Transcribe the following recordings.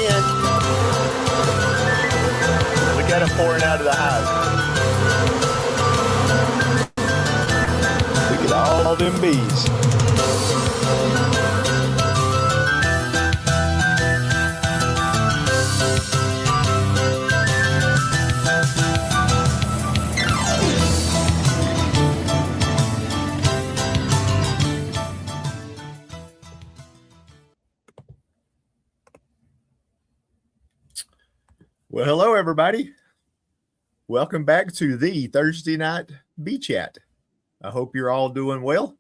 in. Look at them pouring out of the hive. Look at all them bees. Well, hello, everybody. Welcome back to the Thursday Night Bee Chat. I hope you're all doing well.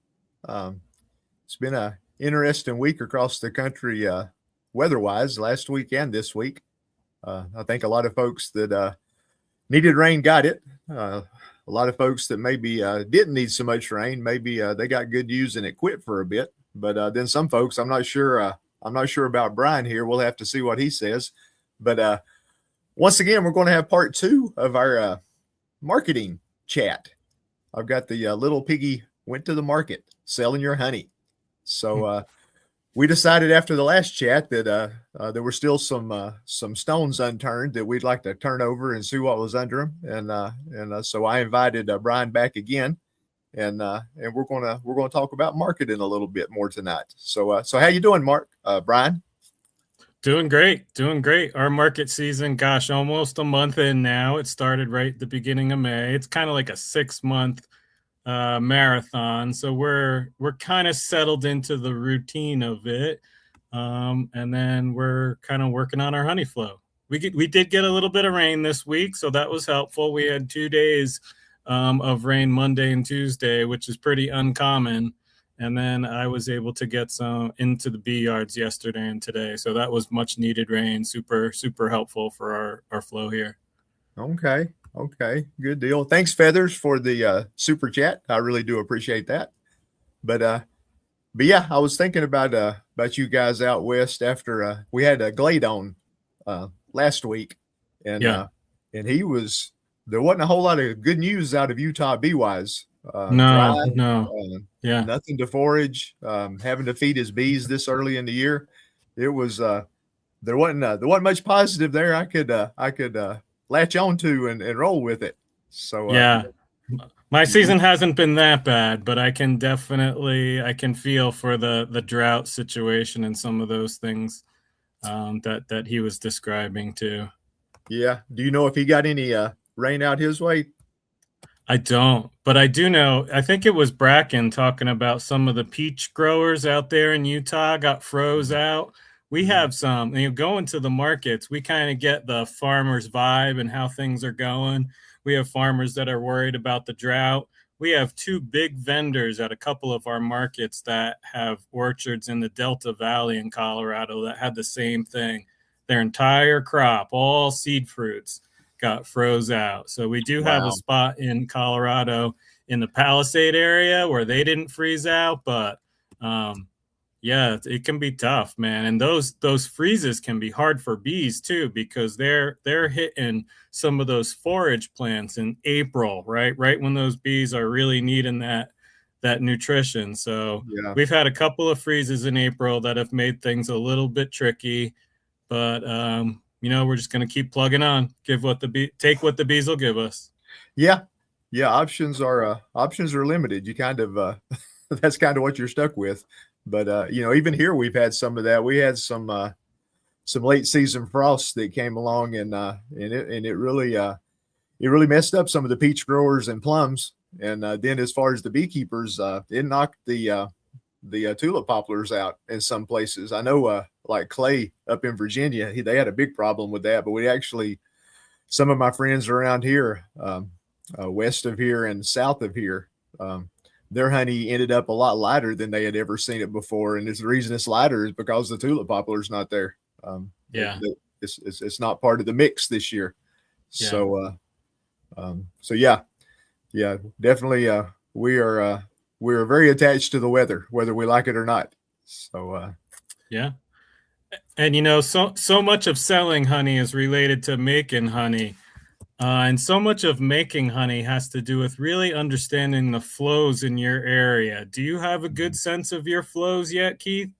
It's been an interesting week across the country weather-wise, last week and this week. I think a lot of folks that needed rain got it. A lot of folks that maybe didn't need so much rain, maybe they got good news and it quit for a bit. But then some folks, I'm not sure about Bryan here. We'll have to see what he says. But once again, we're going to have part 2 of our marketing chat. I've got the little piggy went to the market selling your honey. So we decided after the last chat that there were still some stones unturned that we'd like to turn over and see what was under them. And so I invited Bryan back again, and we're gonna talk about marketing a little bit more tonight. So how you doing, Bryan? Doing great. Our market season, gosh, almost a month in now. It started right at the beginning of May. It's kind of like a 6-month marathon. So we're kind of settled into the routine of it. And then we're kind of working on our honey flow. We did get a little bit of rain this week, so that was helpful. We had 2 days of rain, Monday and Tuesday, which is pretty uncommon. And then I was able to get some into the bee yards yesterday and today. So that was much needed rain. Super, super helpful for our flow here. Okay. Good deal. Thanks, Feathers, for the super chat. I really do appreciate that. But yeah, I was thinking about you guys out west after we had a Glade on last week. And and there wasn't a whole lot of good news out of Utah bee-wise. Nothing to forage, having to feed his bees this early in the year. It was there wasn't much positive there I could latch on to and roll with it. So my season hasn't been that bad, but I can feel for the drought situation and some of those things that he was describing too. Yeah. Do you know if he got any rain out his way? I don't, but I do know, I think it was Bracken talking about some of the peach growers out there in Utah got froze out. We have some, going to the markets, we kind of get the farmer's vibe and how things are going. We have farmers that are worried about the drought. We have 2 big vendors at a couple of our markets that have orchards in the Delta Valley in Colorado that had the same thing. Their entire crop, all seed fruits, got froze out. So we do have a spot in Colorado in the Palisade area where they didn't freeze out, but it can be tough, man. And those freezes can be hard for bees too, because they're hitting some of those forage plants in April, right when those bees are really needing that nutrition. So we've had a couple of freezes in April that have made things a little bit tricky, but we're just going to keep plugging on, take what the bees will give us. Yeah. Options are limited. You kind of, that's kind of what you're stuck with. But, even here, we've had some of that. We had some late season frost that came along and it really messed up some of the peach growers and plums. And then as far as the beekeepers, it knocked the tulip poplars out in some places. I know like Clay up in Virginia, they had a big problem with that, but some of my friends around here, west of here and south of here, their honey ended up a lot lighter than they had ever seen it before. And the reason it's lighter is because the tulip poplar is not there. It's not part of the mix this year. So definitely we are very attached to the weather, whether we like it or not. So and so much of selling honey is related to making honey. And so much of making honey has to do with really understanding the flows in your area. Do you have a good sense of your flows yet, Keith?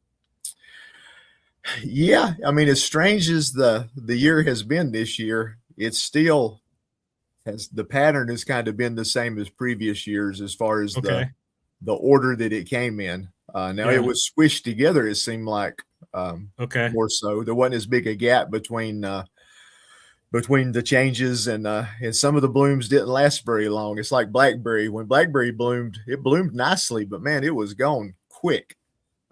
Yeah, I mean, as strange as the year has been this year, it's still has the pattern has kind of been the same as previous years as far as Okay. the order that it came in. Now it Yeah. was squished together. It seemed like Okay. more so. There wasn't as big a gap between the changes, and some of the blooms didn't last very long. It's like blackberry. When blackberry bloomed, it bloomed nicely, but man, it was gone quick.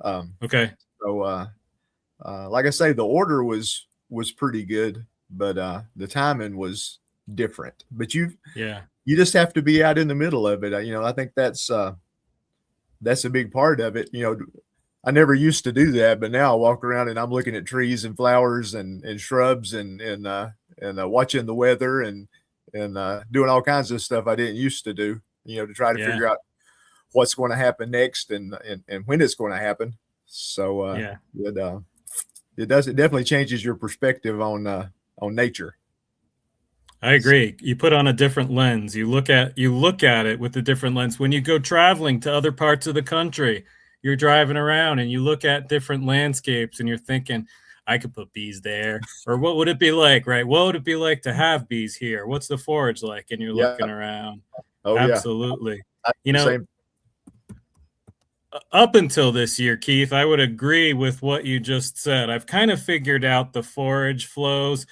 Um, Okay. so like I say, the order was pretty good, but the timing was different. But Yeah. you just have to be out in the middle of it. I think that's a big part of it. I never used to do that, but now I walk around and I'm looking at trees and flowers and shrubs and watching the weather and doing all kinds of stuff I didn't used to do. To try to Yeah. figure out what's going to happen next and when it's going to happen. So Yeah. it definitely changes your perspective on nature. I agree. You put on a different lens. You look at it with a different lens. When you go traveling to other parts of the country, you're driving around and you look at different landscapes and you're thinking, I could put bees there. Or what would it be like, right? What would it be like to have bees here? What's the forage like? And you're Yeah. looking around. Oh yeah. Absolutely. Same. Up until this year, Keith, I would agree with what you just said. I've kind of figured out the forage flows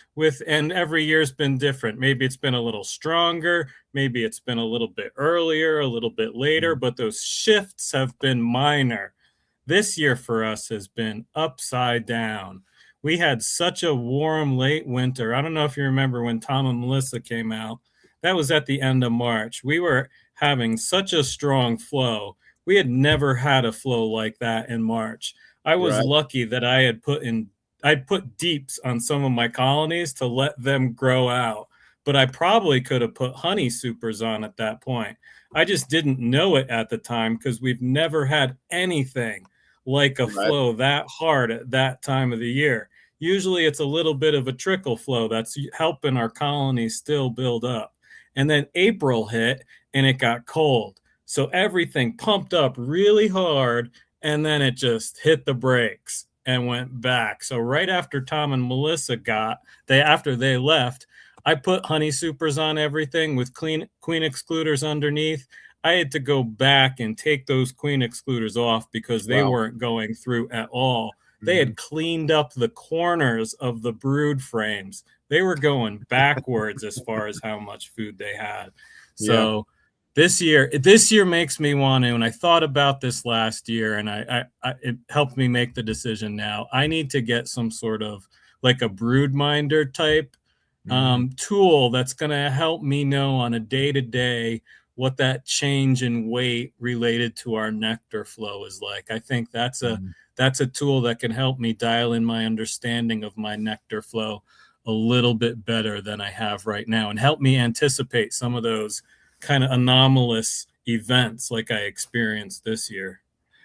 and every year's been different. Maybe it's been a little stronger. Maybe it's been a little bit earlier, a little bit later, but those shifts have been minor. This year for us has been upside down. We had such a warm late winter. I don't know if you remember when Tom and Melissa came out. That was at the end of March. We were having such a strong flow. We had never had a flow like that in March. I was Right. lucky that I'd put deeps on some of my colonies to let them grow out, but I probably could have put honey supers on at that point. I just didn't know it at the time because we've never had anything like a Right. flow that hard at that time of the year. Usually it's a little bit of a trickle flow that's helping our colonies still build up. And then April hit and it got cold. So everything pumped up really hard, and then it just hit the brakes and went back. So right after Tom and Melissa after they left, I put honey supers on everything with queen excluders underneath. I had to go back and take those queen excluders off because they Wow. weren't going through at all. They had cleaned up the corners of the brood frames. They were going backwards as far as how much food they had. So this year makes me want to, and I thought about this last year, and it helped me make the decision now. I need to get some sort of like a brood minder type tool that's going to help me know on a day-to-day what that change in weight related to our nectar flow is like. I think that's a tool that can help me dial in my understanding of my nectar flow a little bit better than I have right now and help me anticipate some of those kind of anomalous events like I experienced this year.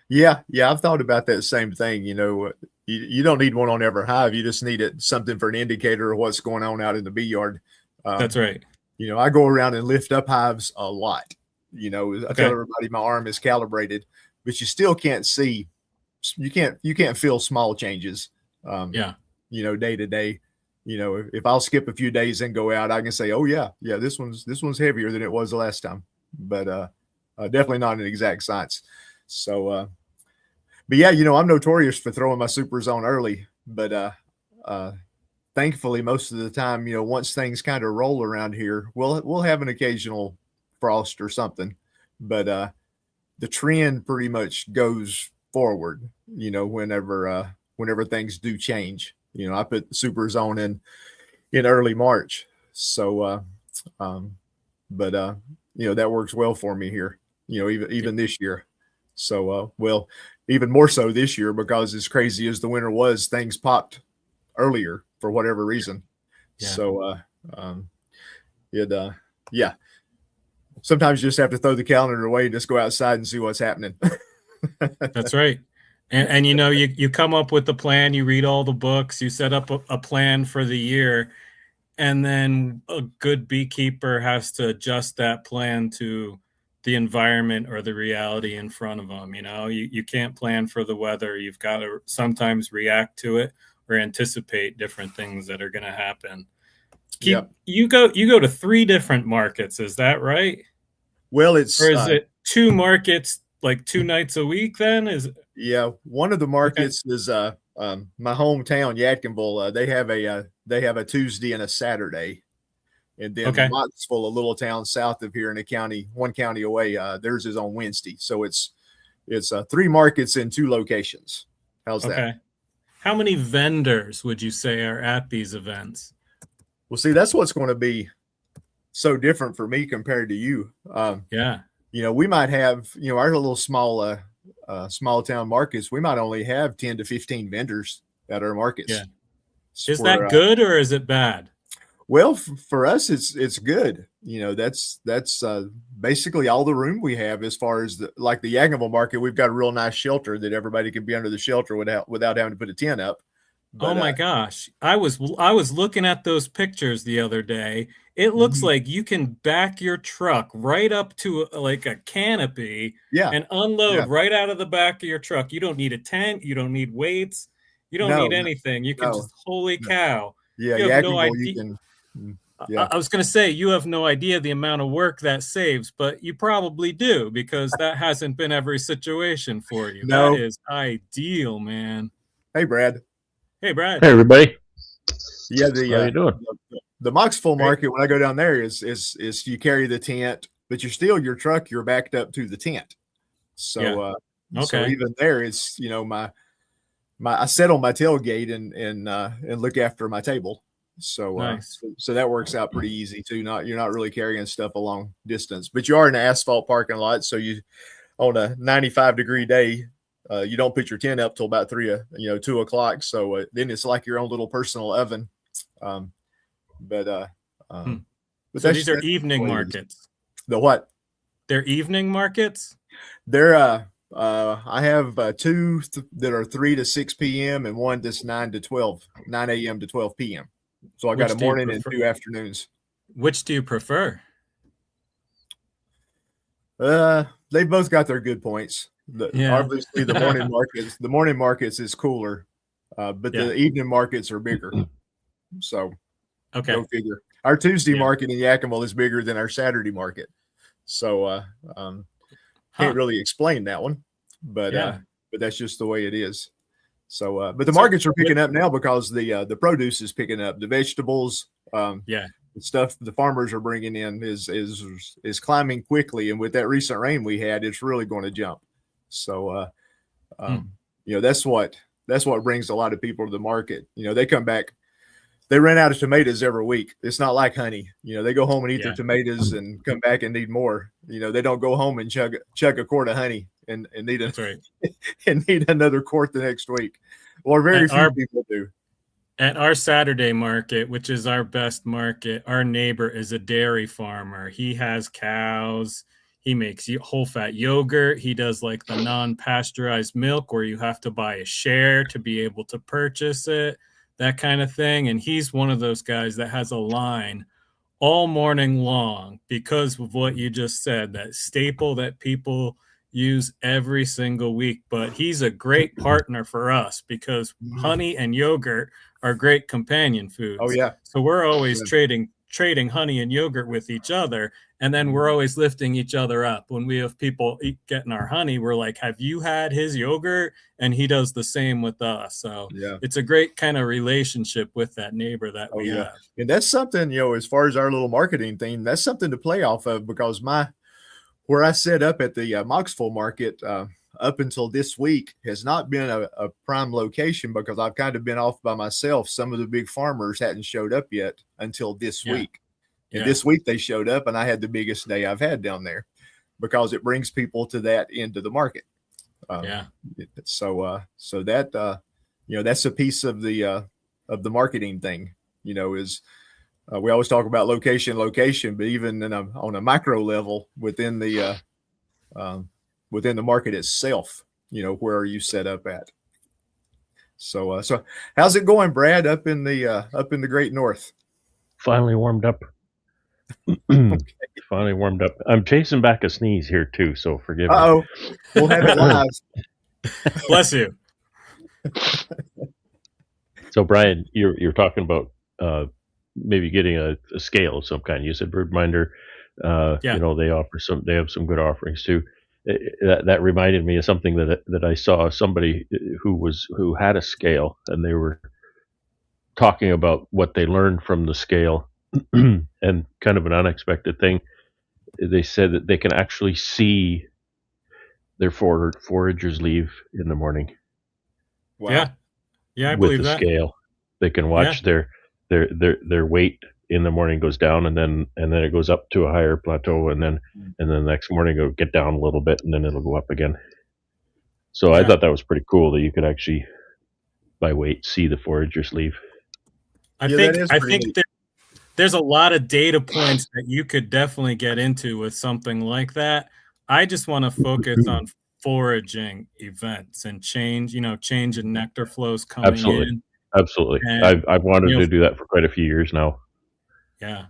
Yeah, I've thought about that same thing. You don't need one on every hive. You just need something for an indicator of what's going on out in the bee yard. That's right. I go around and lift up hives a lot. I tell everybody my arm is calibrated, but you still can't see. You can't feel small changes. Day to day. If I'll skip a few days and go out, I can say, oh yeah, this one's heavier than it was the last time, but definitely not an exact science. So, but yeah, I'm notorious for throwing my supers on early, but thankfully most of the time, once things kind of roll around here, we'll have an occasional frost or something, but the trend pretty much goes forward, whenever things do change. I put the supers on in early March. So, but that works well for me here, even this year. So, even more so this year because as crazy as the winter was, things popped earlier for whatever reason. Yeah. So, sometimes you just have to throw the calendar away and just go outside and see what's happening. That's right. And you come up with the plan, you read all the books, you set up a plan for the year, and then a good beekeeper has to adjust that plan to the environment or the reality in front of them. You can't plan for the weather. You've got to sometimes react to it, or anticipate different things that are going to happen. Yep. You go to 3 different markets, is that right? Well, it's Or is it 2 markets like 2 nights a week then? Yeah, one of the markets is my hometown, Yadkinville. They have a Tuesday and a Saturday, and then Knoxville, a little town south of here in the county, 1 county away, theirs is on Wednesday. So it's 3 markets in 2 locations. How's that? How many vendors would you say are at these events? Well, see, that's what's going to be so different for me compared to you. We might have, our little small town markets, we might only have 10 to 15 vendors at our markets. Yeah. Is that good or is it bad? Well, for us, it's good. That's basically all the room we have as far as the Yadkinville market. We've got a real nice shelter that everybody can be under the shelter without having to put a tent up. But, oh my gosh. I was looking at those pictures the other day. It looks like you can back your truck right up to like a canopy and unload right out of the back of your truck. You don't need a tent. You don't need weights. You don't need anything. You can just, holy cow. Yeah. You have no idea. I was going to say, you have no idea the amount of work that saves, but you probably do, because that hasn't been every situation for you. No. That is ideal, man. Hey, Brad. Hey, Brad. Hey, everybody. Yeah, how you doing? The Knoxville market, when I go down there, is you carry the tent, but your truck, you're backed up to the tent. So so even there, it's I sit on my tailgate and look after my table. So nice. So that works out pretty easy too. You're not really carrying stuff a long distance, but you are in an asphalt parking lot. So you, on a 95-degree day, you don't put your tent up till about 2 o'clock. So then it's like your own little personal oven. But so these are evening markets. The what? They're evening markets. They're I have 2 that are 3 to 6 p.m. and 1 that's 9 a.m. to 12 p.m. So I got a morning and 2 afternoons. Which do you prefer? They both got their good points. Obviously, the morning markets is cooler, but the evening markets are bigger. So, go figure. Our Tuesday market in Yakima is bigger than our Saturday market. So, can't really explain that one, but that's just the way it is. So, but the markets are picking up now because the produce is picking up. The vegetables, the stuff the farmers are bringing in is climbing quickly, and with that recent rain we had, it's really going to jump. So, that's what brings a lot of people to the market. They come back, they run out of tomatoes every week. It's not like honey. They go home and eat their tomatoes and come back and need more. They don't go home and chug a quart of honey and need and need another quart the next week. Well, very few people do. At our Saturday market, which is our best market, our neighbor is a dairy farmer. He has cows. He makes whole fat yogurt. He does like the non-pasteurized milk where you have to buy a share to be able to purchase it, that kind of thing. And he's one of those guys that has a line all morning long because of what you just said, that staple that people use every single week. But he's a great partner for us because honey and yogurt are great companion foods. Oh, yeah. So we're always trading honey and yogurt with each other. And then we're always lifting each other up. When we have people getting our honey, we're like, have you had his yogurt? And he does the same with us. So it's a great kind of relationship with that neighbor that we have. And that's something, as far as our little marketing thing, that's something to play off of because where I set up at the Knoxville market up until this week has not been a prime location because I've kind of been off by myself. Some of the big farmers hadn't showed up yet until this week. And this week they showed up and I had the biggest day I've had down there because it brings people to that end of the market. So that, that's a piece of the marketing thing, is we always talk about location, but even on a micro level within the market itself, where are you set up at? So how's it going, Brad, up in the Great North? Finally warmed up. Finally warmed up. I'm chasing back a sneeze here too, so forgive me. Uh-oh. We'll have it live. Bless you. So Brian, you're talking about maybe getting a scale of some kind. You said Birdminder, Yeah. they have some good offerings too. That reminded me of something that I saw somebody who had a scale, and they were talking about what they learned from the scale, and kind of an unexpected thing. They said that they can actually see their foragers leave in the morning Wow. Yeah. Yeah, I with believe the that. scale. They can Yeah. watch their weight in the morning goes down, and then it goes up to a higher plateau, and then the next morning it'll get down a little bit, and then it'll go up again. So I Yeah. thought that was pretty cool that you could actually by weight see the foragers leave. I Yeah, think that is I pretty think neat. there's a lot of data points that you could definitely get into with something like that. I just want to focus on foraging events and change in nectar flows coming Absolutely. in. Absolutely. And, I've wanted you know, to do that for quite a few years now. yeah.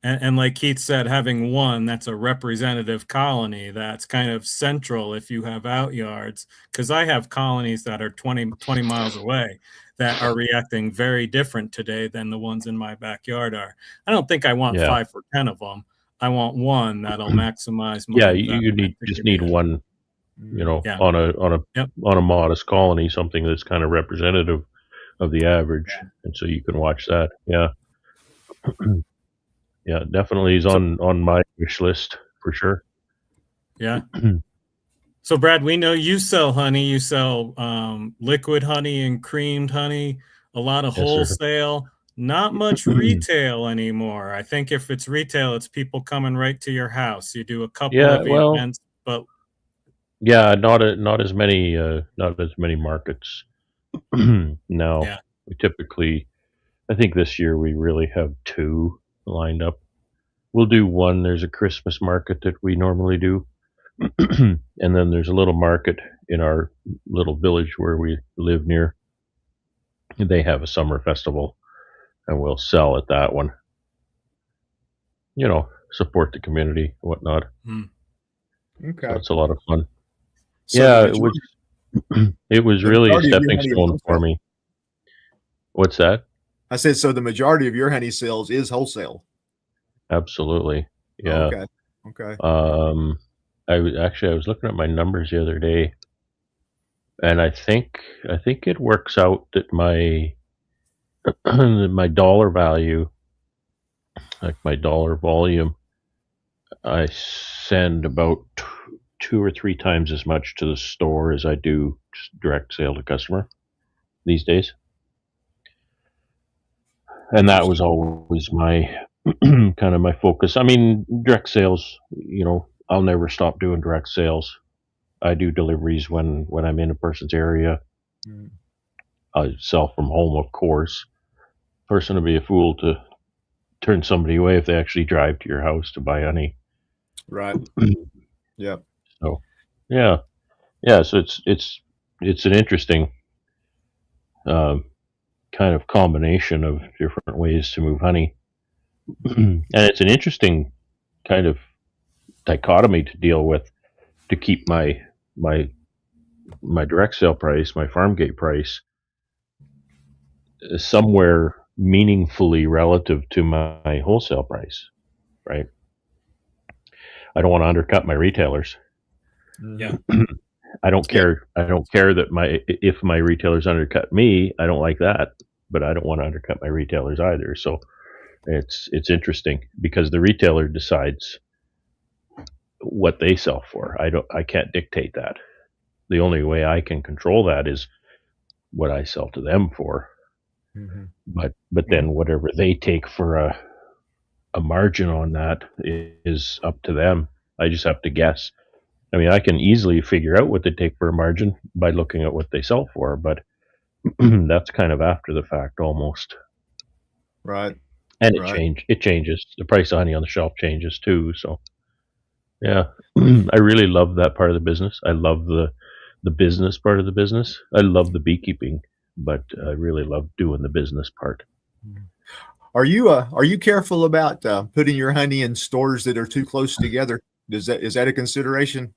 And like Keith said, having one that's a representative colony that's kind of central if you have out yards, because I have colonies that are 20 miles away that are reacting very different today than the ones in my backyard are. I don't think I want Yeah. 5 or 10 of them. I want one that'll maximize my Yeah, investment to just give need me one, Yeah. on a Yep. on a modest colony, something that's kind of representative of the average, and so you can watch that. Yeah. Yeah, definitely is on my wish list for sure. Yeah. So Brad, we know you sell honey. You sell liquid honey and creamed honey, a lot of Yes, sir. wholesale, not much retail anymore. I think if it's retail, it's people coming right to your house. You do a couple Yeah, of well, events, but yeah, not as many markets. Now, yeah, we typically, I think this year we really have 2 lined up. We'll do one. There's a Christmas market that we normally do, and then there's a little market in our little village where we live near. They have a summer festival, and we'll sell at that one. Support the community, and whatnot. Mm. So Okay. it's a lot of fun. So Yeah, the it was. majority, It was the really a majority of your stepping honey is stone for wholesale. me. What's that? I said, so the majority of your honey sales is wholesale. Absolutely. Yeah. Okay. Okay. I was looking at my numbers the other day, and I think it works out that my my dollar value, like my dollar volume, I send about 2 or 3 times as much to the store as I do just direct sale to customer these days. And that was always my kind of my focus. I mean, direct sales, I'll never stop doing direct sales. I do deliveries when I'm in a person's area. Mm. I sell from home, of course. Person would be a fool to turn somebody away if they actually drive to your house to buy honey. Right. Yeah. So, yeah. So it's an interesting kind of combination of different ways to move honey, and it's an interesting kind of dichotomy to deal with, to keep my direct sale price, my farm gate price, somewhere meaningfully relative to my wholesale price, right? I don't want to undercut my retailers. yeah, I don't care. I don't care that if my retailers undercut me. I don't like that, but I don't want to undercut my retailers either. So it's interesting because the retailer decides what they sell for. I can't dictate that. The only way I can control that is what I sell to them for. Mm-hmm. But then whatever they take for a margin on that is up to them. I just have to guess. I mean, I can easily figure out what they take for a margin by looking at what they sell for, but that's kind of after the fact almost. Right. And Right. it changes. The price of honey on the shelf changes too. So yeah, I really love that part of the business. I love the business part of the business. I love the beekeeping, but I really love doing the business part. Are you careful about putting your honey in stores that are too close together? Is that a consideration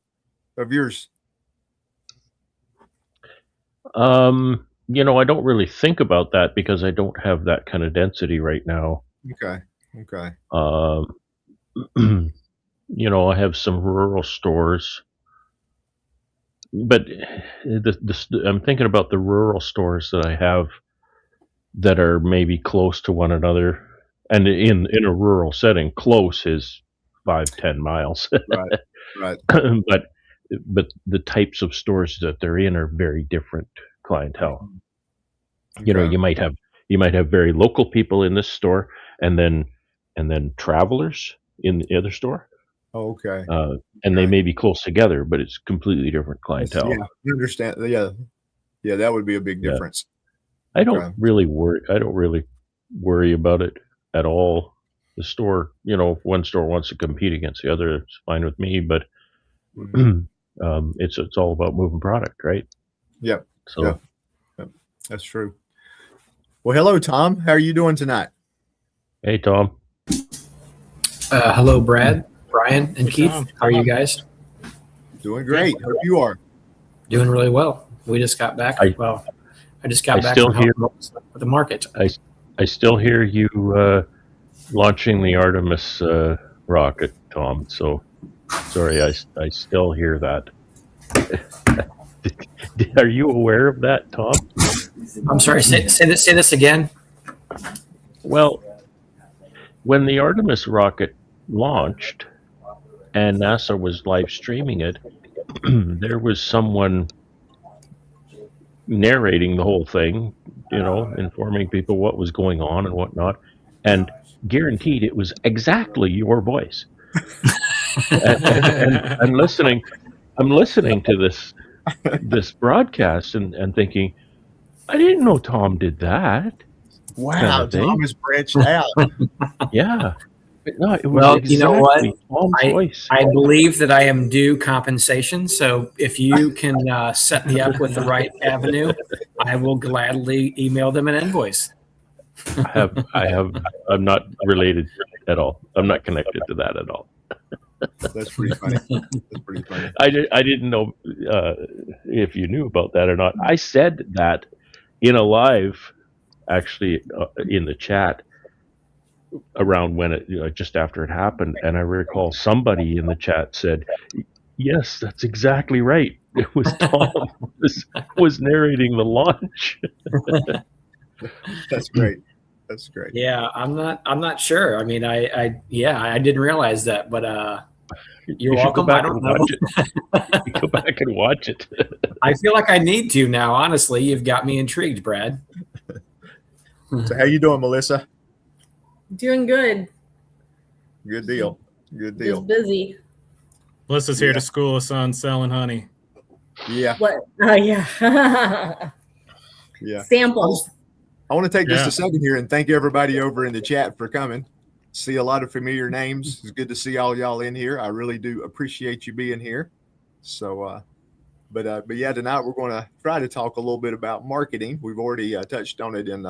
of yours? I don't really think about that because I don't have that kind of density right now. Okay. Okay. Um, I have some rural stores, but I'm thinking about the rural stores that I have that are maybe close to one another, and in a rural setting, close is 5-10 miles. Right. Right. but the types of stores that they're in are very different clientele. Okay. You might have very local people in this store, and then travelers in the other store, Oh, okay. and they Okay. may be close together, but it's completely different clientele. Yeah, I understand. Yeah. Yeah, that would be a big Yeah. difference. I Okay. don't really worry about it at all. The store, if one store wants to compete against the other, it's fine with me. But Mhm. it's all about moving product, right? Yep. So Yep. Yep. That's true. Well, hello, Tom. How are you doing tonight? hey, Tom. Hello, Brad, Brian, and Hey, Keith. Tom. How are you guys? Doing great. Hope you are. Doing really well. We just got back. I I just got back still from helping with the market. I still hear you launching the Artemis rocket, Tom. So sorry, I still hear that. Are you aware of that, Tom? I'm sorry. Say this again. Well, when the Artemis rocket launched and NASA was live streaming it, there was someone narrating the whole thing, informing people what was going on and whatnot, and guaranteed it was exactly your voice. and I'm listening to this broadcast and thinking, I didn't know Tom did that. Wow, Kind of thing. Tom has branched out. Yeah. But no, it was Well, exactly you know what? Tom's voice. I believe that I am due compensation. So if you can set me up with the right avenue, I will gladly email them an invoice. I'm not related at all. I'm not connected to that at all. That's pretty funny. That's pretty funny. I didn't know if you knew about that or not. I said that in a live, actually, in the chat around when it just after it happened, and I recall somebody in the chat said, "Yes, that's exactly right. It was Tom was narrating the launch." That's great. That's great. Yeah, I'm not sure. I mean, I didn't realize that, but you're You should go welcome. back I don't and know. watch it. Go back and watch it. I feel like I need to now. Honestly, you've got me intrigued, Brad. So, how you doing, Melissa? Doing good. Good deal. Good Just deal. busy. Melissa's here Yeah. to school us on selling honey. Yeah. What? Yeah. Yeah. Samples. I want to take just Yeah. a second here and thank everybody over in the chat for coming. See a lot of familiar names. It's good to see all y'all in here. I really do appreciate you being here. So, but yeah, tonight we're going to try to talk a little bit about marketing. We've already touched on it in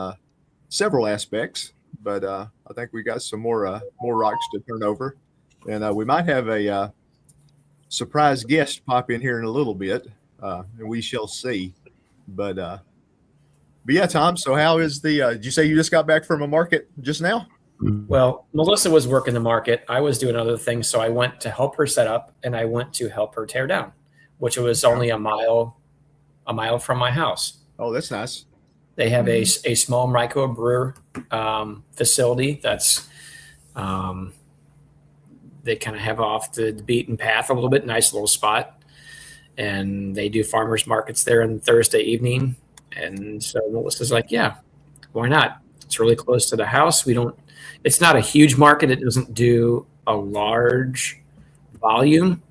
several aspects, but I think we got some more rocks to turn over, and we might have a surprise guest pop in here in a little bit, and we shall see. But yeah, Tom. So how is the? Did you say you just got back from a market just now? Well, Melissa was working the market. I was doing other things, so I went to help her set up, and I went to help her tear down, which was only a mile from my house. Oh, that's nice. They have a small microbrewer facility that's they kind of have off the beaten path a little bit, nice little spot, and they do farmers markets there on Thursday evening. And so Melissa's like, yeah, why not? It's really close to the house. It's not a huge market. It doesn't do a large volume,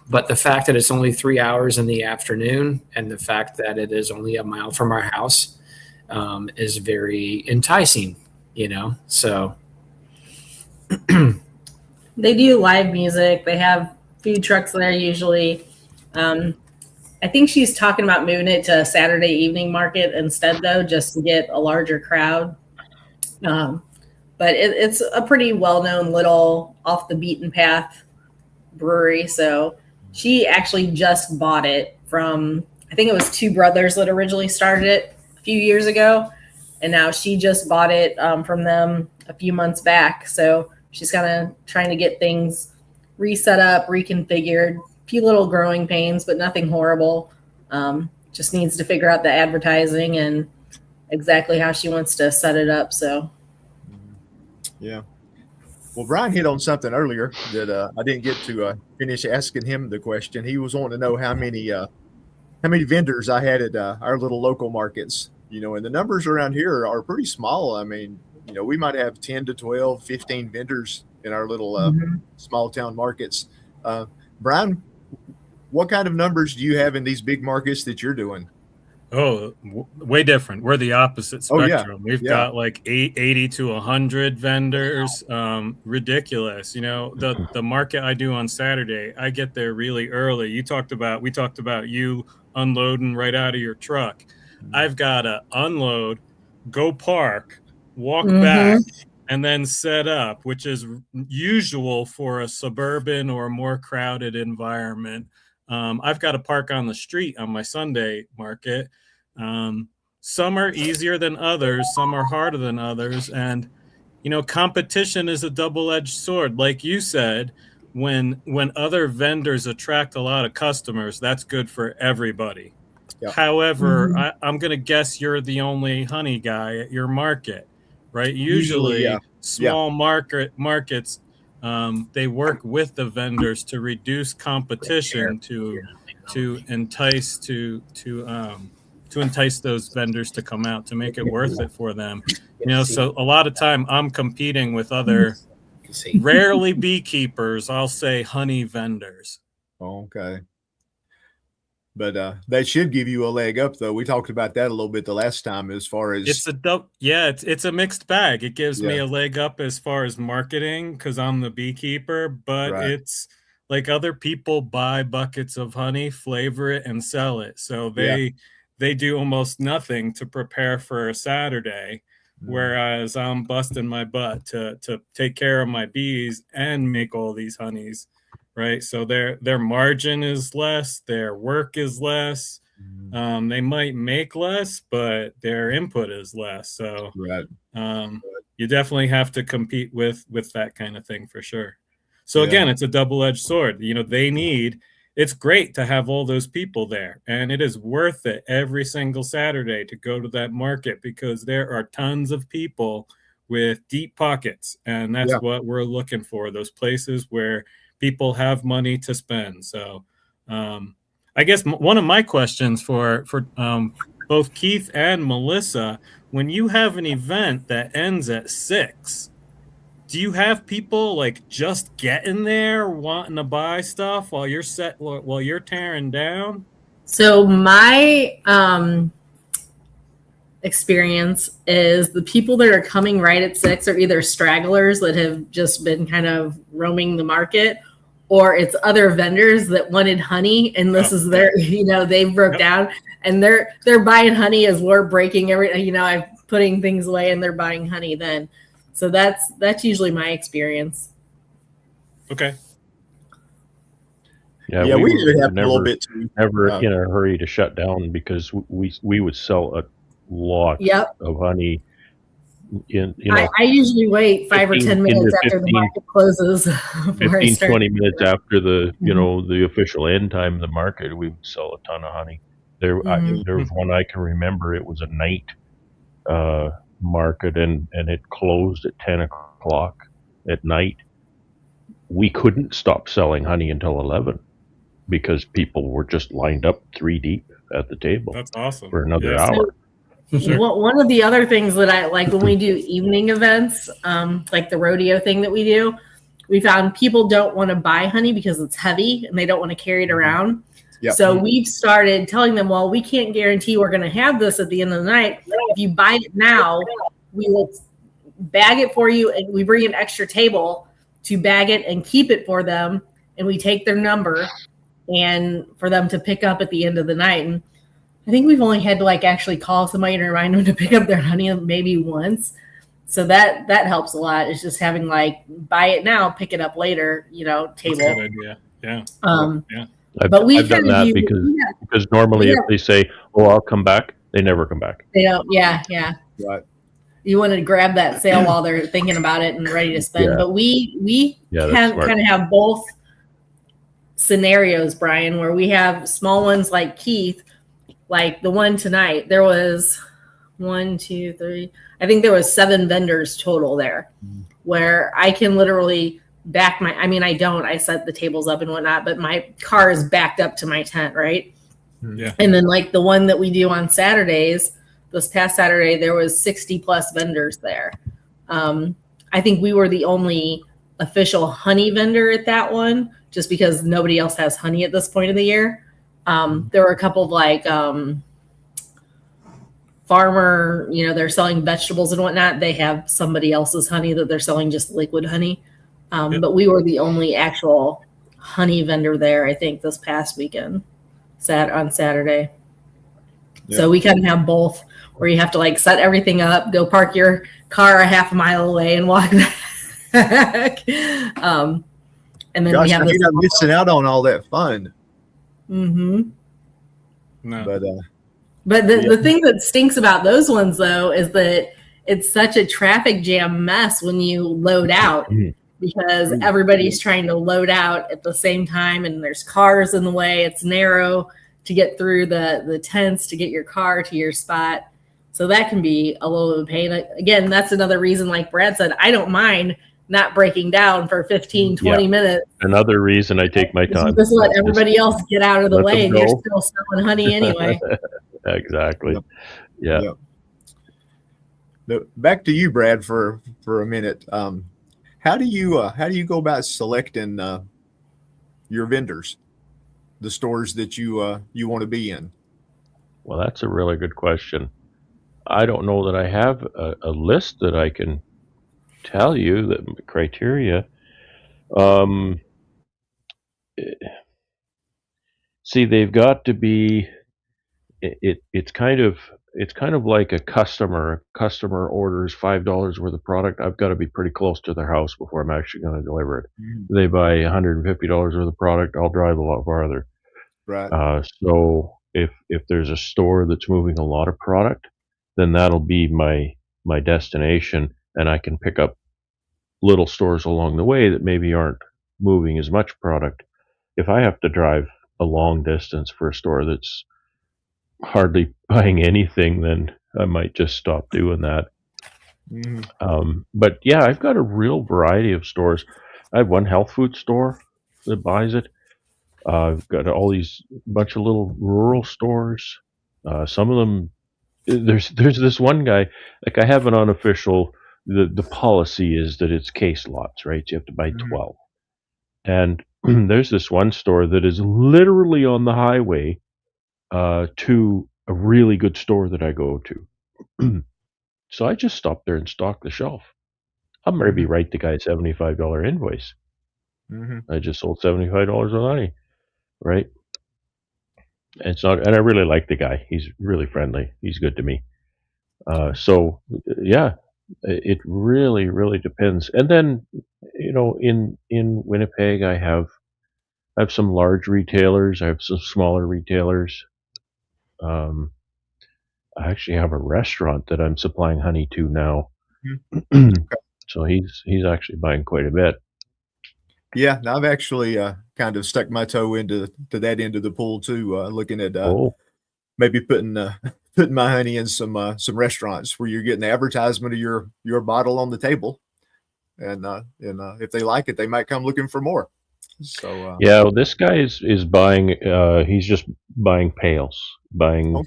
but the fact that it's only 3 hours in the afternoon and the fact that it is only a mile from our house is very enticing, so. They do live music. They have food trucks there usually. I think she's talking about moving it to a Saturday evening market instead, though, just to get a larger crowd. But it's a pretty well-known little off the beaten path brewery. So she actually just bought it from, I think it was two brothers that originally started it few years ago, and now she just bought it from them a few months back. So she's kind of trying to get things reset up, reconfigured. A few little growing pains, but nothing horrible. Just needs to figure out the advertising and exactly how she wants to set it up. So, yeah. Well, Bryan hit on something earlier that I didn't get to finish asking him the question. He was wanting to know how many vendors I had at our little local markets, and the numbers around here are pretty small. I mean, we might have 10 to 12, 15 vendors in our little small town markets. Bryan, what kind of numbers do you have in these big markets that you're doing? Oh, way different. We're the opposite spectrum. We've got like 80 to 100 vendors. Ridiculous. The market I do on Saturday, I get there really early. We talked about you unloading right out of your truck. I've got to unload, go park, walk back, and then set up, which is usual for a suburban or more crowded environment. I've got to park on the street on my Sunday market. Some are easier than others, some are harder than others, and competition is a double-edged sword. Like you said, when other vendors attract a lot of customers, that's good for everybody. However, I'm going to guess you're the only honey guy at your market, right? Usually small markets, they work with the vendors to reduce competition to entice those vendors to come out, to make it worth it for them. So a lot of time I'm competing with other, rarely beekeepers, I'll say honey vendors. Okay. But that should give you a leg up, though. We talked about that a little bit the last time, as far as it's a mixed bag. It gives me a leg up as far as marketing, because I'm the beekeeper, but it's like other people buy buckets of honey, flavor it, and sell it. So they do almost nothing to prepare for a Saturday, whereas I'm busting my butt to take care of my bees and make all these honeys. Right. So their margin is less, their work is less. They might make less, but their input is less. So you definitely have to compete with that kind of thing for sure. So again, it's a double-edged sword. It's great to have all those people there, and it is worth it every single Saturday to go to that market, because there are tons of people with deep pockets, and that's what we're looking for, those places where people have money to spend. So I guess one of my questions for both Keith and Melissa, when you have an event that ends at 6, do you have people like just getting there wanting to buy stuff while you're tearing down? So my experience is the people that are coming right at 6 are either stragglers that have just been kind of roaming the market, or it's other vendors that wanted honey, and this is their, they broke down and they're buying honey as we're breaking everything. I'm putting things away and they're buying honey then. So that's usually my experience. Okay. Yeah, we did have a little bit too. Never in a hurry to shut down, because we would sell a lot of honey. I usually wait 5 or 10 minutes after the market closes. 20 minutes after the the official end time of the market, we would sell a ton of honey. There was one I can remember. It was a night market, and it closed at 10 o'clock at night. We couldn't stop selling honey until 11, because people were just lined up 3 deep at the table. That's awesome. For another hour. Sure. One of the other things that I like when we do evening events, like the rodeo thing that we do, we found people don't want to buy honey because it's heavy and they don't want to carry it around. Yep. So we've started telling them, well, we can't guarantee we're going to have this at the end of the night. If you buy it now, we will bag it for you, and we bring an extra table to bag it and keep it for them. And we take their number and for them to pick up at the end of the night. And I think we've only had to actually call somebody and remind them to pick up their honey maybe once. So that helps a lot. It's just having buy it now, pick it up later, table. That's a good idea. Yeah. I've done that because normally if they say, "Oh, I'll come back," They never come back. They don't. Yeah, yeah. Right. You want to grab that sale while they're thinking about it and ready to spend. Yeah. But we Yeah, that's can smart. kind of have both scenarios, Brian, where we have small ones like Keith, like the one tonight. There was 1, 2, 3. I think there was 7 vendors total there, where I can literally back my. I mean, I set the tables up and whatnot, but my car is backed up to my tent, right? Yeah. And then like the one that we do on Saturdays, this past Saturday, there was 60 plus vendors there. I think we were the only official honey vendor at that one, just because nobody else has honey at this point of the year. There were a couple of like farmer, they're selling vegetables and whatnot. They have somebody else's honey that they're selling just liquid honey. But we were the only actual honey vendor there, I think, this past weekend, on Saturday. Yeah. So we kind of have both, where you have to like set everything up, go park your car a half a mile away and walk back. And then Gosh, we have you're not missing out on all that fun. Mm-hmm. No. But the thing that stinks about those ones, though, is that it's such a traffic jam mess when you load out, because everybody's trying to load out at the same time, and there's cars in the way. It's narrow to get through the tents to get your car to your spot. So that can be a little bit of pain. Again, that's another reason, like Brad said, I don't mind not breaking down for 15, 20 minutes. Another reason I take my time. Just let everybody else get out of the way, and you're still selling honey anyway. Exactly. Yeah. Back to you, Brad, for a minute. How do you go about selecting your vendors, the stores that you want to be in? Well, that's a really good question. I don't know that I have a list that I can tell you that criteria. See, they've got to be. It's kind of like a customer orders $5 worth of product. I've got to be pretty close to their house before I'm actually going to deliver it. They buy $150 worth of product, I'll drive a lot farther. Right. So if there's a store that's moving a lot of product, then that'll be my destination, and I can pick up little stores along the way that maybe aren't moving as much product. If I have to drive a long distance for a store that's hardly buying anything, then I might just stop doing that. But yeah, I've got a real variety of stores. I have one health food store that buys it. I've got all these bunch of little rural stores. Some of them, there's this one guy, like I have an unofficial, the policy is that it's case lots, right? You have to buy 12. And there's this one store that is literally on the highway to a really good store that I go to. So I just stop there and stock the shelf. I'll maybe write the guy a $75 invoice. I just sold $75 of honey, right? And I really like the guy. He's really friendly. He's good to me. So yeah, it really, really depends. And then, in Winnipeg, I have some large retailers. I have some smaller retailers. I actually have a restaurant that I'm supplying honey to now. So he's actually buying quite a bit. Yeah, I've actually kind of stuck my toe into that end of the pool too, looking at maybe putting my honey in some restaurants where you're getting the advertisement of your bottle on the table, and if they like it, they might come looking for more. So yeah, well, this guy is buying. He's just buying pails, buying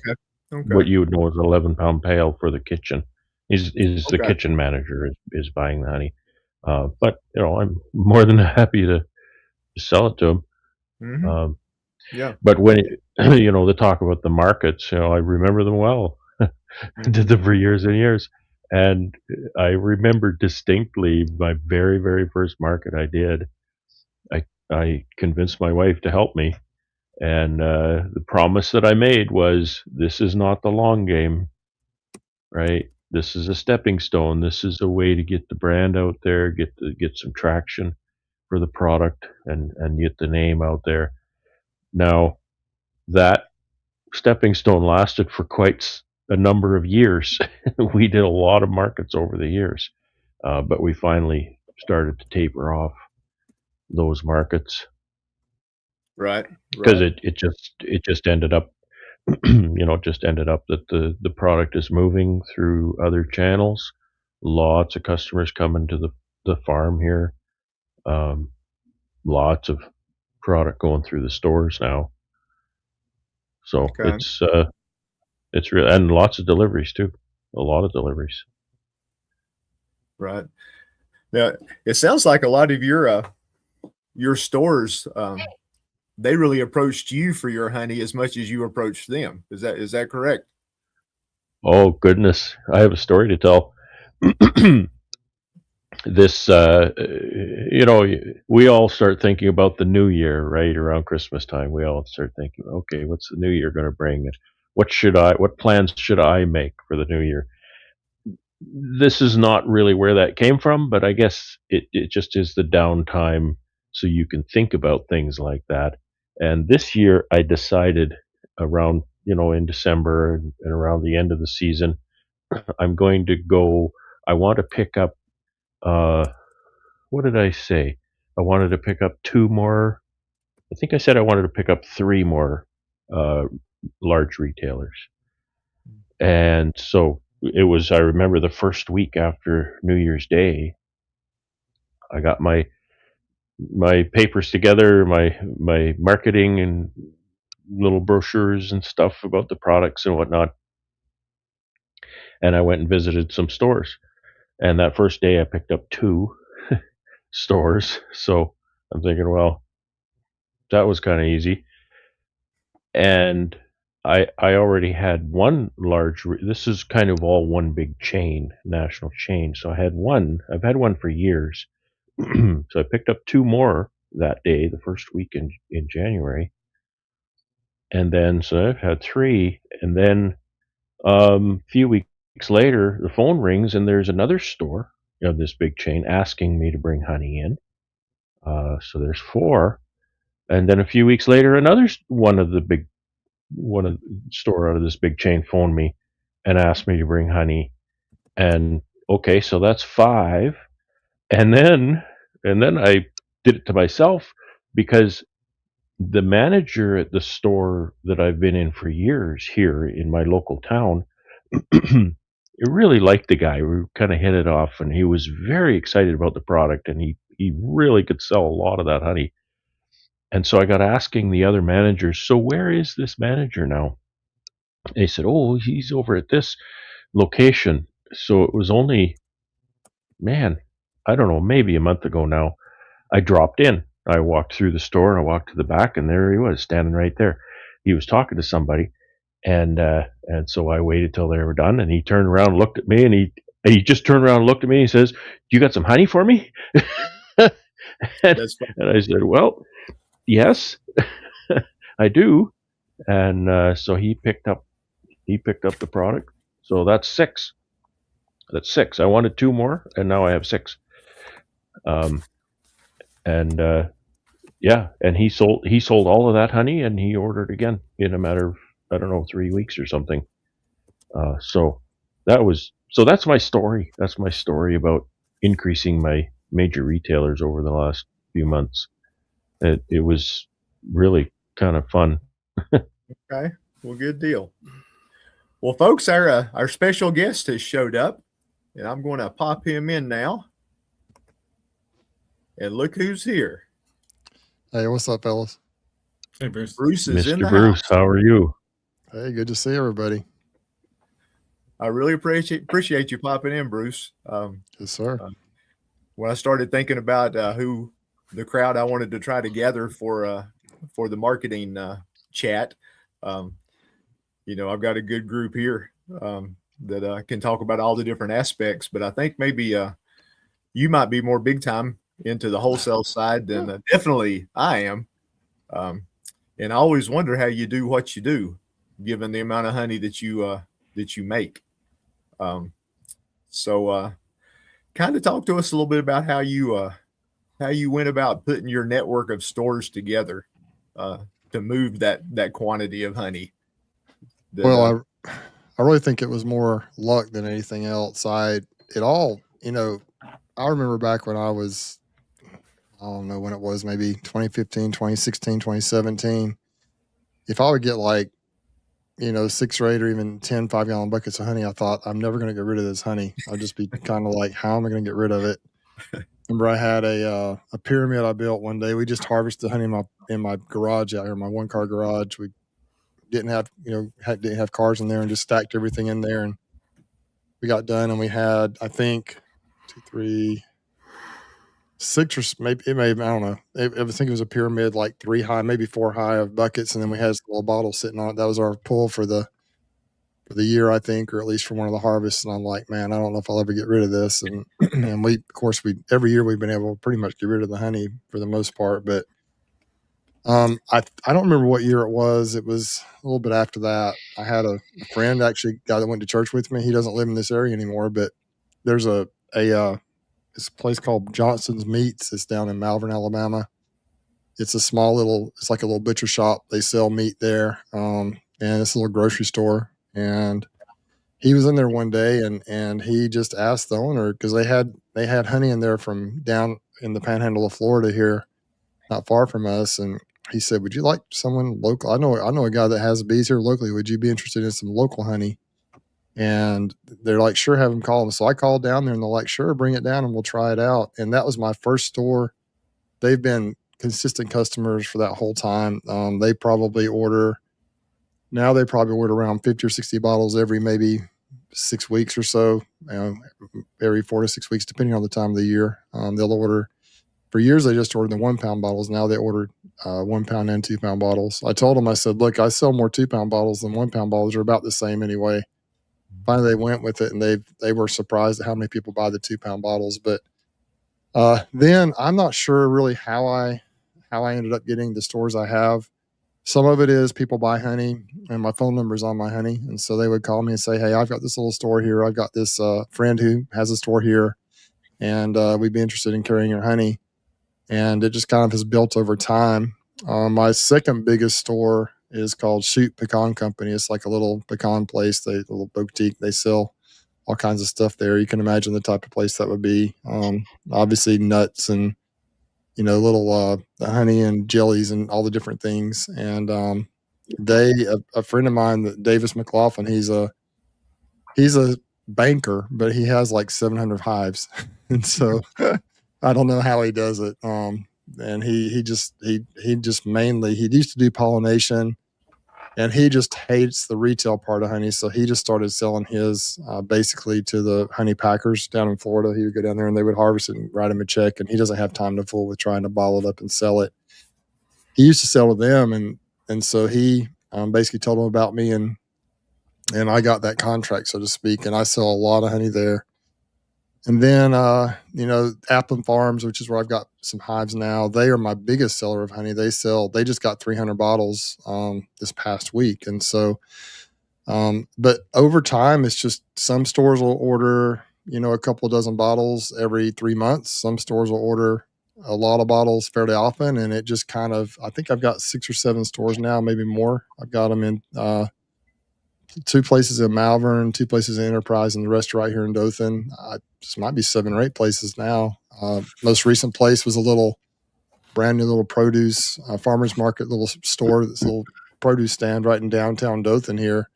what you would know as an 11-pound pail for the kitchen. He's the kitchen manager is buying the honey. But I'm more than happy to sell it to him. Yeah. But when the talk about the markets, I remember them well. Did them for years and years, and I remember distinctly my very, very first market I did. I convinced my wife to help me, and the promise that I made was, this is not the long game, right? This is a stepping stone. This is a way to get the brand out there, get some traction for the product, and get the name out there. Now, that stepping stone lasted for quite a number of years. We did a lot of markets over the years, but we finally started to taper off those markets Right. because Right. it just ended up just ended up that the product is moving through other channels. Lots of customers coming to the farm here. Lots of product going through the stores now. So Okay. it's real, and lots of deliveries too. A lot of deliveries. Right. Now, it sounds like a lot of your stores, they really approached you for your honey as much as you approached them. Is that correct? Oh goodness, I have a story to tell. This, we all start thinking about the new year, right? Around Christmas time, we all start thinking, okay, what's the new year going to bring? And what plans should I make for the new year? This is not really where that came from, but I guess it just is the downtime so you can think about things like that. And this year I decided around, in December and around the end of the season, I'm going to go, I want to pick up, what did I say? I wanted to pick up two more. I think I said I wanted to pick up three more uh, large retailers. And so it was, I remember the first week after New Year's Day, I got my papers together, my marketing and little brochures and stuff about the products and whatnot. And I went and visited some stores. And that first day I picked up two stores. So I'm thinking, well, that was kind of easy. And I already had one this is kind of all one big chain, national chain. So I've had one for years. So I picked up two more that day, the first week in January. And then, so I've had three. And then a few weeks later, the phone rings and there's another store of this big chain asking me to bring honey in. So there's four. And then a few weeks later, one of the store out of this big chain phoned me and asked me to bring honey. And okay, so that's five. And then I did it to myself because the manager at the store that I've been in for years here in my local town, I really liked the guy. We kind of hit it off, and he was very excited about the product, and he really could sell a lot of that honey. And so I got asking the other managers, so where is this manager now? They said, oh, he's over at this location. So it was only, man, I don't know, maybe a month ago now. I dropped in. I walked through the store and I walked to the back, and there he was standing right there. He was talking to somebody, and so I waited till they were done, and he turned around and looked at me, and he just turned around and looked at me, and he says, "You got some honey for me?" and I said, "Well, yes, I do." And so he picked up the product. So that's six. That's six. I wanted two more, and now I have six. And yeah, and he sold all of that honey, and he ordered again in a matter of, I don't know, 3 weeks or something. So that's my story. That's my story about increasing my major retailers over the last few months. It was really kind of fun. Okay. Well, good deal. Well, folks, our special guest has showed up, and I'm going to pop him in now. And look who's here. Hey, what's up, fellas? Hey, Bruce. Bruce is in the Mr. Bruce, house. how are you? Hey, good to see everybody. I really appreciate you popping in, Bruce. Yes, sir. When I started thinking about who the crowd I wanted to try to gather for the marketing chat, I've got a good group here that can talk about all the different aspects. But I think maybe you might be more big time into the wholesale side than definitely I am. And I always wonder how you do what you do, given the amount of honey that you make. So kind of talk to us a little bit about how you went about putting your network of stores together to move that quantity of honey. Well, I really think it was more luck than anything else. I remember back when I don't know when it was, maybe 2015, 2016, 2017. If I would get like, 6 or 8 or even 10 5-gallon buckets of honey, I thought, I'm never going to get rid of this honey. I'd just be kind of like, how am I going to get rid of it? Remember, I had a pyramid I built one day. We just harvested honey in my garage out here, my 1-car garage. We didn't have didn't have cars in there, and just stacked everything in there. And we got done, and we had, I think, 2, 3, 6 or maybe I don't know. I think it was a pyramid, like 3 high, maybe 4 high of buckets, and then we had this little bottle sitting on it. That was our pull for the year, I think, or at least for one of the harvests. And I'm like, man, I don't know if I'll ever get rid of this. And and we, of course, every year we've been able to pretty much get rid of the honey for the most part. But I don't remember what year it was. It was a little bit after that. I had a friend, actually, a guy that went to church with me. He doesn't live in this area anymore, but there's it's a place called Johnson's Meats. It's down in Malvern, Alabama. It's it's like a little butcher shop. They sell meat there. And it's a little grocery store. And he was in there one day, and he just asked the owner, because they had honey in there from down in the panhandle of Florida here, not far from us. And he said, would you like someone local? I know a guy that has bees here locally. Would you be interested in some local honey? And they're like, sure, have him call them. So I called down there, and they're like, sure, bring it down and we'll try it out. And that was my first store. They've been consistent customers for that whole time. They probably order around 50 or 60 bottles every maybe 6 weeks or so, every 4 to 6 weeks, depending on the time of the year. They'll order. For years, they just ordered the 1-pound bottles. Now they ordered 1-pound and 2-pound bottles. I told them, I said, look, I sell more 2-pound bottles than 1-pound bottles. They're about the same anyway. Finally, they went with it, and they were surprised at how many people buy the 2-pound bottles. But then I'm not sure really how I ended up getting the stores I have. Some of it is people buy honey, and my phone number is on my honey. And so they would call me and say, hey, I've got this little store here. I've got this friend who has a store here, and we'd be interested in carrying your honey. And it just kind of has built over time. My second biggest store is called Shoot Pecan Company. It's like a little pecan place, a little boutique. They sell all kinds of stuff there. You can imagine the type of place that would be. Obviously nuts and, little honey and jellies and all the different things. And a friend of mine, Davis McLaughlin, he's a banker, but he has like 700 hives. And so I don't know how he does it. And he used to do pollination, and he just hates the retail part of honey. So he just started selling his basically to the honey packers down in Florida. He would go down there and they would harvest it and write him a check. And he doesn't have time to fool with trying to bottle it up and sell it. He used to sell to them. And so he basically told them about me, and I got that contract, so to speak. And I sell a lot of honey there. And then, Applin Farms, which is where I've got some hives now, they are my biggest seller of honey. They just got 300 bottles this past week. And so, but over time, it's just some stores will order, a couple of dozen bottles every 3 months. Some stores will order a lot of bottles fairly often. And it just kind of, I think I've got 6 or 7 stores now, maybe more. I've got them in 2 places in Malvern, 2 places in Enterprise, and the rest right here in Dothan. This might be 7 or 8 places now. Most recent place was a brand new little produce farmer's market, little store, this little produce stand right in downtown Dothan here.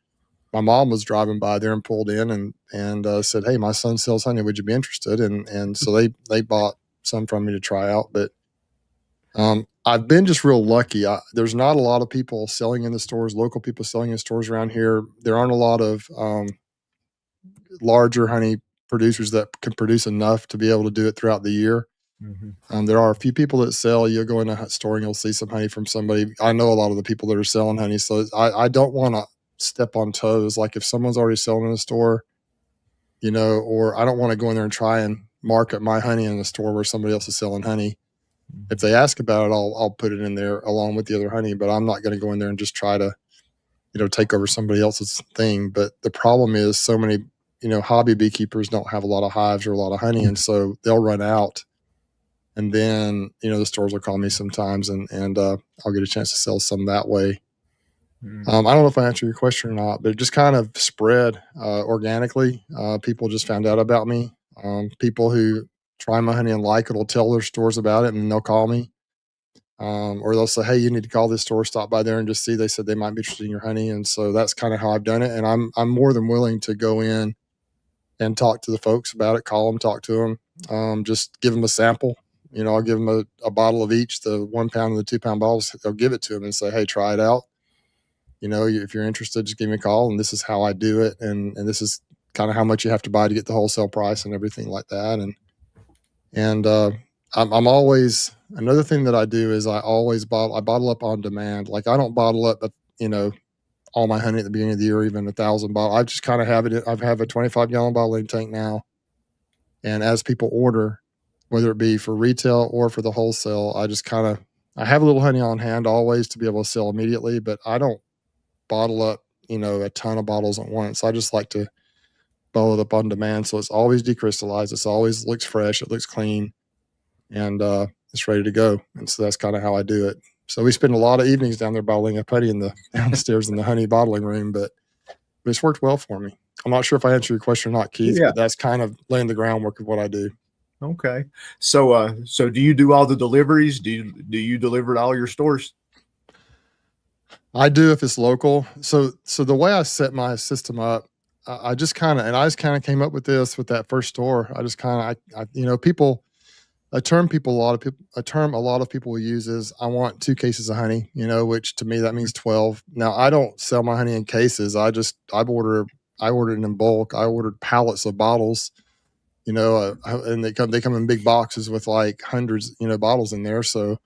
My mom was driving by there and pulled in and said, hey, my son sells honey. Would you be interested? And so they bought some from me to try out. But I've been just real lucky. There's not a lot of people selling in the stores, local people selling in stores around here. There aren't a lot of larger honey producers that can produce enough to be able to do it throughout the year. Mm-hmm. There are a few people that sell. You'll go in a store and you'll see some honey from somebody. I know a lot of the people that are selling honey, so I don't want to step on toes. Like if someone's already selling in a store, or I don't want to go in there and try and market my honey in a store where somebody else is selling honey. If they ask about it, I'll put it in there along with the other honey, but I'm not going to go in there and just try to, take over somebody else's thing. But the problem is so many, hobby beekeepers don't have a lot of hives or a lot of honey. And so they'll run out, and then, the stores will call me sometimes and I'll get a chance to sell some that way. I don't know if I answered your question or not, but it just kind of spread organically. People just found out about me. People who try my honey and like it will tell their stores about it, and they'll call me. Or they'll say, "Hey, you need to call this store, stop by there and just see." They said they might be interested in your honey, and so that's kind of how I've done it. And I'm more than willing to go in and talk to the folks about it, call them, talk to them, just give them a sample. I'll give them a bottle of each, the 1 pound and the 2 pound bottles. I'll give it to them and say, "Hey, try it out. If you're interested, just give me a call, and this is how I do it, and this is kind of how much you have to buy to get the wholesale price and everything like that." And I'm always, another thing that I do is I bottle up on demand. Like, I don't bottle up, all my honey at the beginning of the year, even 1,000 bottles. I just kind of have it. I have a 25-gallon bottling tank now, and as people order, whether it be for retail or for the wholesale, I have a little honey on hand always to be able to sell immediately, but I don't bottle up, a ton of bottles at once. I just like to bottle it up on demand, so it's always decrystallized. It's always looks fresh. It looks clean, and it's ready to go. And so that's kind of how I do it. So we spend a lot of evenings down there bottling up honey in the downstairs in the honey bottling room, but it's worked well for me. I'm not sure if I answered your question or not, Keith, but that's kind of laying the groundwork of what I do. Okay. So do you do all the deliveries? Do you deliver to all your stores? I do if it's local. So the way I set my system up, I just kind of came up with this with that first store. I just kind of, people, a term a lot of people will use is, "I want 2 cases of honey," which to me, that means 12. Now, I don't sell my honey in cases. I ordered it in bulk. I ordered pallets of bottles, and they come in big boxes with like hundreds, bottles in there. So,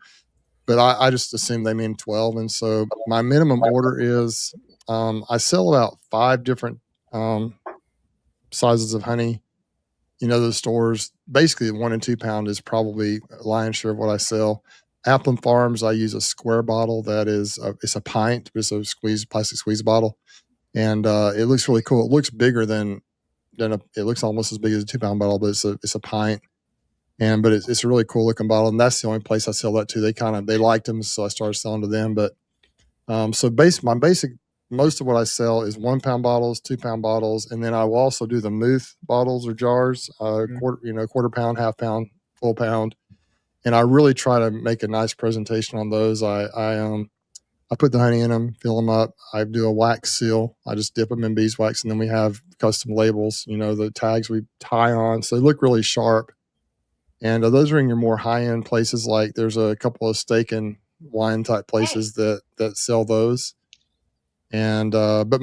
but I just assume they mean 12. And so my minimum order is, I sell about 5 different sizes of honey. The stores, basically 1 and 2 pound is probably a lion's share of what I sell. Applin Farms, I use a square bottle that is, it's a pint, it's a plastic squeeze bottle. And it looks really cool. It looks bigger than it looks almost as big as a 2 pound bottle, but it's a pint. But it's a really cool looking bottle. And that's the only place I sell that to. They liked them, so I started selling to them. But most of what I sell is 1 pound bottles, 2 pound bottles, and then I will also do the Muth bottles or jars, quarter pound, half pound, full pound. And I really try to make a nice presentation on those. I put the honey in them, fill them up. I do a wax seal. I just dip them in beeswax, and then we have custom labels, the tags we tie on, so they look really sharp. And those are in your more high-end places. Like, there's a couple of steak and wine type places that sell those. And but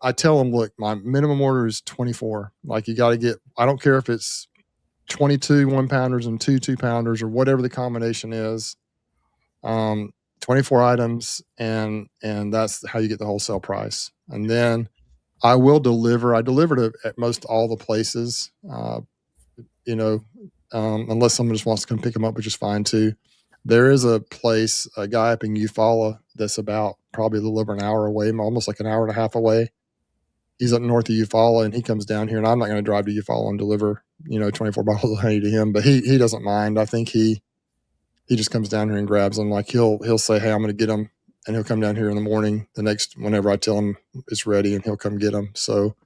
I tell them, look, my minimum order is 24. Like, you got to get, I don't care if it's 22 1 pounders and 2 pounders or whatever the combination is. 24 items, and that's how you get the wholesale price. And then I will deliver. I deliver to at most all the places, unless someone just wants to come pick them up, which is fine too. There is a guy up in Eufaula that's about probably a little over an hour away, almost like an hour and a half away. He's up north of Eufaula, and he comes down here, and I'm not going to drive to Eufaula and deliver, 24 bottles of honey to him, but he doesn't mind. I think he just comes down here and grabs them. Like, he'll say, "Hey, I'm going to get them," and he'll come down here in the morning, whenever I tell him it's ready, and he'll come get them. So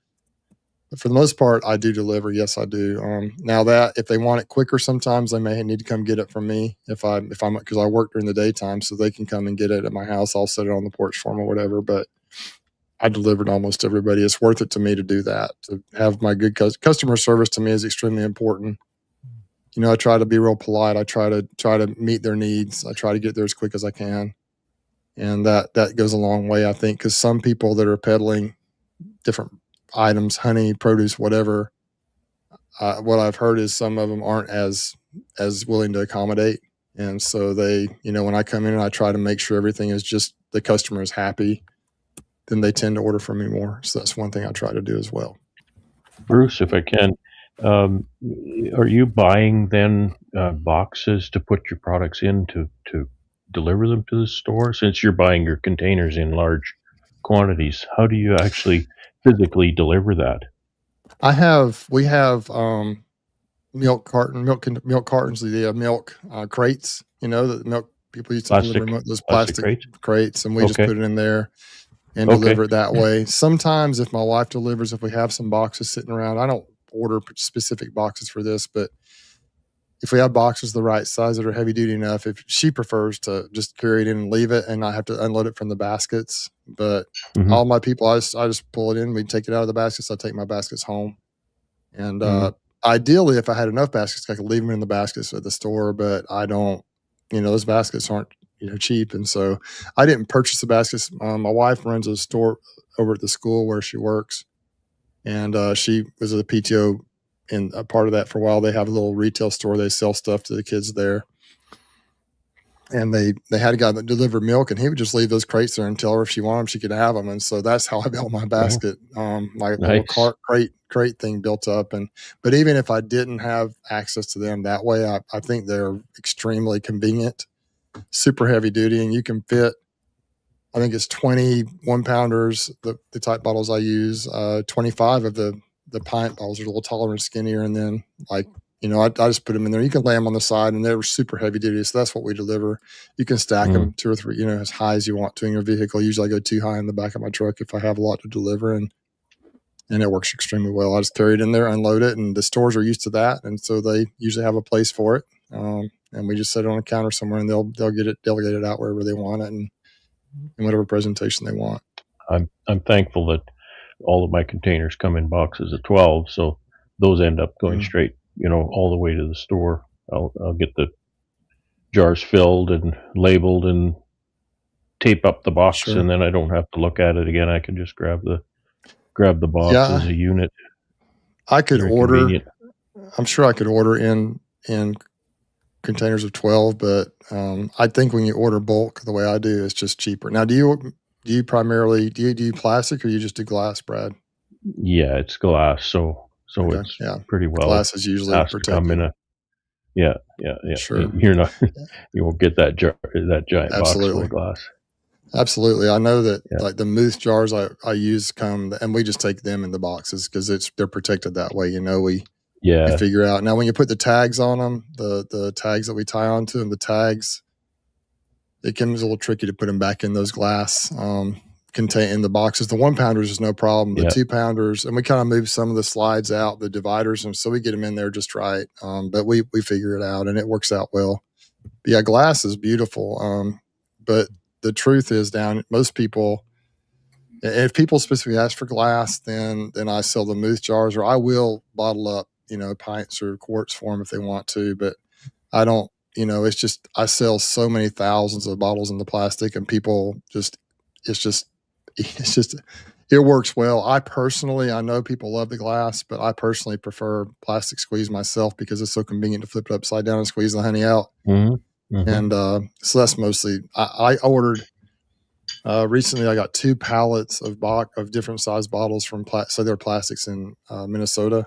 for the most part, I do deliver. Yes, I do. Now that if they want it quicker, sometimes they may need to come get it from me because I work during the daytime, so they can come and get it at my house. I'll set it on the porch for them or whatever. But I deliver to almost everybody. It's worth it to me to do that. To have my good customer service to me is extremely important. I try to be real polite. I try to meet their needs. I try to get there as quick as I can, and that goes a long way, I think, because some people that are peddling different items, honey, produce, whatever, what I've heard is some of them aren't as willing to accommodate. And so they, when I come in and I try to make sure everything is just the customer is happy, then they tend to order from me more. So that's one thing I try to do as well. Bruce, if I can, are you buying then boxes to put your products in to deliver them to the store? Since you're buying your containers in large quantities, how do you actually physically deliver that? We have milk cartons, the milk crates, the milk people used to deliver those plastic crates, and we just put it in there. and deliver it that way. Sometimes if my wife delivers, if we have some boxes sitting around, I don't order specific boxes for this, but if we have boxes the right size that are heavy duty enough, if she prefers to just carry it in and leave it and not have to unload it from the baskets. But all my people, I just pull it in, we take it out of the baskets, I take my baskets home. And ideally, if I had enough baskets, I could leave them in the baskets at the store, but I don't, those baskets aren't, cheap. And so I didn't purchase the baskets. My wife runs a store over at the school where she works. And she was a PTO and a part of that for a while. They have a little retail store. They sell stuff to the kids there. And they had a guy that delivered milk, and he would just leave those crates there and tell her if she wanted them, she could have them. And so that's how I built my basket, my little crate thing built up. But even if I didn't have access to them that way, I think they're extremely convenient, super heavy duty, and you can fit, I think it's 20 1-pounders, the type bottles I use, 25 of the pint bottles are a little taller and skinnier. And then I just put them in there. You can lay them on the side, and they're super heavy duty. So that's what we deliver. You can stack them 2 or 3, as high as you want to in your vehicle. Usually I go too high in the back of my truck if I have a lot to deliver, and it works extremely well. I just carry it in there, unload it, and the stores are used to that. And so they usually have a place for it. And we just set it on a counter somewhere, and they'll get it delegated out wherever they want it and in whatever presentation they want. I'm thankful that all of my containers come in boxes of 12, so those end up going straight, all the way to the store. I'll get the jars filled and labeled and tape up the box, and then I don't have to look at it again. I can just grab the box as a unit. I could order. Convenient. I'm sure I could order in containers of 12, but I think when you order bulk the way I do, it's just cheaper. Now, do you primarily do plastic, or you just do glass, Brad? Yeah, it's glass, so it's pretty well. Glass is usually protected. Sure. You're not, you won't get that giant box full of glass. Absolutely. I know that like the Moose jars I use and we just take them in the boxes because they're protected that way. We figure out. Now, when you put the tags on them, the tags that we tie onto them, the tags, it can be a little tricky to put them back in those glass in the boxes. The 1-pounders is no problem. The 2-pounders, and we kind of move some of the slides out, the dividers, and so we get them in there just right. But we figure it out, and it works out well. But yeah, glass is beautiful. But the truth is, most people, if people specifically ask for glass, then I sell the Moose jars, or I will bottle up, pints or quarts for them if they want to. But I don't, it's just, I sell so many thousands of bottles in the plastic, and people it works well. I know people love the glass, but I personally prefer plastic squeeze myself because it's so convenient to flip it upside down and squeeze the honey out. And so that's mostly, I ordered, recently I got 2 pallets of different size bottles from, so they're plastics in Minnesota.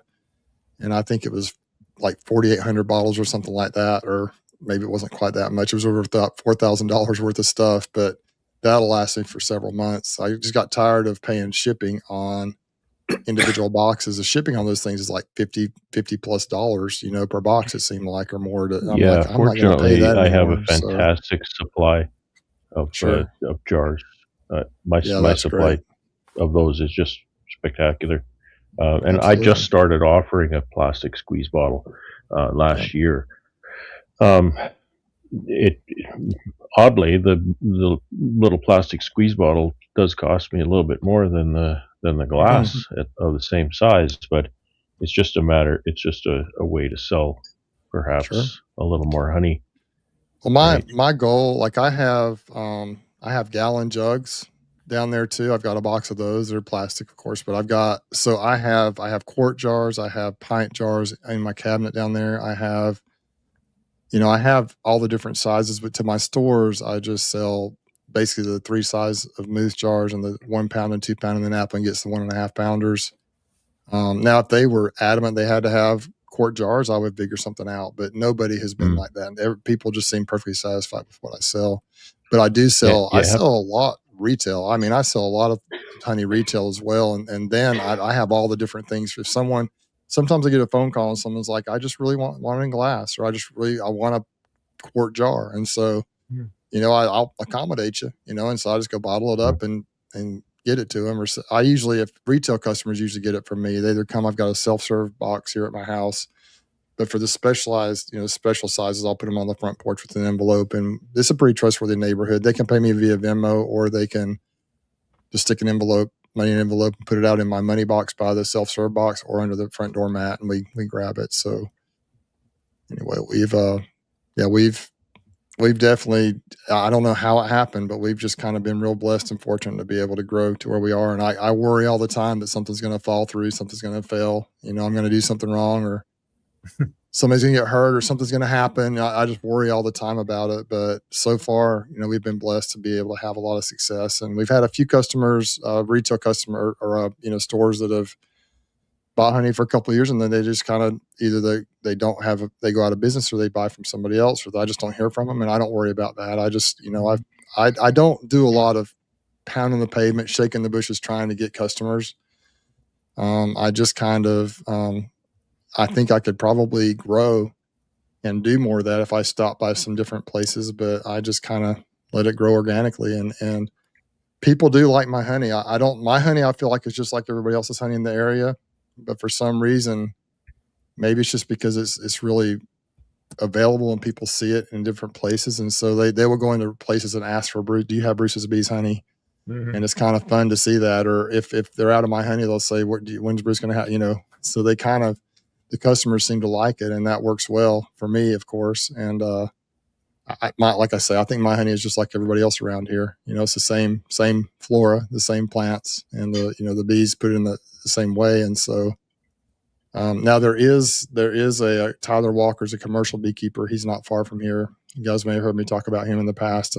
And I think it was like 4,800 bottles or something like that, or maybe it wasn't quite that much. It was over $4,000 worth of stuff, but that'll last me for several months. I just got tired of paying shipping on individual boxes. The shipping on those things is like $50 plus per box, it seemed like, or more. Fortunately, I have a fantastic supply of jars. My supply of those is just spectacular. And I just started offering a plastic squeeze bottle last year. Oddly, the little plastic squeeze bottle does cost me a little bit more than the glass of the same size, but it's just a way to sell perhaps a little more honey. Well, my goal, like I have gallon jugs down there too. I've got a box of those. They're plastic, of course, but I have quart jars, I have pint jars in my cabinet down there. I have all the different sizes, but to my stores, I just sell basically the 3 size of Moose jars and the 1 pound and 2 pound, and then Appling gets the 1.5 pounders. Now, if they were adamant they had to have quart jars, I would figure something out, but nobody has been like that. People just seem perfectly satisfied with what I sell. But I do sell, I sell a lot retail. I mean, I sell a lot of honey retail as well. And then I have all the different things. If sometimes I get a phone call and someone's like, I just really want it in glass, or I want a quart jar. And so, I'll accommodate you, and so I just go bottle it up and get it to them, or I usually, if retail customers usually get it from me, they either come. I've got a self-serve box here at my house, but for the specialized, special sizes, I'll put them on the front porch with an envelope. And it's a pretty trustworthy neighborhood. They can pay me via Venmo, or they can just stick money in an envelope and put it out in my money box by the self-serve box or under the front door mat, and we grab it. So anyway, we've definitely, I don't know how it happened, but we've just kind of been real blessed and fortunate to be able to grow to where we are. And I worry all the time that something's going to fall through, something's going to fail. I'm going to do something wrong, or somebody's going to get hurt, or something's going to happen. I just worry all the time about it. But so far, we've been blessed to be able to have a lot of success. And we've had a few customers, retail customer, or stores that have bought honey for a couple of years, and then they just kind of either they don't have they go out of business, or they buy from somebody else, or I just don't hear from them. And I don't worry about that. I just, I don't do a lot of pounding the pavement, shaking the bushes, trying to get customers. I just kind of, I think I could probably grow and do more of that if I stop by some different places, but I just kind of let it grow organically. And people do like my honey. My honey, I feel like it's just like everybody else's honey in the area, but for some reason, maybe it's just because it's really available and people see it in different places. And so they will go into places and ask for Bruce, do you have Bruce's Bees honey? Mm-hmm. And it's kind of fun to see that. Or if they're out of my honey, they'll say, when's Bruce going to have, so they kind of, the customers seem to like it, and that works well for me, of course. And like I say, I think my honey is just like everybody else around here. It's the same flora, the same plants, and the bees put it in the same way. And so now there is a Tyler Walker's a commercial beekeeper. He's not far from here. You guys may have heard me talk about him in the past.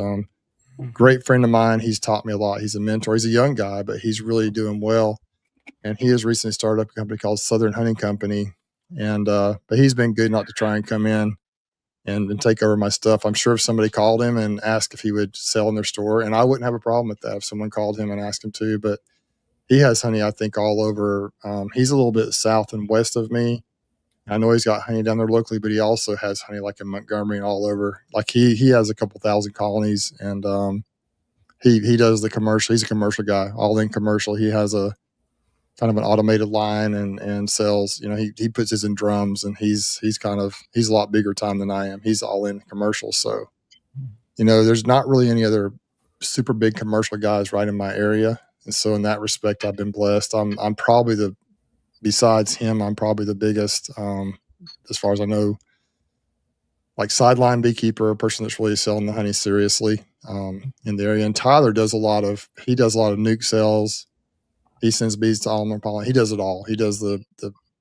Great friend of mine. He's taught me a lot. He's a mentor. He's a young guy, but he's really doing well. And he has recently started up a company called Southern Honey Company. And but he's been good not to try and come in and take over my stuff. I'm sure if somebody called him and asked if he would sell in their store, and I wouldn't have a problem with that if someone called him and asked him to, but he has honey, I think, all over. He's a little bit south and west of me. I know he's got honey down there locally, but he also has honey like in Montgomery and all over. Like he has a couple thousand colonies, and he does the commercial. He's a commercial guy, all in commercial. He has a kind of an automated line and sells, he puts his in drums, and he's a lot bigger time than I am. He's all in commercial. So, there's not really any other super big commercial guys right in my area. And so in that respect, I've been blessed. I'm probably besides him, I'm probably the biggest, as far as I know, like sideline beekeeper, a person that's really selling the honey seriously, in the area. And Tyler does a lot of nuke sales. He sends bees to all pollen. He does it all. He does the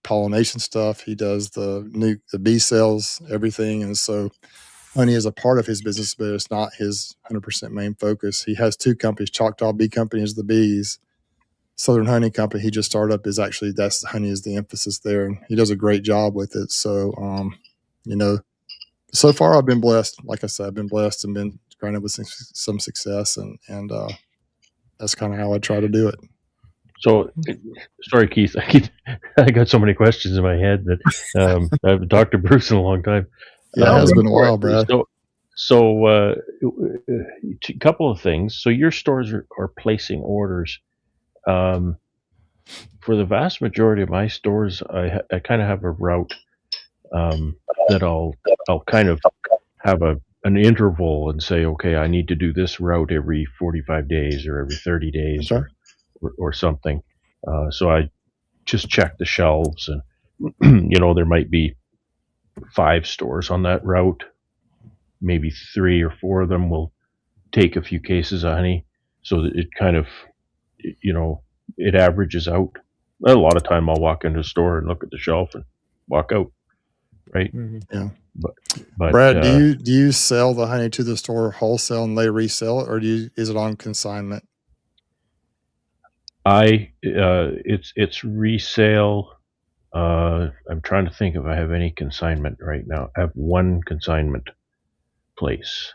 pollination stuff. He does the bee sales, everything. And so honey is a part of his business, but it's not his 100% main focus. He has two companies. Choctaw Bee Company is the bees. Southern Honey Company he just started up that's the honey is the emphasis there. And he does a great job with it. So, so far I've been blessed. Like I said, I've been blessed and been granted with some success. And that's kind of how I try to do it. So, sorry, Keith. I got so many questions in my head that I haven't talked to Bruce in a long time. Yeah, it has been a while, Brad. So a couple of things. So your stores are placing orders. For the vast majority of my stores, I kind of have a route that I'll kind of have an interval and say, okay, I need to do this route every 45 days or every 30 days. Okay. Or something. So I just check the shelves, and there might be 5 stores on that route. Maybe 3 or 4 of them will take a few cases of honey, so that it kind of, it averages out. A lot of time I'll walk into a store and look at the shelf and walk out. Right? Mm-hmm. Yeah. But Brad, do you sell the honey to the store wholesale and they resell it, or is it on consignment? It's resale. I'm trying to think if I have any consignment right now. I have one consignment place,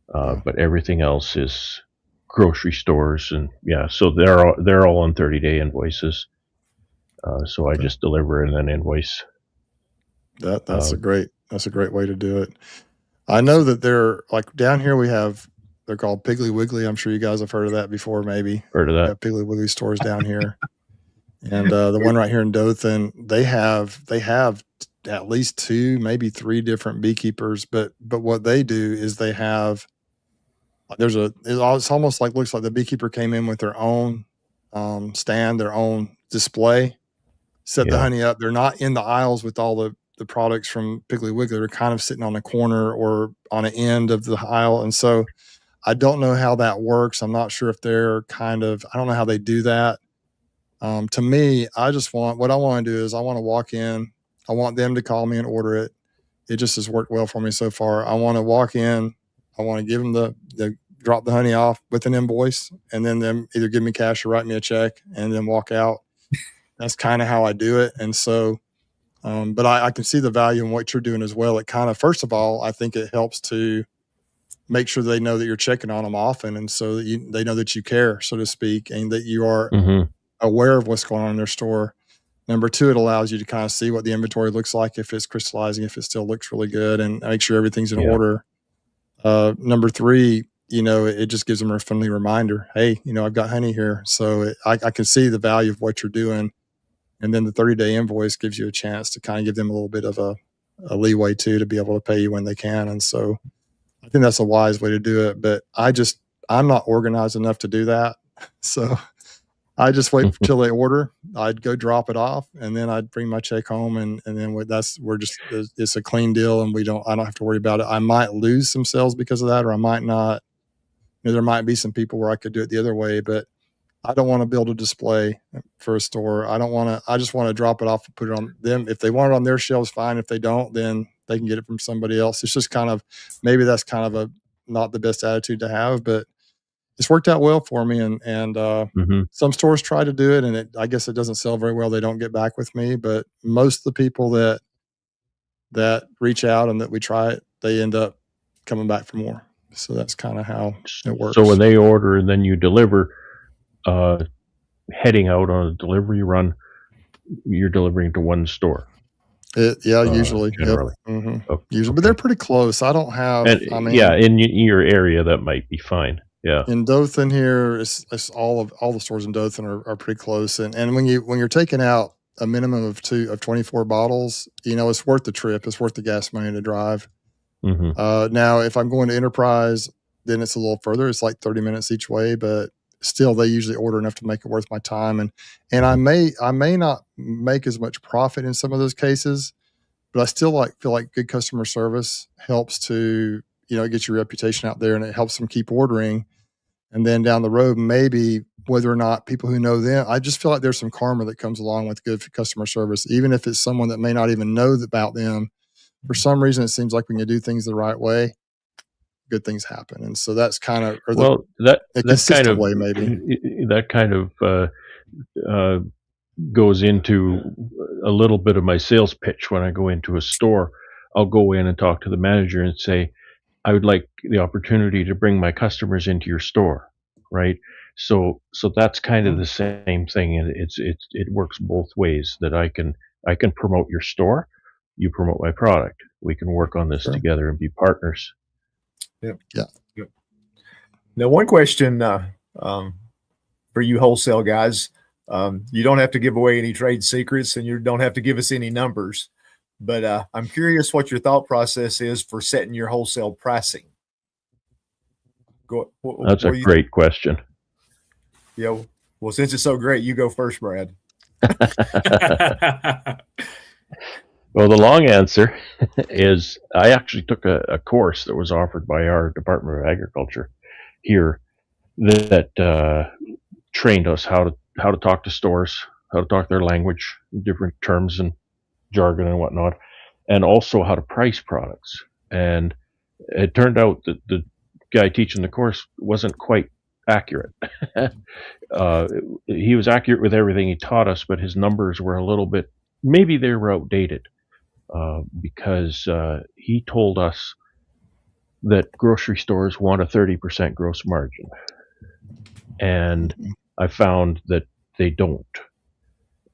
but everything else is grocery stores, and so they're all on 30-day invoices. So I just deliver and then invoice. That's a great way to do it. I know that they're like down here we have They're called Piggly Wiggly. I'm sure you guys have heard of that before, maybe. Heard of We that? have Piggly Wiggly stores down here. And the one right here in Dothan, they have at least 2, maybe 3 different beekeepers. But what they do is they have it's almost like looks like the beekeeper came in with their own stand, their own display, set the Yeah. honey up. They're not in the aisles with all the products from Piggly Wiggly. They're kind of sitting on the corner or on an end of the aisle. And so I don't know how that works. I'm not sure if they're I don't know how they do that. To me, what I want to do is I want to walk in. I want them to call me and order it. It just has worked well for me so far. I want to walk in. I want to give them the drop the honey off with an invoice, and then them either give me cash or write me a check and then walk out. That's kind of how I do it. And so, but I can see the value in what you're doing as well. It kind of, first of all, I think it helps to make sure they know that you're checking on them often. And so that they know that you care, so to speak, and that you are aware of what's going on in their store. Number 2, it allows you to kind of see what the inventory looks like, if it's crystallizing, if it still looks really good, and make sure everything's in order. Number 3, it just gives them a friendly reminder. Hey, I've got honey here. So I can see the value of what you're doing. And then the 30-day invoice gives you a chance to kind of give them a little bit of a leeway too, to be able to pay you when they can. And so I think that's a wise way to do it. But I'm not organized enough to do that. So I just wait till they order. I'd go drop it off, and then I'd bring my check home, and then it's a clean deal, and I don't have to worry about it. I might lose some sales because of that, or I might not. There might be some people where I could do it the other way, but I don't want to build a display for a store. I just want to drop it off and put it on them. If they want it on their shelves, fine. If they don't, then they can get it from somebody else. It's just maybe that's kind of not the best attitude to have, but it's worked out well for me. And some stores try to do it, and I guess it doesn't sell very well. They don't get back with me, but most of the people that reach out and that we try it, they end up coming back for more. So that's kind of how it works. So when they order and then you deliver, heading out on a delivery run, you're delivering to one store. Usually. Generally. Yep. Okay. Usually, but they're pretty close. I don't have. In your area, that might be fine. Yeah. In Dothan here, it's all the stores in Dothan are pretty close. And when you're taking out a minimum of 24 bottles, it's worth the trip. It's worth the gas money to drive. Now, if I'm going to Enterprise, then it's a little further. It's like 30 minutes each way, but still, they usually order enough to make it worth my time. And I may not make as much profit in some of those cases, but I still feel like good customer service helps to get your reputation out there, and it helps them keep ordering. And then down the road, maybe whether or not people who know them, I just feel like there's some karma that comes along with good customer service, even if it's someone that may not even know about them. For some reason, it seems like when you do things the right way, good things happen. And so that's kind of that kind of way, maybe that kind of goes into a little bit of my sales pitch. When I go into a store, I'll go in and talk to the manager and say, I would like the opportunity to bring my customers into your store, right? So that's kind of the same thing, and it works both ways. That I can promote your store, you promote my product. We can work on this together and be partners. Yeah. Now, one question for you wholesale guys: you don't have to give away any trade secrets, and you don't have to give us any numbers. But I'm curious what your thought process is for setting your wholesale pricing. That's a great question. Yeah. Well, since it's so great, you go first, Brad. Well, the long answer is I actually took a course that was offered by our Department of Agriculture here that trained us how to talk to stores, how to talk their language, different terms and jargon and whatnot, and also how to price products. And it turned out that the guy teaching the course wasn't quite accurate. He was accurate with everything he taught us, but his numbers were a little bit, maybe they were outdated, because he told us that grocery stores want a 30% gross margin. And I found that they don't.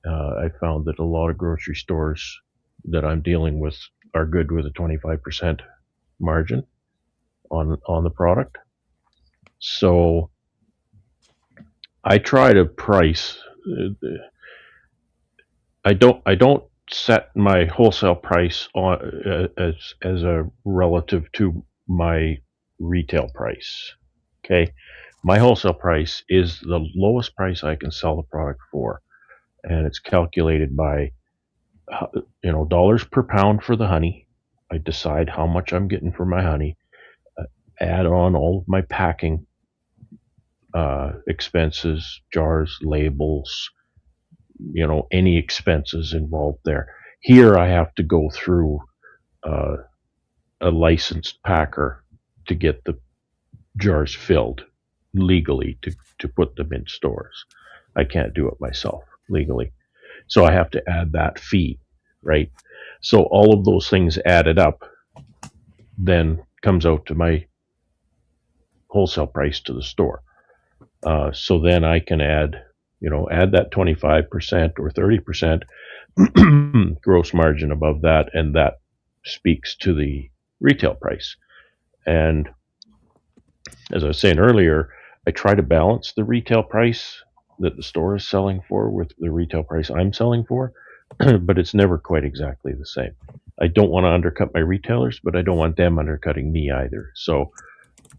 I found that a lot of grocery stores that I'm dealing with are good with a 25% margin on the product. So I try to price. I don't set my wholesale price on as a relative to my retail price. Okay, my wholesale price is the lowest price I can sell the product for, and it's calculated by dollars per pound for the honey. I decide how much I'm getting for my honey. Add on all of my packing expenses, jars, labels, any expenses involved there. Here I have to go through uh, a licensed packer to get the jars filled legally to put them in stores. I can't do it myself legally. So I have to add that fee, right? So all of those things added up then comes out to my wholesale price to the store. So then I can add that 25% or 30% gross margin above that, and that speaks to the retail price. And as I was saying earlier, I try to balance the retail price that the store is selling for with the retail price I'm selling for, but it's never quite exactly the same. I don't want to undercut my retailers, but I don't want them undercutting me either. So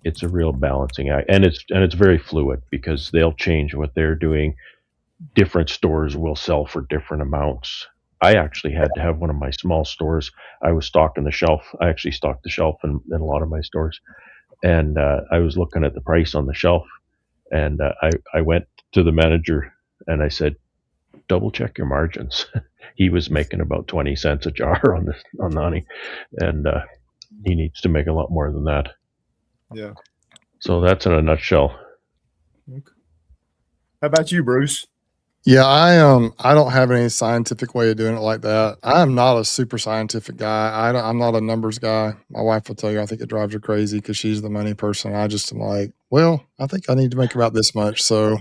it's a real balancing act, and it's very fluid because they'll change what they're doing. Different stores will sell for different amounts. I actually had to have one of my small stores. I was stocking the shelf. I actually stocked the shelf in a lot of my stores, and I was looking at the price on the shelf, and I went to the manager and I said, double check your margins. He was making about 20 cents a jar on the honey, and he needs to make a lot more than that. Yeah. So that's in a nutshell. Okay. How about you, Bruce? Yeah, I don't have any scientific way of doing it like that. I'm not a super scientific guy. I'm not a numbers guy. My wife will tell you I think it drives her crazy because she's the money person. I just am like, well, I think I need to make about this much. So,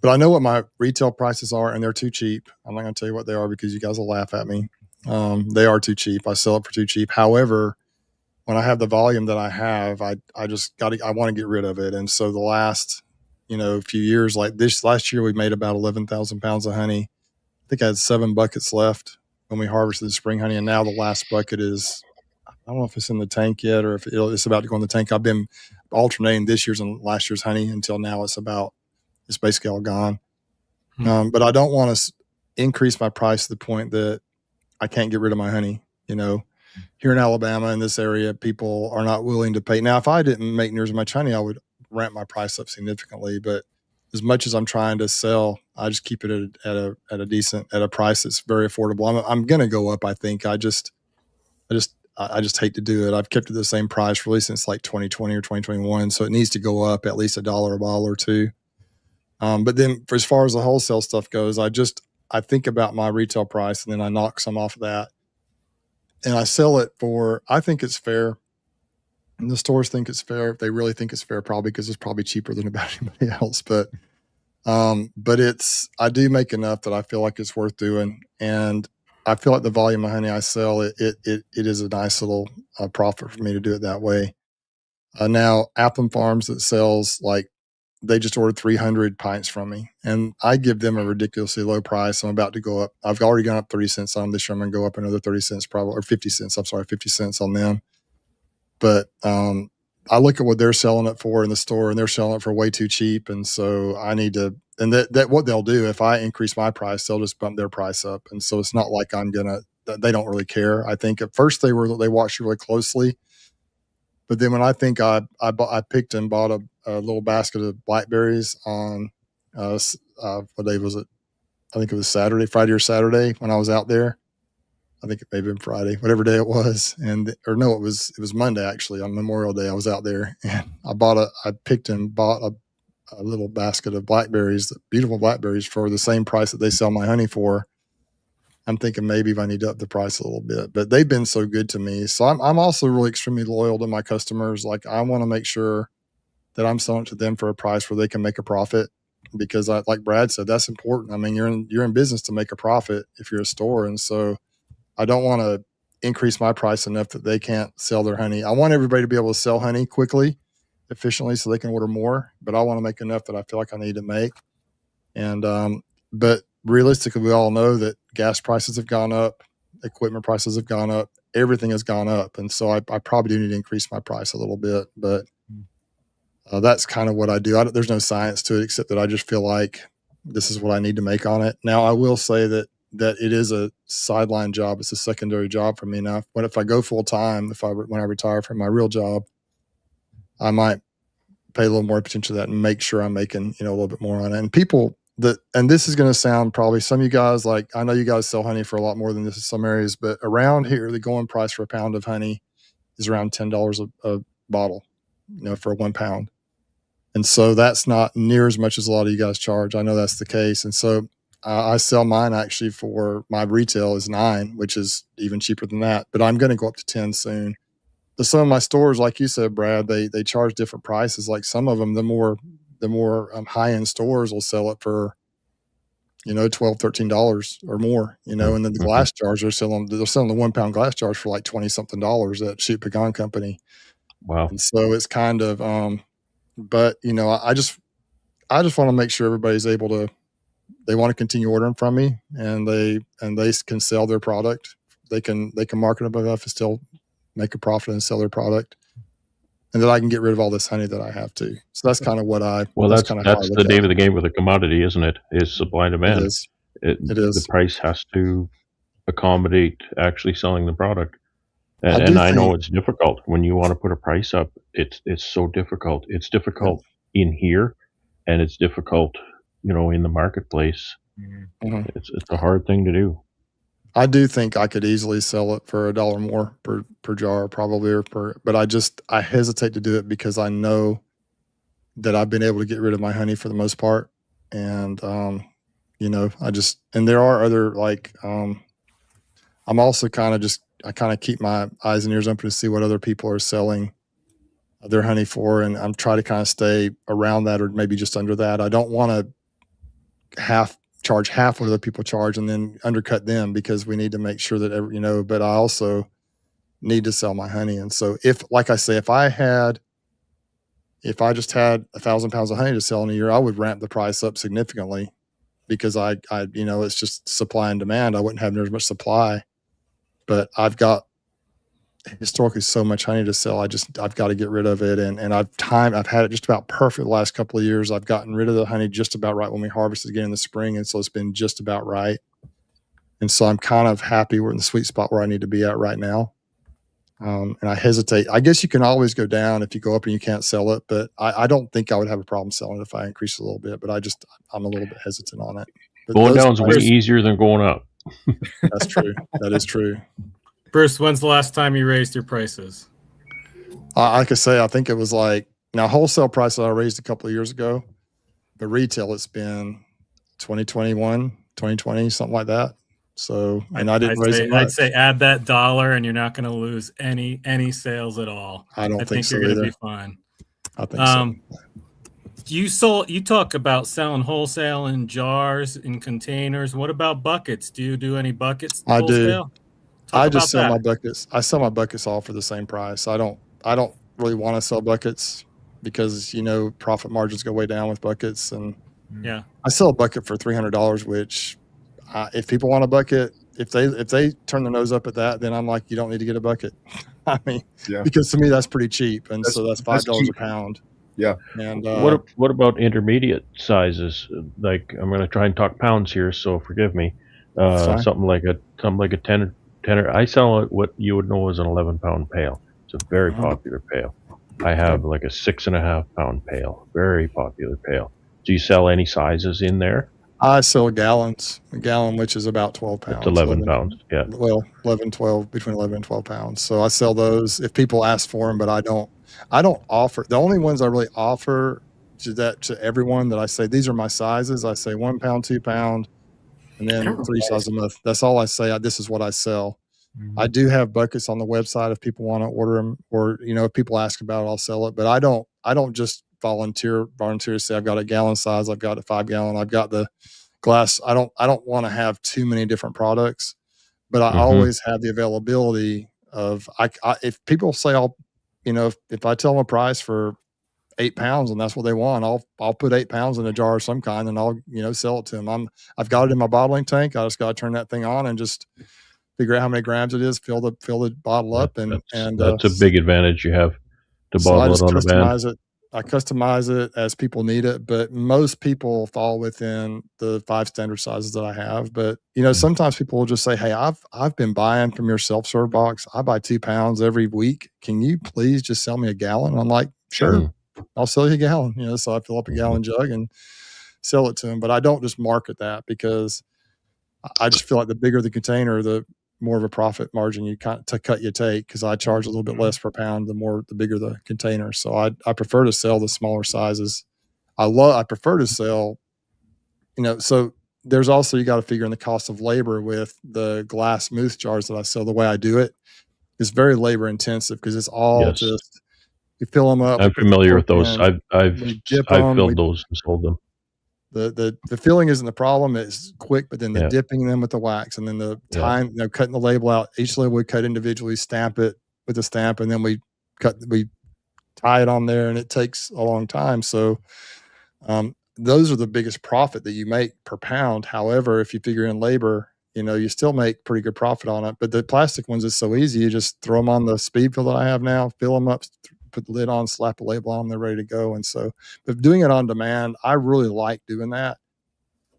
but I know what my retail prices are, and they're too cheap. I'm not going to tell you what they are because you guys will laugh at me. They are too cheap. I sell it for too cheap. However, when I have the volume that I have, I just got to, I want to get rid of it. And so the last, few years, like this last year, we made about 11,000 pounds of honey. I think I had 7 buckets left when we harvested the spring honey. And now the last bucket is, I don't know if it's in the tank yet or if it's about to go in the tank. I've been alternating this year's and last year's honey until now it's basically all gone. But I don't want to increase my price to the point that I can't get rid of my honey, Here in Alabama, in this area, people are not willing to pay. Now, if I didn't make near as much honey, I would ramp my price up significantly. But as much as I'm trying to sell, I just keep it at a price that's very affordable. I'm going to go up. I think. I just hate to do it. I've kept it the same price really since like 2020 or 2021. So it needs to go up at least $1 a bottle or two. But then, for as far as the wholesale stuff goes, I think about my retail price and then I knock some off of that. And I sell it for, I think it's fair. And the stores think it's fair. They really think it's fair, probably because it's probably cheaper than about anybody else. But I do make enough that I feel like it's worth doing. And I feel like the volume of honey I sell, it is a nice little profit for me to do it that way. Now, Appleton Farms that sells, like, they just ordered 300 pints from me, and I give them a ridiculously low price. I'm about to go up. I've already gone up 30 cents on them this year. I'm going to go up another 30 cents probably, or 50 cents. I'm sorry, 50 cents on them. But I look at what they're selling it for in the store, and they're selling it for way too cheap. And so I need to, and that what they'll do, if I increase my price, they'll just bump their price up. And so it's not like they don't really care. I think at first they watched really closely. But then when I think I picked and bought a little basket of blackberries on what day was it? I think it was Friday or Saturday when I was out there. I think it may have been Friday, whatever day it was. It was Monday actually, on Memorial Day. I was out there and I picked and bought a little basket of blackberries, beautiful blackberries, for the same price that they sell my honey for. I'm thinking maybe if I need to up the price a little bit, but they've been so good to me. So I'm also really extremely loyal to my customers. Like, I want to make sure that I'm selling it to them for a price where they can make a profit, because like Brad said, that's important. I mean, you're in business to make a profit if you're a store. And so I don't want to increase my price enough that they can't sell their honey. I want everybody to be able to sell honey quickly. efficiently so they can order more, but I want to make enough that I feel like I need to make. And but realistically, we all know that gas prices have gone up, equipment prices have gone up, everything has gone up, and so I probably do need to increase my price a little bit. But that's kind of what I do. There's no science to it except that I just feel like this is what I need to make on it. Now, I will say that it is a sideline job. It's a secondary job for me now. But if I go full time, when I retire from my real job, I might pay a little more attention to that and make sure I'm making, a little bit more on it. And people and this is going to sound probably some of you guys, like, I know you guys sell honey for a lot more than this in some areas, but around here, the going price for a pound of honey is around $10 a bottle, for 1 pound. And so that's not near as much as a lot of you guys charge. I know that's the case. And so I sell mine actually for my retail is $9, which is even cheaper than that, but I'm going to go up to 10 soon. But some of my stores, like you said, Brad, they charge different prices. Like some of them, the more high-end stores will sell it for, $12, $13 or more, and then the glass jars they're selling the 1 pound glass jars for like $20 something at Shoot Pagan Company. Wow. And so it's kind of, but I just want to make sure everybody's able to, they want to continue ordering from me and they can sell their product. They can market it enough and still make a profit and sell their product. And that I can get rid of all this honey that I have to. So that's kind of what that's the name of the game with a commodity, isn't it? Is supply and demand. It is. It is. The price has to accommodate actually selling the product. And I know it's difficult when you want to put a price up. It's so difficult. It's difficult in here, and it's difficult, in the marketplace. Mm-hmm. It's a hard thing to do. I do think I could easily sell it for $1 more per jar, probably, but I hesitate to do it because I know that I've been able to get rid of my honey for the most part. And, and there are other, I'm also I kind of keep my eyes and ears open to see what other people are selling their honey for. And I'm trying to kind of stay around that or maybe just under that. I don't want to charge half what other people charge and then undercut them because we need to make sure that but I also need to sell my honey. And so if I just had 1,000 pounds of honey to sell in a year, I would ramp the price up significantly because I it's just supply and demand. I wouldn't have near as much supply, but I've got historically so much honey to sell. I've got to get rid of it. And I've had it just about perfect the last couple of years. I've gotten rid of the honey just about right when we harvested again in the spring. And so it's been just about right. And so I'm kind of happy we're in the sweet spot where I need to be at right now. And I hesitate. I guess you can always go down if you go up and you can't sell it, but I don't think I would have a problem selling it if I increase a little bit, but I'm a little bit hesitant on it. But going down is way easier than going up. That's true. That is true. Bruce, when's the last time you raised your prices? Like I say, I think it was now wholesale prices I raised a couple of years ago, but retail it's been 2021, 2020, something like that. So, and I didn't raise it much. I'd say add that $1 and you're not going to lose any sales at all. I think so you're either. Going to be fine. I think so. You talk about selling wholesale in jars, in containers. What about buckets? Do you do any buckets? I wholesale? do. I just sell my buckets. I sell my buckets all for the same price. I don't really want to sell buckets because profit margins go way down with buckets. And yeah, I sell a bucket for $300, which if people want a bucket, if they turn their nose up at that, then I'm like, you don't need to get a bucket. I mean, because to me that's pretty cheap, and so that's $5 a pound. Yeah. And what about intermediate sizes? Like, I'm going to try and talk pounds here, so forgive me. Something like a 10. I sell what you would know as an 11-pound pail. It's a very popular pail. I have like a 6.5 pound pail, very popular pail. Do you sell any sizes in there? I sell gallons, a gallon, which is about 12 pounds. It's 11 pounds, yeah. Well, 12, between 11 and 12 pounds. So I sell those if people ask for them, but I don't offer. The only ones I really offer to everyone that I say, these are my sizes. I say 1 pound, 2 pound, and then 3 sizes a month. That's all I say. This is what I sell. Mm-hmm. I do have buckets on the website if people want to order them, or if people ask about it, I'll sell it. But I don't just volunteer to say I've got a gallon size, I've got a 5 gallon, I've got the glass. I don't want to have too many different products, but I always have the availability of if people say if I tell them a price for 8 pounds and that's what they want, I'll put 8 pounds in a jar of some kind and I'll, sell it to them. I've got it in my bottling tank. I just got to turn that thing on and just figure out how many grams it is, fill the bottle up, and that's a big advantage you have to so I bottle just it on customize demand. it. I customize it as people need it, but most people fall within the 5 standard sizes that I have. But sometimes people will just say, "Hey, I've been buying from your self-serve box. I buy 2 pounds every week. Can you please just sell me a gallon?" And I'm like, "Sure, I'll sell you a gallon." So I fill up a gallon jug and sell it to them. But I don't just market that because I just feel like the bigger the container, the more of a profit margin you cut you take, because I charge a little bit less per pound the bigger the container. So I prefer to sell the smaller sizes. I prefer to sell, so there's also, you got to figure in the cost of labor with the glass mousse jars that I sell. The way I do it is very labor intensive because it's all just, you fill them up. I'm familiar with those. In, I've filled those and sold them. The filling isn't the problem. It's quick, but then the dipping them with the wax and then the time, cutting the label out. Each label we cut individually, stamp it with a stamp, and then we tie it on there, and it takes a long time. So those are the biggest profit that you make per pound. However, if you figure in labor, you still make pretty good profit on it. But the plastic ones is so easy. You just throw them on the speed fill that I have now, fill them up, put the lid on, slap a label on them, they're ready to go. And so, but doing it on demand, I really like doing that.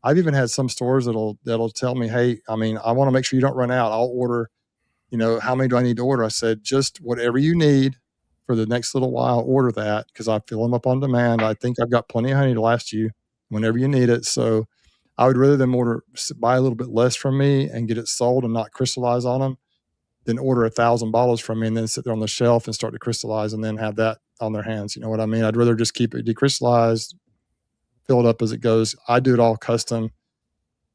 I've even had some stores that'll tell me, "Hey, I want to make sure you don't run out. I'll order, how many do I need to order?" I said, "Just whatever you need for the next little while, order that, because I fill them up on demand. I think I've got plenty of honey to last you whenever you need it." So I would rather them buy a little bit less from me and get it sold and not crystallize on them than order 1,000 bottles from me and then sit there on the shelf and start to crystallize and then have that on their hands. You know what I mean? I'd rather just keep it decrystallized, fill it up as it goes. I do it all custom.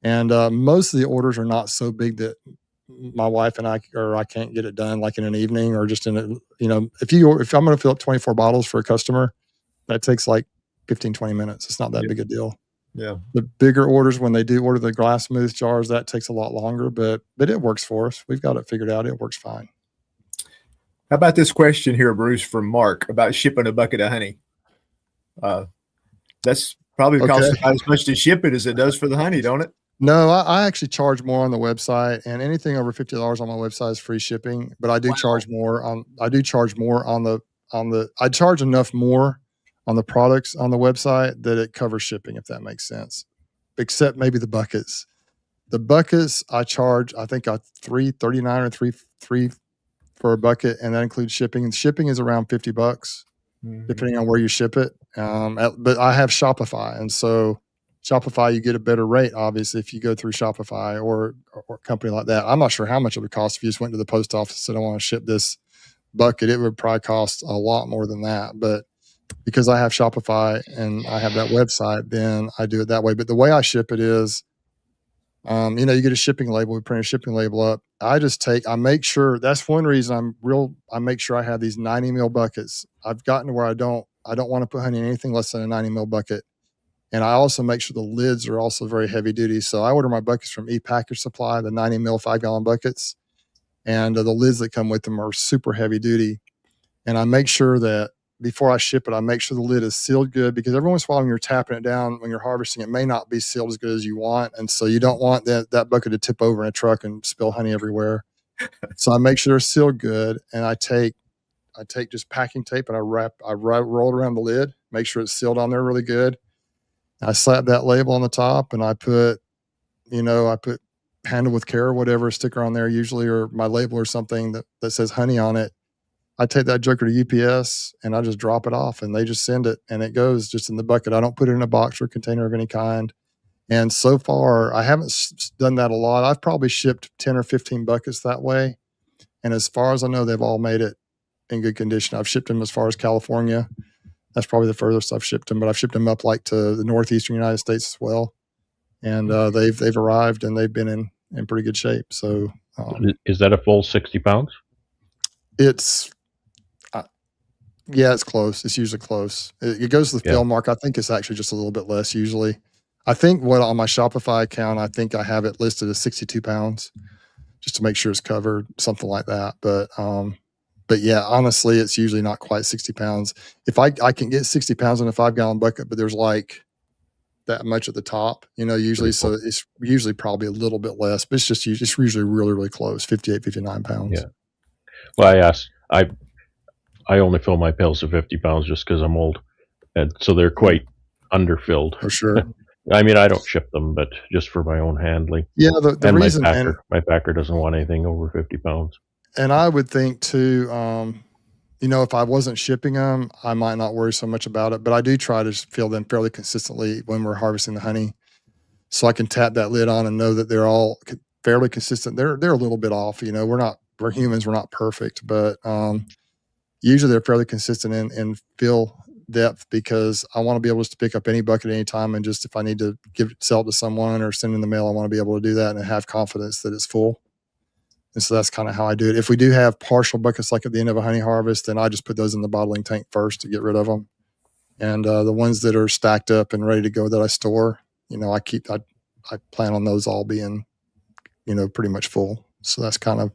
And most of the orders are not so big that my wife and I can't get it done like in an evening or just in a, if I'm going to fill up 24 bottles for a customer, that takes like 15, 20 minutes. It's not that big a deal. Yeah. The bigger orders, when they do order the glass mousse jars, that takes a lot longer, but it works for us. We've got it figured out. It works fine. How about this question here, Bruce, from Mark about shipping a bucket of honey? That's probably costs about as much to ship it as it does for the honey, don't it? No, I actually charge more on the website, and anything over $50 on my website is free shipping. But I do charge more on. I charge enough more on the products on the website that it covers shipping, if that makes sense. Except maybe the buckets. The buckets I charge, I think $3.39 or $3 for a bucket, and that includes shipping. And shipping is around $50, depending on where you ship it. But I have Shopify, and so Shopify, you get a better rate, obviously, if you go through Shopify or a company like that. I'm not sure how much it would cost if you just went to the post office and said, "I want to ship this bucket." It would probably cost a lot more than that. But because I have Shopify and I have that website, then I do it that way. But the way I ship it is, you get a shipping label, we print a shipping label up. I make sure, that's one reason I make sure I have these 90 mil buckets. I've gotten to where I don't want to put honey in anything less than a 90 mil bucket. And I also make sure the lids are also very heavy duty. So I order my buckets from ePackage Supply, the 90 mil 5-gallon buckets. And the lids that come with them are super heavy duty. And I make sure that before I ship it, I make sure the lid is sealed good, because every once in a while when you're tapping it down, when you're harvesting, it may not be sealed as good as you want. And so you don't want that bucket to tip over in a truck and spill honey everywhere. So I make sure they're sealed good. And I take just packing tape and I roll it around the lid, make sure it's sealed on there really good. I slap that label on the top and I put handle with care or whatever sticker on there usually, or my label or something that says honey on it. I take that joker to UPS and I just drop it off and they just send it and it goes just in the bucket. I don't put it in a box or a container of any kind. And so far, I haven't done that a lot. I've probably shipped 10 or 15 buckets that way. And as far as I know, they've all made it in good condition. I've shipped them as far as California. That's probably the furthest I've shipped them, but I've shipped them up like to the northeastern United States as well. And they've arrived and they've been in pretty good shape. So is that a full 60 pounds? It's it's close. It's usually close. It goes to the fill mark. I think it's actually just a little bit less usually. I think on my Shopify account, I think I have it listed as 62 pounds just to make sure it's covered, something like that. But but yeah, honestly, it's usually not quite 60 pounds. If I can get 60 pounds in a 5-gallon bucket, but there's like that much at the top, usually. Pretty cool. So it's usually probably a little bit less, but it's usually really, really close, 58, 59 pounds. Yeah. Well, I only fill my pails to 50 pounds just because I'm old. And so they're quite underfilled. For sure. I mean, I don't ship them, but just for my own handling. Yeah. The And reason, my packer doesn't want anything over 50 pounds. and I would think too, if I wasn't shipping them, I might not worry so much about it, but I do try to fill them fairly consistently when we're harvesting the honey, so I can tap that lid on and know that they're all fairly consistent. They're a little bit off, we're humans, we're not perfect, but usually they're fairly consistent in fill depth, because I want to be able to pick up any bucket at any time, and just if I need to sell it to someone or send in the mail, I want to be able to do that and have confidence that it's full. And so that's kind of how I do it. If we do have partial buckets, like at the end of a honey harvest, then I just put those in the bottling tank first to get rid of them. And the ones that are stacked up and ready to go that I store, I plan on those all being, pretty much full. So that's kind of,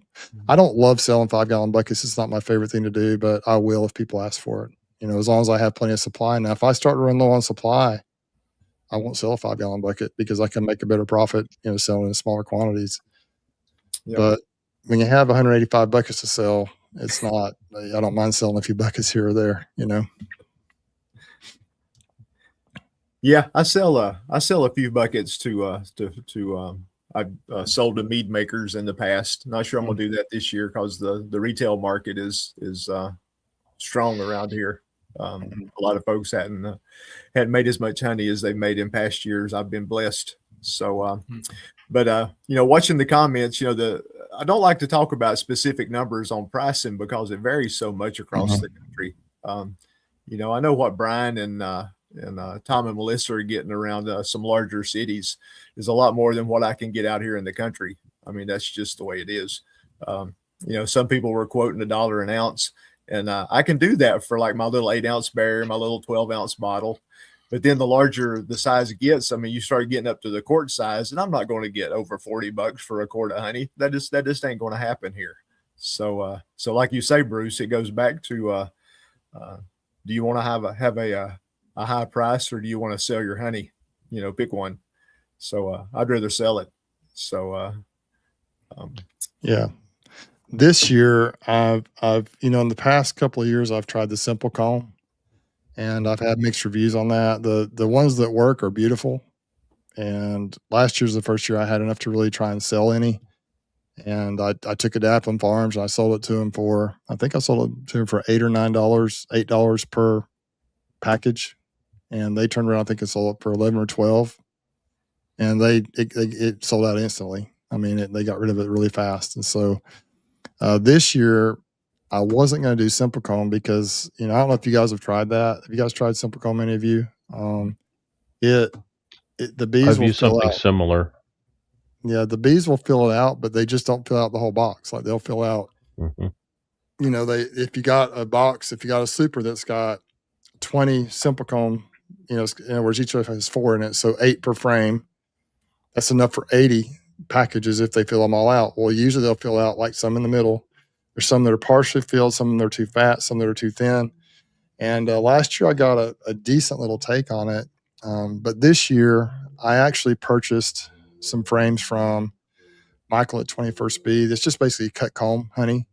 I don't love selling 5-gallon buckets. It's not my favorite thing to do, but I will if people ask for it. As long as I have plenty of supply. Now, if I start to run low on supply, I won't sell a 5-gallon bucket, because I can make a better profit, selling in smaller quantities. Yep. But when you have 185 buckets to sell, it's not, I don't mind selling a few buckets here or there, Yeah, I sell a few buckets I've sold to mead makers in the past. Not sure I'm gonna do that this year, because the retail market is strong around here. A lot of folks hadn't made as much honey as they've made in past years. I've been blessed. So, but watching the comments, I don't like to talk about specific numbers on pricing, because it varies so much across the country. I know what Bryan and Tom and Melissa are getting around some larger cities is a lot more than what I can get out here in the country. I mean, that's just the way it is. Some people were quoting $1 an ounce, and I can do that for like my little 8-ounce barrel, my little 12-ounce bottle. But then the larger the size gets, I mean, you start getting up to the quart size, and I'm not going to get over $40 for a quart of honey. That just ain't going to happen here. So like you say, Bruce, it goes back to, do you want to have a high price, or do you want to sell your honey? Pick one. So I'd rather sell it. So yeah. This year, I've in the past couple of years, I've tried the simple comb, and I've had mixed reviews on that. The ones that work are beautiful. And last year's the first year I had enough to really try and sell any. And I took it to Applin Farms, and I sold it to them for, I think I sold it to them for $8 or $9, $8 per package. And they turned around, I think it sold it for 11 or 12. And it sold out instantly. I mean, they got rid of it really fast. And so this year, I wasn't going to do simple comb, because I don't know if you guys have tried that. Have you guys tried simple comb? Any of you? The bees I've will used fill something out. similar. Yeah, the bees will fill it out, but they just don't fill out the whole box. Like they'll fill out. If you got a box, if you got a super that's got 20 simple comb, in other words, each of has 4 in it, so 8 per frame. That's enough for 80 packages if they fill them all out. Well, usually they'll fill out like some in the middle. There's some that are partially filled, some that are too fat, some that are too thin. And last year I got a decent little take on it. But this year I actually purchased some frames from Michael at 21st Bee. That's just basically cut comb honey.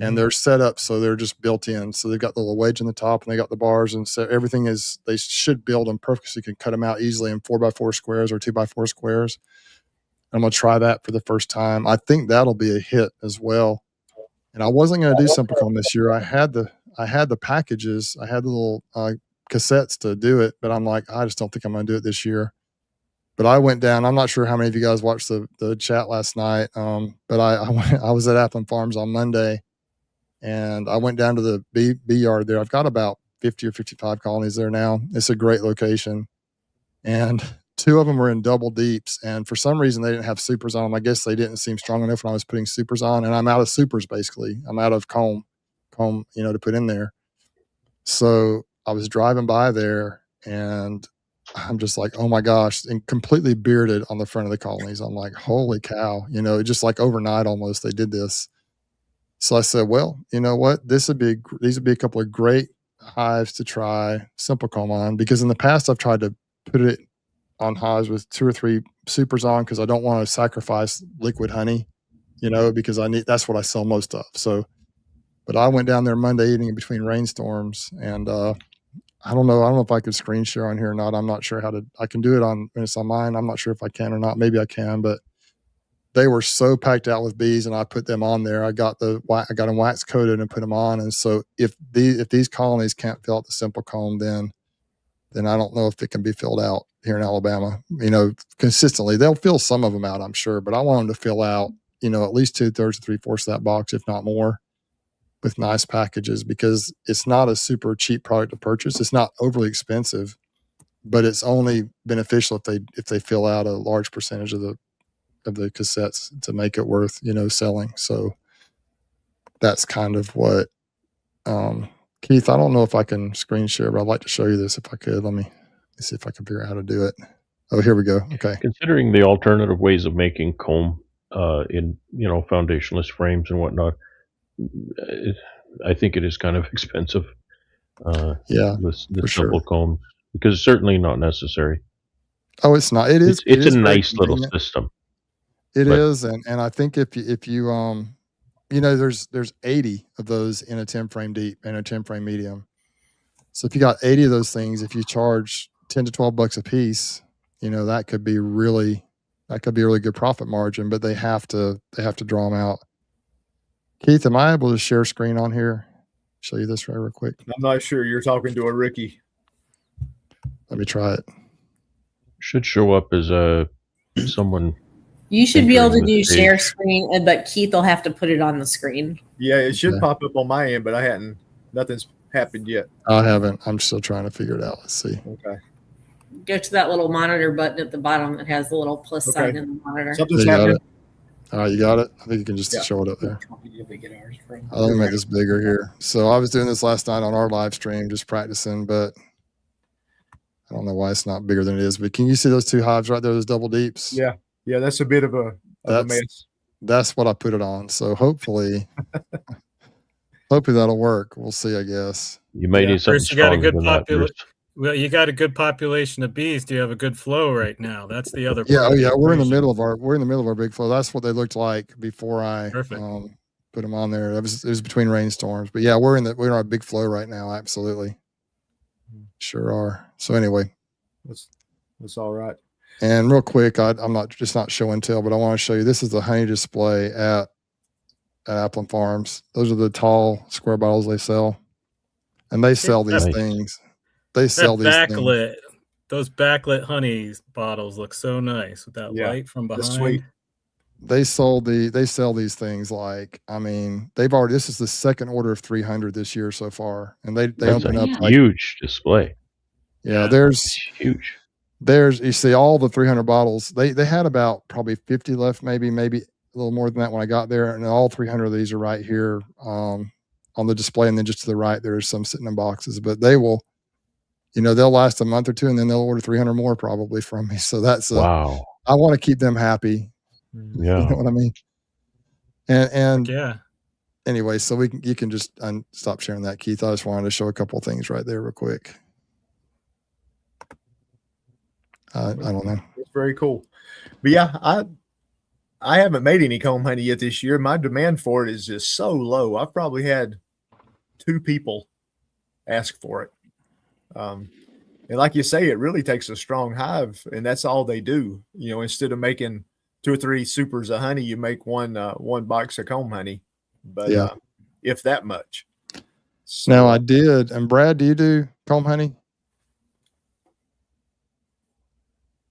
And they're set up so they're just built in. So they've got the little wedge in the top, and they got the bars, and so everything they should build them perfectly, so you can cut them out easily in 4x4 squares or 2x4 squares. I'm going to try that for the first time. I think that'll be a hit as well. And I wasn't going to do simple comb this year. I had the packages, I had the little cassettes to do it, but I'm like, I just don't think I'm going to do it this year. But I went down. I'm not sure how many of you guys watched the chat last night, but I was at Applin Farms on Monday, and I went down to the bee yard there. I've got about 50 or 55 colonies there now. It's a great location. And 2 of them were in double deeps. And for some reason, they didn't have supers on them. I guess they didn't seem strong enough when I was putting supers on. And I'm out of supers, basically. I'm out of comb, to put in there. So I was driving by there, and I'm just like, oh my gosh, and completely bearded on the front of the colonies. I'm like, holy cow, just like overnight almost they did this. So I said, well, you know what? These would be a couple of great hives to try simple comb on, because in the past I've tried to put it on hives with 2 or 3 supers on, because I don't want to sacrifice liquid honey, because that's what I sell most of. So, but I went down there Monday evening between rainstorms, and I don't know if I could screen share on here or not. I'm not sure I can do it when it's on mine. I'm not sure if I can or not. Maybe I can, but they were so packed out with bees, and I put them on there. I got them wax coated and put them on. And so if these colonies can't fill out the simple comb, then I don't know if it can be filled out here in Alabama, consistently. They'll fill some of them out, I'm sure, but I want them to fill out, at least 2/3 to 3/4 of that box, if not more, with nice packages, because it's not a super cheap product to purchase. It's not overly expensive, but it's only beneficial if they fill out a large percentage of the cassettes to make it worth, selling. So that's kind of what, Keith, I don't know if I can screen share, but I'd like to show you this if I could. Let me see if I can figure out how to do it. Oh, here we go. Okay. Considering the alternative ways of making comb in foundationless frames and whatnot, I think it is kind of expensive. Yeah, the simple comb, because it's certainly not necessary. Oh, it's not. It is. It's a nice little system. It is, and I think if you there's 80 of those in a 10 frame deep and a 10 frame medium. So if you got 80 of those things, if you charge $10 to $12 a piece, that could be a really good profit margin. But they have to draw them out. Keith, am I able to share screen on here? Show you this real quick. I'm not sure. You're talking to a Ricky. Let me try it. Should show up as someone. You should be able to do share screen, but Keith will have to put it on the screen. Yeah, it should pop up on my end, but nothing's happened yet. I haven't. I'm still trying to figure it out. Let's see. Okay. Go to that little monitor button at the bottom that has the little plus sign in the monitor. Something's happening. All right, you got it? I think you can just show it up there. Let me make this bigger here. So I was doing this last night on our live stream, just practicing, but I don't know why it's not bigger than it is. But can you see those 2 hives right there, those double deeps? Yeah. Yeah, that's a bit of a mess. That's what I put it on. So hopefully that'll work. We'll see, I guess. You might need something stronger than that. Well, you got a good population of bees. Do you have a good flow right now? That's the other. Yeah, we're in the middle of our big flow. That's what they looked like before I put them on there. It was between rainstorms, but yeah, we're in our big flow right now. Absolutely, sure are. So anyway, that's all right. And real quick, I'm not show and tell, but I want to show you. This is the honey display at Applin Farms. Those are the tall square bottles they sell, and they sell these things. They sell these backlit. Those backlit honey bottles look so nice with that light from behind. That's sweet. They sell these things this is the second order of 300 this year so far, and they open up huge display. Yeah, there's huge. You see all the 300 bottles. They had about probably 50 left, maybe a little more than that when I got there, and all 300 of these are right here on the display, and then just to the right there's some sitting in boxes, but they will. They'll last a month or 2, and then they'll order 300 more probably from me. So that's wow. I want to keep them happy. Yeah, you know what I mean. And yeah. Anyway, so you can just stop sharing that, Keith. I just wanted to show a couple of things right there real quick. I don't know. It's very cool, but yeah, I haven't made any comb honey yet this year. My demand for it is just so low. I've probably had 2 people ask for it. And like you say, it really takes a strong hive, and that's all they do. Instead of making 2 or 3 supers of honey, you make one box of comb honey, but if that much. So, now I did. And Brad, do you do comb honey?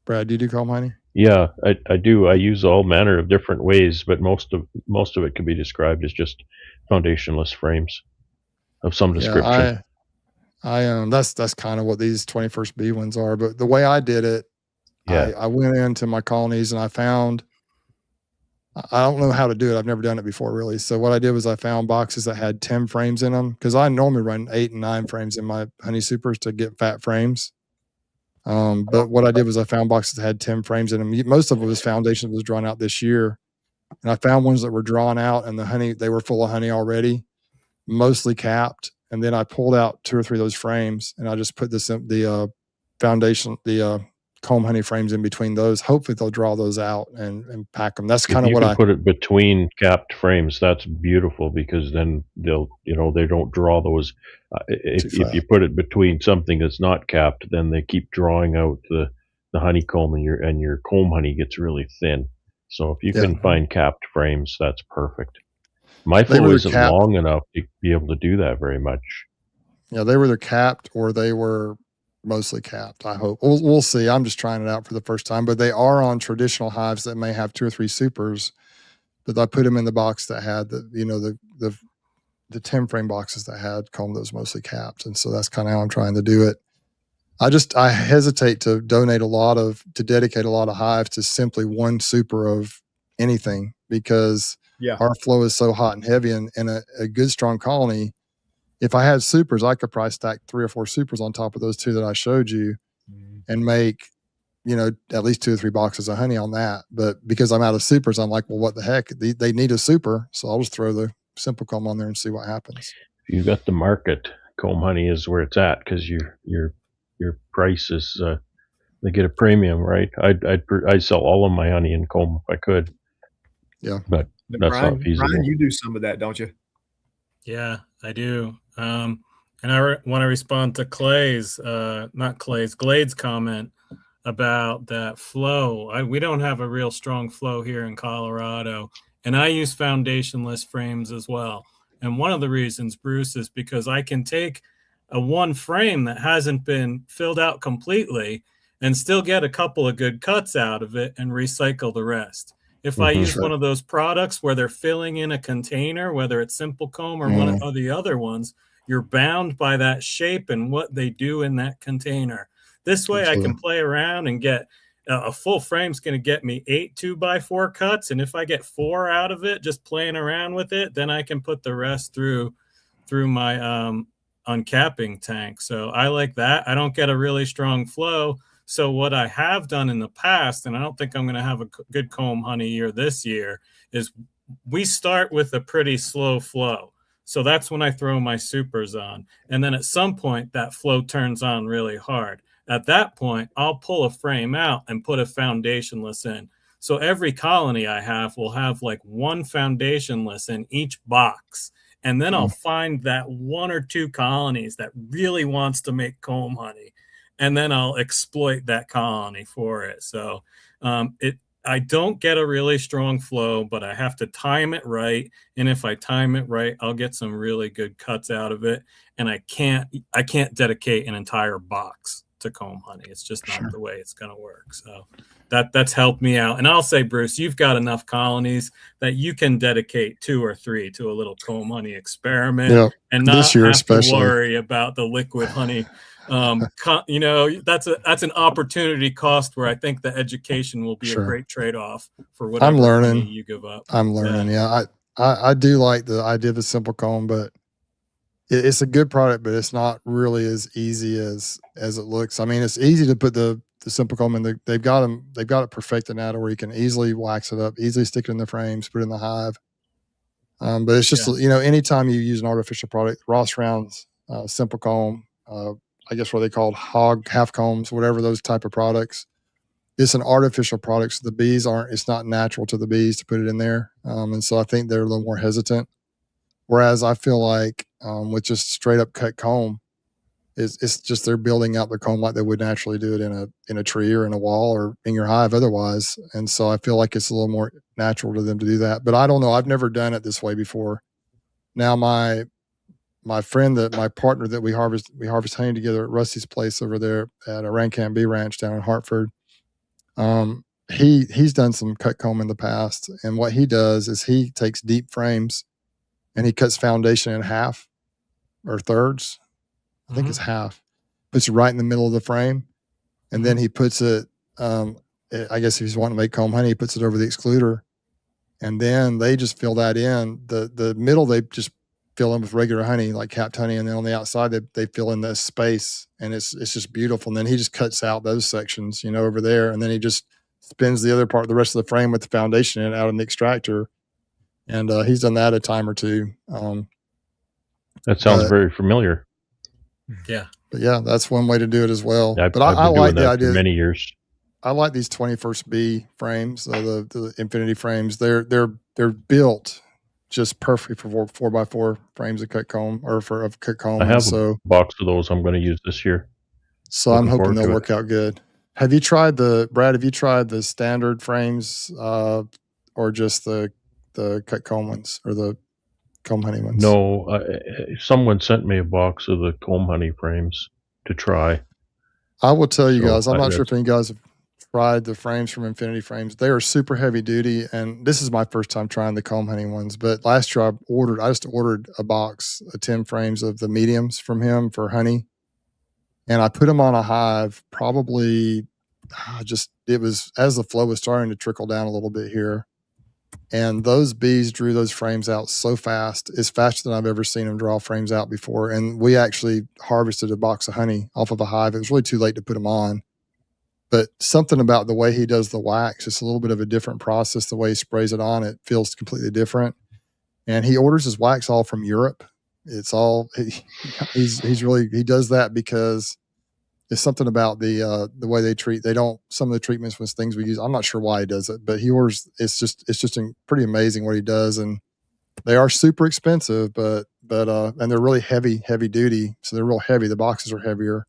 Brad, do you do comb honey? Yeah, I do. I use all manner of different ways, but most of it can be described as just foundationless frames of some description. That's kind of what these 21st Bee ones are. But the way I did it, I went into my colonies and I found, I don't know how to do it. I've never done it before, really. So what I did was I found boxes that had 10 frames in them, because I normally run 8 and 9 frames in my honey supers to get fat frames. But what I did was I found boxes that had 10 frames in them. Most of it was foundation that was drawn out this year. And I found ones that were drawn out and the honey, they were full of honey already, mostly capped. And then I pulled out 2 or 3 of those frames and I just put the foundation, the comb honey frames in between those. Hopefully they'll draw those out and pack them. That's kind of what I put it between capped frames. That's beautiful because then they'll, they don't draw those. If you put it between something that's not capped, then they keep drawing out the honeycomb and your comb honey gets really thin. So if you can find capped frames, that's perfect. My flow isn't long enough to be able to do that very much. Yeah, they were either capped or they were mostly capped. I hope we'll see. I'm just trying it out for the first time, but they are on traditional hives that may have 2 or 3 supers. But I put them in the box that had the 10 frame boxes that had comb that was mostly capped, and so that's kind of how I'm trying to do it. I hesitate to dedicate a lot of hives to simply one super of anything because our flow is so hot and heavy, and a good strong colony. If I had supers, I could probably stack 3 or 4 supers on top of those 2 that I showed you and make, at least 2 or 3 boxes of honey on that. But because I'm out of supers, I'm like, well, what the heck? They need a super. So I'll just throw the simple comb on there and see what happens. If you've got the market, comb honey is where it's at because your price is, they get a premium, right? I'd sell all of my honey in comb if I could. Yeah. But that's not feasible. Bryan, you do some of that, don't you? Yeah, I do. And I want to respond to Glade's comment about that flow. We don't have a real strong flow here in Colorado, and I use foundationless frames as well. And one of the reasons, Bruce, is because I can take a one frame that hasn't been filled out completely and still get a couple of good cuts out of it and recycle the rest. If I use one of those products where they're filling in a container, whether it's Simple Comb or one of the other ones, you're bound by that shape and what they do in that container. This way I can play around and get a full frame's going to get me 8 2x4 cuts. And if I get 4 out of it, just playing around with it, then I can put the rest through my uncapping tank. So I like that. I don't get a really strong flow. So what I have done in the past, and I don't think I'm going to have a good comb honey year this year, is we start with a pretty slow flow. So that's when I throw my supers on. And then at some point, that flow turns on really hard. At that point, I'll pull a frame out and put a foundationless in. So every colony I have will have like one foundationless in each box. And then I'll find that 1 or 2 colonies that really wants to make comb honey. And then I'll exploit that colony for it. So I don't get a really strong flow, but I have to time it right. And if I time it right, I'll get some really good cuts out of it. And I can't dedicate an entire box to comb honey. It's just not the way it's going to work. So that's helped me out. And I'll say, Bruce, you've got enough colonies that you can dedicate 2 or 3 to a little comb honey experiment and not have to worry about the liquid honey. That's an opportunity cost where I think the education will be a great trade-off for whatever honey you give up. I'm learning. Yeah. I do like the idea of the Simple Comb, but it's a good product, but it's not really as easy as it looks. I mean, it's easy to put the Simple Comb in. They've got it perfected now to where you can easily wax it up, easily stick it in the frames, put it in the hive. But it's just, anytime you use an artificial product, Ross Rounds, Simple Comb, I guess what they called hog half combs, whatever those type of products. It's an artificial product, so the bees it's not natural to the bees to put it in there. And so I think they're a little more hesitant. Whereas I feel like with just straight up cut comb, it's just they're building out their comb like they would naturally do it in a tree or in a wall or in your hive otherwise. And so I feel like it's a little more natural to them to do that. But I don't know. I've never done it this way before. Now my partner that we harvest honey together at Rusty's place over there at Rancan Bee Ranch down in Hartford. He's done some cut comb in the past, and what he does is he takes deep frames and he cuts foundation in half or thirds. I think it's half. Puts it right in the middle of the frame, and then he puts it. I guess if he's wanting to make comb honey, he puts it over the excluder, and then they just fill that in. The middle they just fill in with regular honey, like capped honey, and then on the outside they fill in this space, and it's just beautiful. And then he just cuts out those sections, over there, and then he just spins the other part, the rest of the frame with the foundation in out in the extractor. And he's done that a time or two. That sounds very familiar. Yeah. But yeah, that's one way to do it as well. I've But I been like doing the that idea. for many years. I like these 21st B frames, the Infinity frames. They're built just perfect for 4x4 frames of cut comb or of cut comb. I have so a box of those I'm going to use this year. So I'm hoping they'll work out good. Have you tried Brad? Have you tried the standard frames, or just the cut comb ones or the comb honey ones? No, someone sent me a box of the comb honey frames to try. I will tell you guys, I'm not sure if any guys have tried the frames from Infinity Frames. They are super heavy duty, and this is my first time trying the comb honey ones. But last year I just ordered a box of 10 frames of the mediums from him for honey, and I put them on a hive. Probably it was as the flow was starting to trickle down a little bit here, and those bees drew those frames out so fast. It's faster than I've ever seen them draw frames out before. And we actually harvested a box of honey off of a hive. It was really too late to put them on. But something about the way he does the wax, it's a little bit of a different process. The way he sprays it on, it feels completely different. And he orders his wax all from Europe. It's all he does that because it's something about the way they treat. Some of the treatments with things we use. I'm not sure why he does it, but he orders. It's just pretty amazing what he does, and they are super expensive, but and they're really heavy duty. So they're real heavy. The boxes are heavier.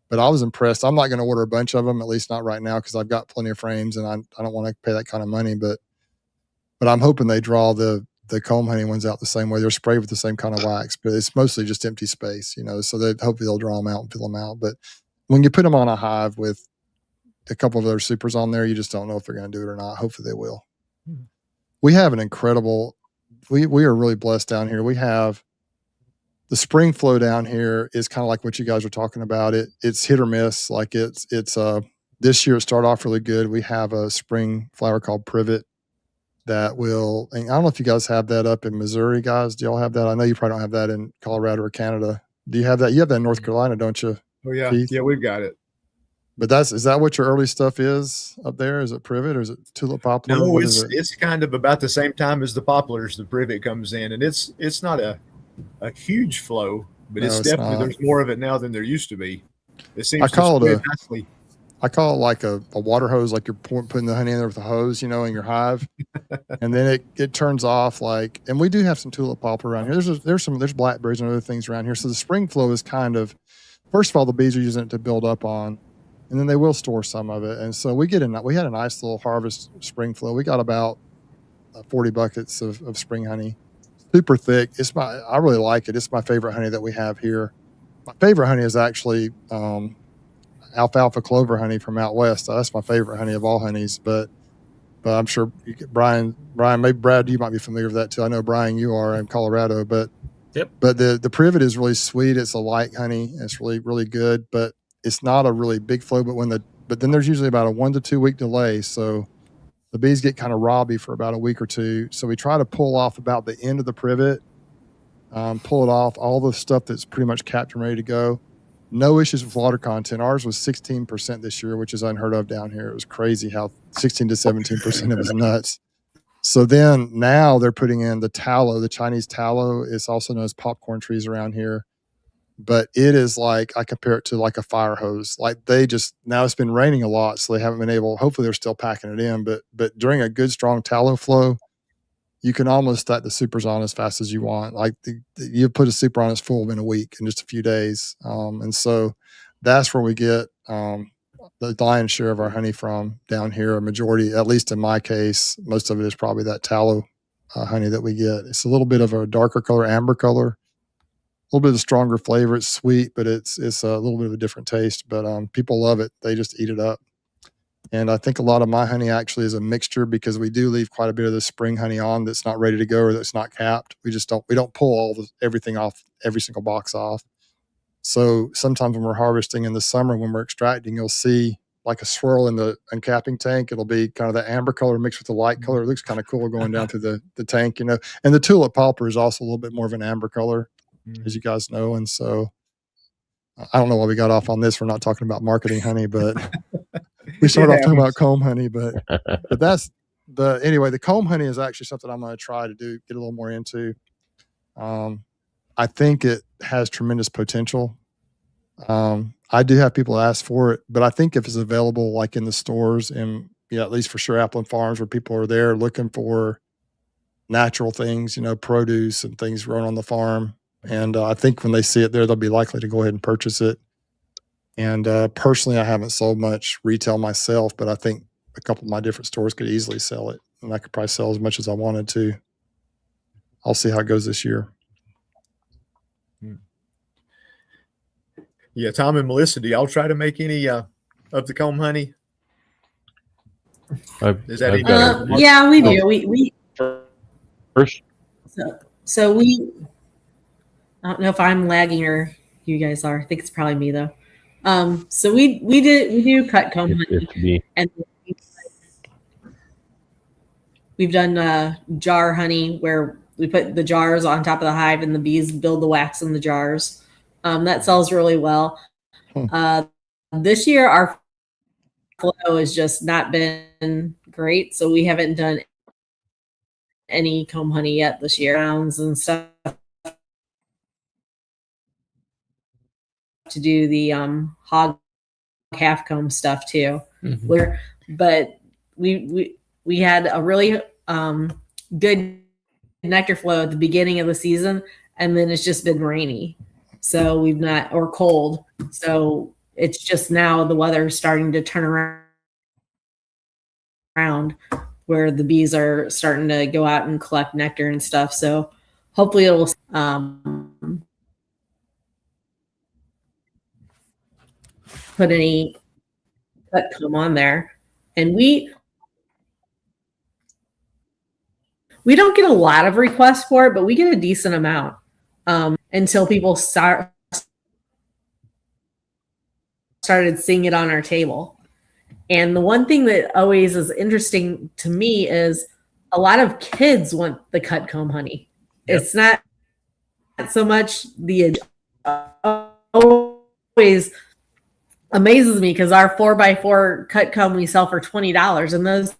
But I was impressed. I'm not going to order a bunch of them, at least not right now, because I've got plenty of frames and I don't want to pay that kind of money. But I'm hoping they draw the comb honey ones out the same way. They're sprayed with the same kind of wax, but it's mostly just empty space, so hopefully they'll draw them out and fill them out. But when you put them on a hive with a couple of other supers on there, you just don't know if they're going to do it or not. Hopefully they will. We have an incredible, we are really blessed down here. We have the spring flow down here is kind of like what you guys are talking about. It's hit or miss. Like it's this year it started off really good. We have a spring flower called privet that will, and I don't know if you guys have that up in Missouri, guys. Do y'all have that? I know you probably don't have that in Colorado or Canada. Do you have that? You have that in North Carolina, don't you? Oh yeah. Keith? Yeah, we've got it. But is that what your early stuff is up there? Is it privet or is it tulip poplar? No, it's kind of about the same time as the poplars. The privet comes in, and it's not a huge flow, but it's definitely there's more of it now than there used to be. It seems nicely. I call it like a water hose, like you're putting the honey in there with a hose, in your hive, and then it turns off. And we do have some tulip poplar around here. There's blackberries and other things around here. So the spring flow is kind of, first of all, the bees are using it to build up on, and then they will store some of it. And so we had a nice little harvest spring flow. We got about 40 buckets of spring honey. Super thick. I really like it. It's my favorite honey that we have here. My favorite honey is actually alfalfa clover honey from out west. That's my favorite honey of all honeys. But I'm sure Brian, maybe Brad, you might be familiar with that too. I know Brian, you are in Colorado. But yep. But the privet is really sweet. It's a light honey. It's really really good. But it's not a really big flow. But then there's usually about a 1 to 2 week delay. So the bees get kind of robby for about a week or two. So we try to pull off about the end of the privet, pull it off, all the stuff that's pretty much capped and ready to go. No issues with water content. Ours was 16% this year, which is unheard of down here. It was crazy how 16 to 17%, it was nuts. So then now they're putting in the tallow, the Chinese tallow. It's also known as popcorn trees around here. But it is I compare it to like a fire hose. Now it's been raining a lot, so they haven't been able, hopefully they're still packing it in, but during a good strong tallow flow, you can almost stack the supers on as fast as you want. You put a super on, it's full in a week, in just a few days. And so that's where we get the lion's share of our honey from down here. A majority, at least in my case, most of it is probably that tallow honey that we get. It's a little bit of a darker color, amber color. A little bit of a stronger flavor. It's sweet, but it's a little bit of a different taste. But people love it. They just eat it up. And I think a lot of my honey actually is a mixture, because we do leave quite a bit of the spring honey on that's not ready to go or that's not capped. We don't pull everything off, every single box off. So sometimes when we're harvesting in the summer, when we're extracting, you'll see like a swirl in the uncapping tank. It'll be kind of the amber color mixed with the light color. It looks kind of cool going down through the tank, And the tulip poplar is also a little bit more of an amber color, as you guys know. And so I don't know why we got off on this. We're not talking about marketing honey, but we started It off talking about happens. comb honey, but that's anyway, the comb honey is actually something I'm going to try to get a little more into. I think it has tremendous potential. I do have people ask for it, but I think if it's available like in the stores and at least for sure Appleton Farms where people are there looking for natural things, produce and things grown on the farm. And I think when they see it there, they'll be likely to go ahead and purchase it. And personally, I haven't sold much retail myself, but I think a couple of my different stores could easily sell it. And I could probably sell as much as I wanted to. I'll see how it goes this year. Yeah, Tom and Melissa, do y'all try to make any of the comb honey? Is that even yeah, we do. We First, so we. I don't know if I'm lagging or you guys are. I think it's probably me though. So we do cut comb honey, it's me. and we've done jar honey where we put the jars on top of the hive and the bees build the wax in the jars. That sells really well. This year our flow has just not been great, so we haven't done any comb honey yet this year. Rounds and stuff to do the hog half comb stuff too. But we had a really good nectar flow at the beginning of the season, and then it's just been rainy, so we've not, or cold, so it's just now the weather's starting to turn around where the bees are starting to go out and collect nectar and stuff. So hopefully it'll put any cut comb on there. And we don't get a lot of requests for it, but we get a decent amount until people started seeing it on our table. And the one thing that always is interesting to me is a lot of kids want the cut comb honey. Yep. It's not so much the always amazes me because our 4x4 cut comb we sell for $20, and those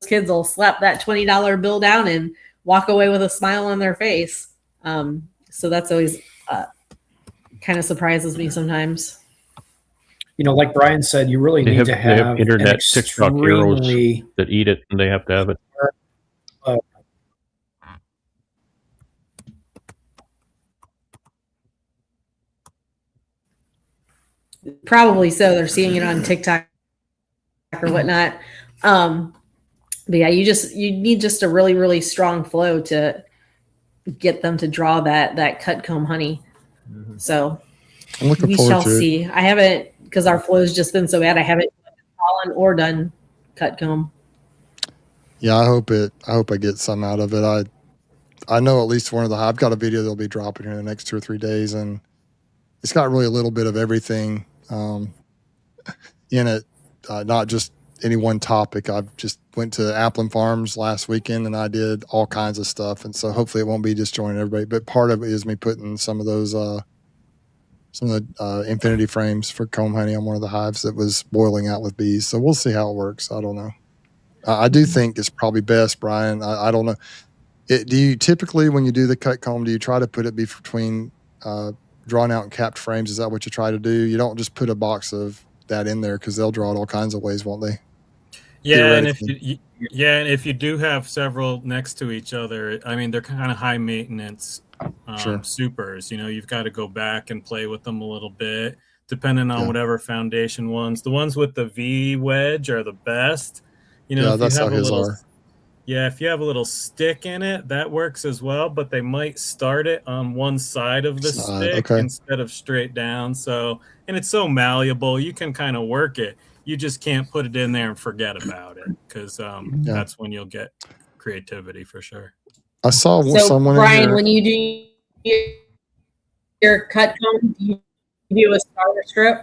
kids will slap that $20 bill down and walk away with a smile on their face. So that's always kind of surprises me sometimes. Like Bryan said, you really need to have internet TikTok heroes that eat it, and they have to have it. Probably so. They're seeing it on TikTok or whatnot. But yeah, you need just a really, really strong flow to get them to draw that cut comb honey. Mm-hmm. So we shall see. I haven't, because our flow's just been so bad, I haven't fallen or done cut comb. Yeah, I hope I get some out of it. I know at least one of the, I've got a video that'll be dropping here in the next 2 or 3 days, and it's got really a little bit of everything in it, not just any one topic. I've just went to Appleton Farms last weekend and I did all kinds of stuff, and so hopefully it won't be disjointing everybody. But part of it is me putting some of the infinity frames for comb honey on one of the hives that was boiling out with bees. So we'll see how it works. I don't know. I do think it's probably best, Bryan. I don't know. Do you typically, when you do the cut comb, do you try to put it between drawn out and capped frames? Is that what you try to do? You don't just put a box of that in there, because they'll draw it all kinds of ways, won't they? Yeah, and if you do have several next to each other, I mean, they're kind of high maintenance supers. You've got to go back and play with them a little bit, depending on whatever foundation ones. The ones with the V wedge are the best. That's how his are. Yeah, if you have a little stick in it, that works as well, but they might start it on one side of the stick instead of straight down. So, and it's so malleable, you can kind of work it. You just can't put it in there and forget about it, because that's when you'll get creativity for sure. I saw someone Bryan, in here. when you do your cut comb, do you do a starter strip,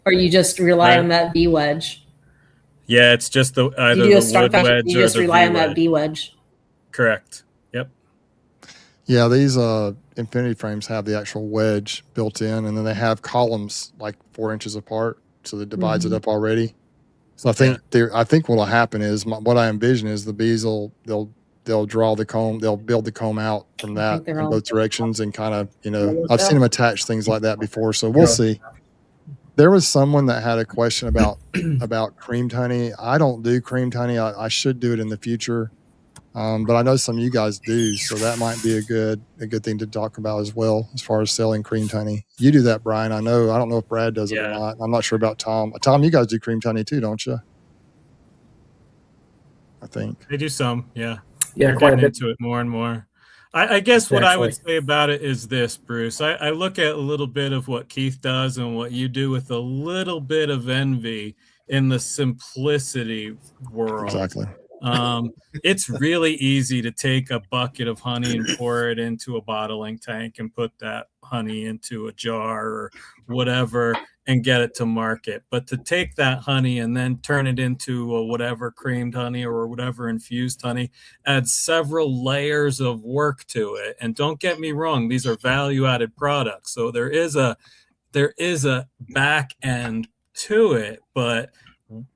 or you just rely on that V wedge? Yeah, it's just either the wood wedge you just rely on that V wedge. Correct. Yep. Yeah, these infinity frames have the actual wedge built in, and then they have columns like 4 inches apart, so that divides it up already. So I think I think what'll happen is what I envision is the bees they'll draw the comb, they'll build the comb out from that in both directions and kind of, I've seen them attach things like that before. So we'll see. There was someone that had a question about creamed honey. I don't do creamed honey. I should do it in the future. But I know some of you guys do, so that might be a good thing to talk about as well, as far as selling creamed honey. You do that, Brian. I know. I don't know if Brad does it or not. I'm not sure about Tom. Tom, you guys do creamed honey too, don't you? I think they do some. Yeah, yeah, quite a bit. Into it more and more. I guess what I would say about it is this, Bruce. I look at a little bit of what Keith does and what you do with a little bit of envy in the simplicity world. Exactly. It's really easy to take a bucket of honey and pour it into a bottling tank and put that honey into a jar or whatever and get it to market. But to take that honey and then turn it into a whatever creamed honey or whatever infused honey adds several layers of work to it. And don't get me wrong, these are value-added products. So there is a back end to it, but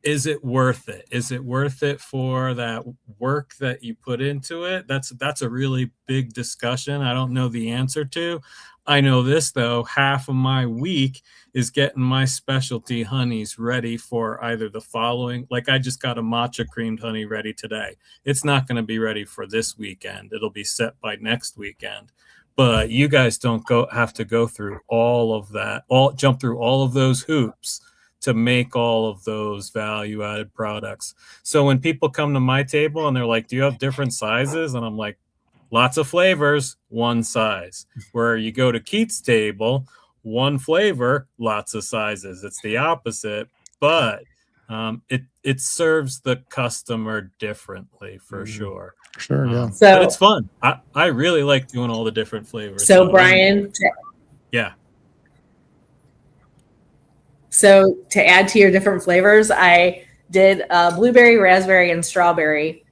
is it worth it? Is it worth it for that work that you put into it? That's a really big discussion. I don't know the answer to. I know this though, half of my week is getting my specialty honeys ready for either the following, like I just got a matcha creamed honey ready today. It's not going to be ready for this weekend. It'll be set by next weekend. But you guys don't have to go through all of that, jump through all of those hoops to make all of those value-added products. So when people come to my table and they're like, do you have different sizes? And I'm like, lots of flavors, one size. Where you go to Keith's table, one flavor, lots of sizes. It's the opposite, but it serves the customer differently for sure. Sure, yeah. But it's fun. I really like doing all the different flavors. So Brian, yeah. So to add to your different flavors, I did blueberry, raspberry, and strawberry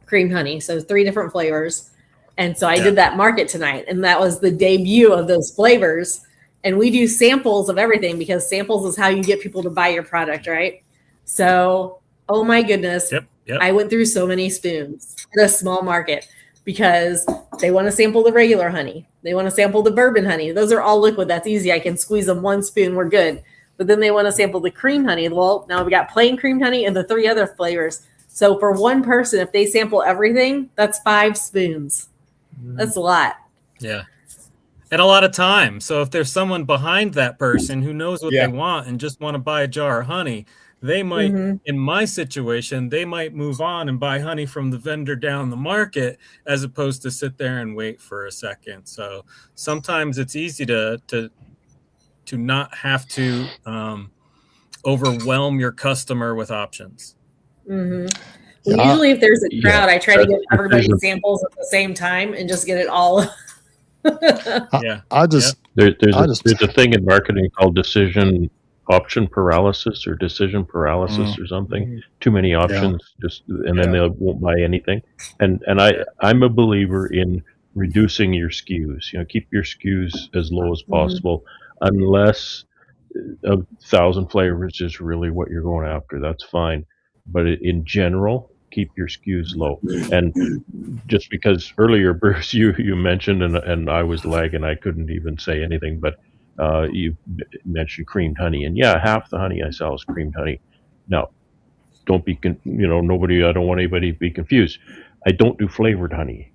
creamed honey. So 3 different flavors. And so I did that market tonight. And that was the debut of those flavors. And we do samples of everything because samples is how you get people to buy your product, right? So, oh my goodness. Yep. I went through so many spoons at a small market because they want to sample the regular honey. They want to sample the bourbon honey. Those are all liquid. That's easy. I can squeeze them 1 spoon. We're good. But then they want to sample the cream honey. Well, now we got plain cream honey and the 3 other flavors. So for one person, if they sample everything, that's 5 spoons. That's a lot. Yeah. And a lot of time. So if there's someone behind that person who knows what they want and just want to buy a jar of honey, they might, in my situation, they might move on and buy honey from the vendor down the market as opposed to sit there and wait for a second. So sometimes it's easy to not have to overwhelm your customer with options. Well, usually if there's a crowd, I try to get everybody samples at the same time and just get it all. There's a thing in marketing called decision paralysis or something. Too many options, then they won't buy anything. And I'm a believer in reducing your SKUs. Keep your SKUs as low as possible, unless 1,000 flavors is really what you're going after. That's fine, but in general, keep your SKUs low. And just because earlier, Bruce, you mentioned, and I was lagging, I couldn't even say anything, but you mentioned creamed honey, and half the honey I sell is creamed honey. Now, don't be, I don't want anybody to be confused. I don't do flavored honey.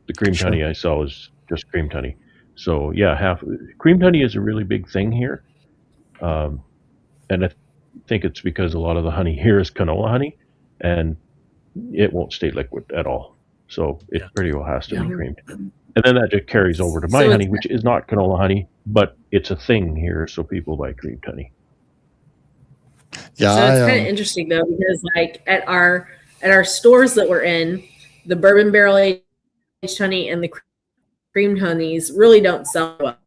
The creamed honey I sell is just creamed honey. So half creamed honey is a really big thing here, and I think it's because a lot of the honey here is canola honey, and it won't stay liquid at all. So it pretty well has to be creamed. And then that just carries over to my honey, which is not canola honey, but it's a thing here, so people buy creamed honey. Yeah, so it's kind of interesting though, because like at our stores that we're in, the bourbon barrel aged honey and the creamed honeys really don't sell well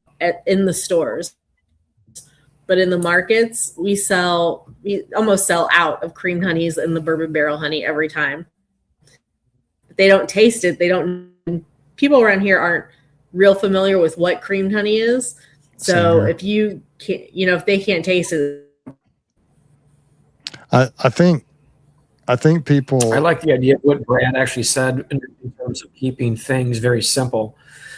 in the stores. But in the markets, we almost sell out of creamed honeys and the bourbon barrel honey every time. They don't taste it. People around here aren't real familiar with what creamed honey is. So if you can't, if they can't taste it, I think people. I like the idea of what Brad actually said in terms of keeping things very simple.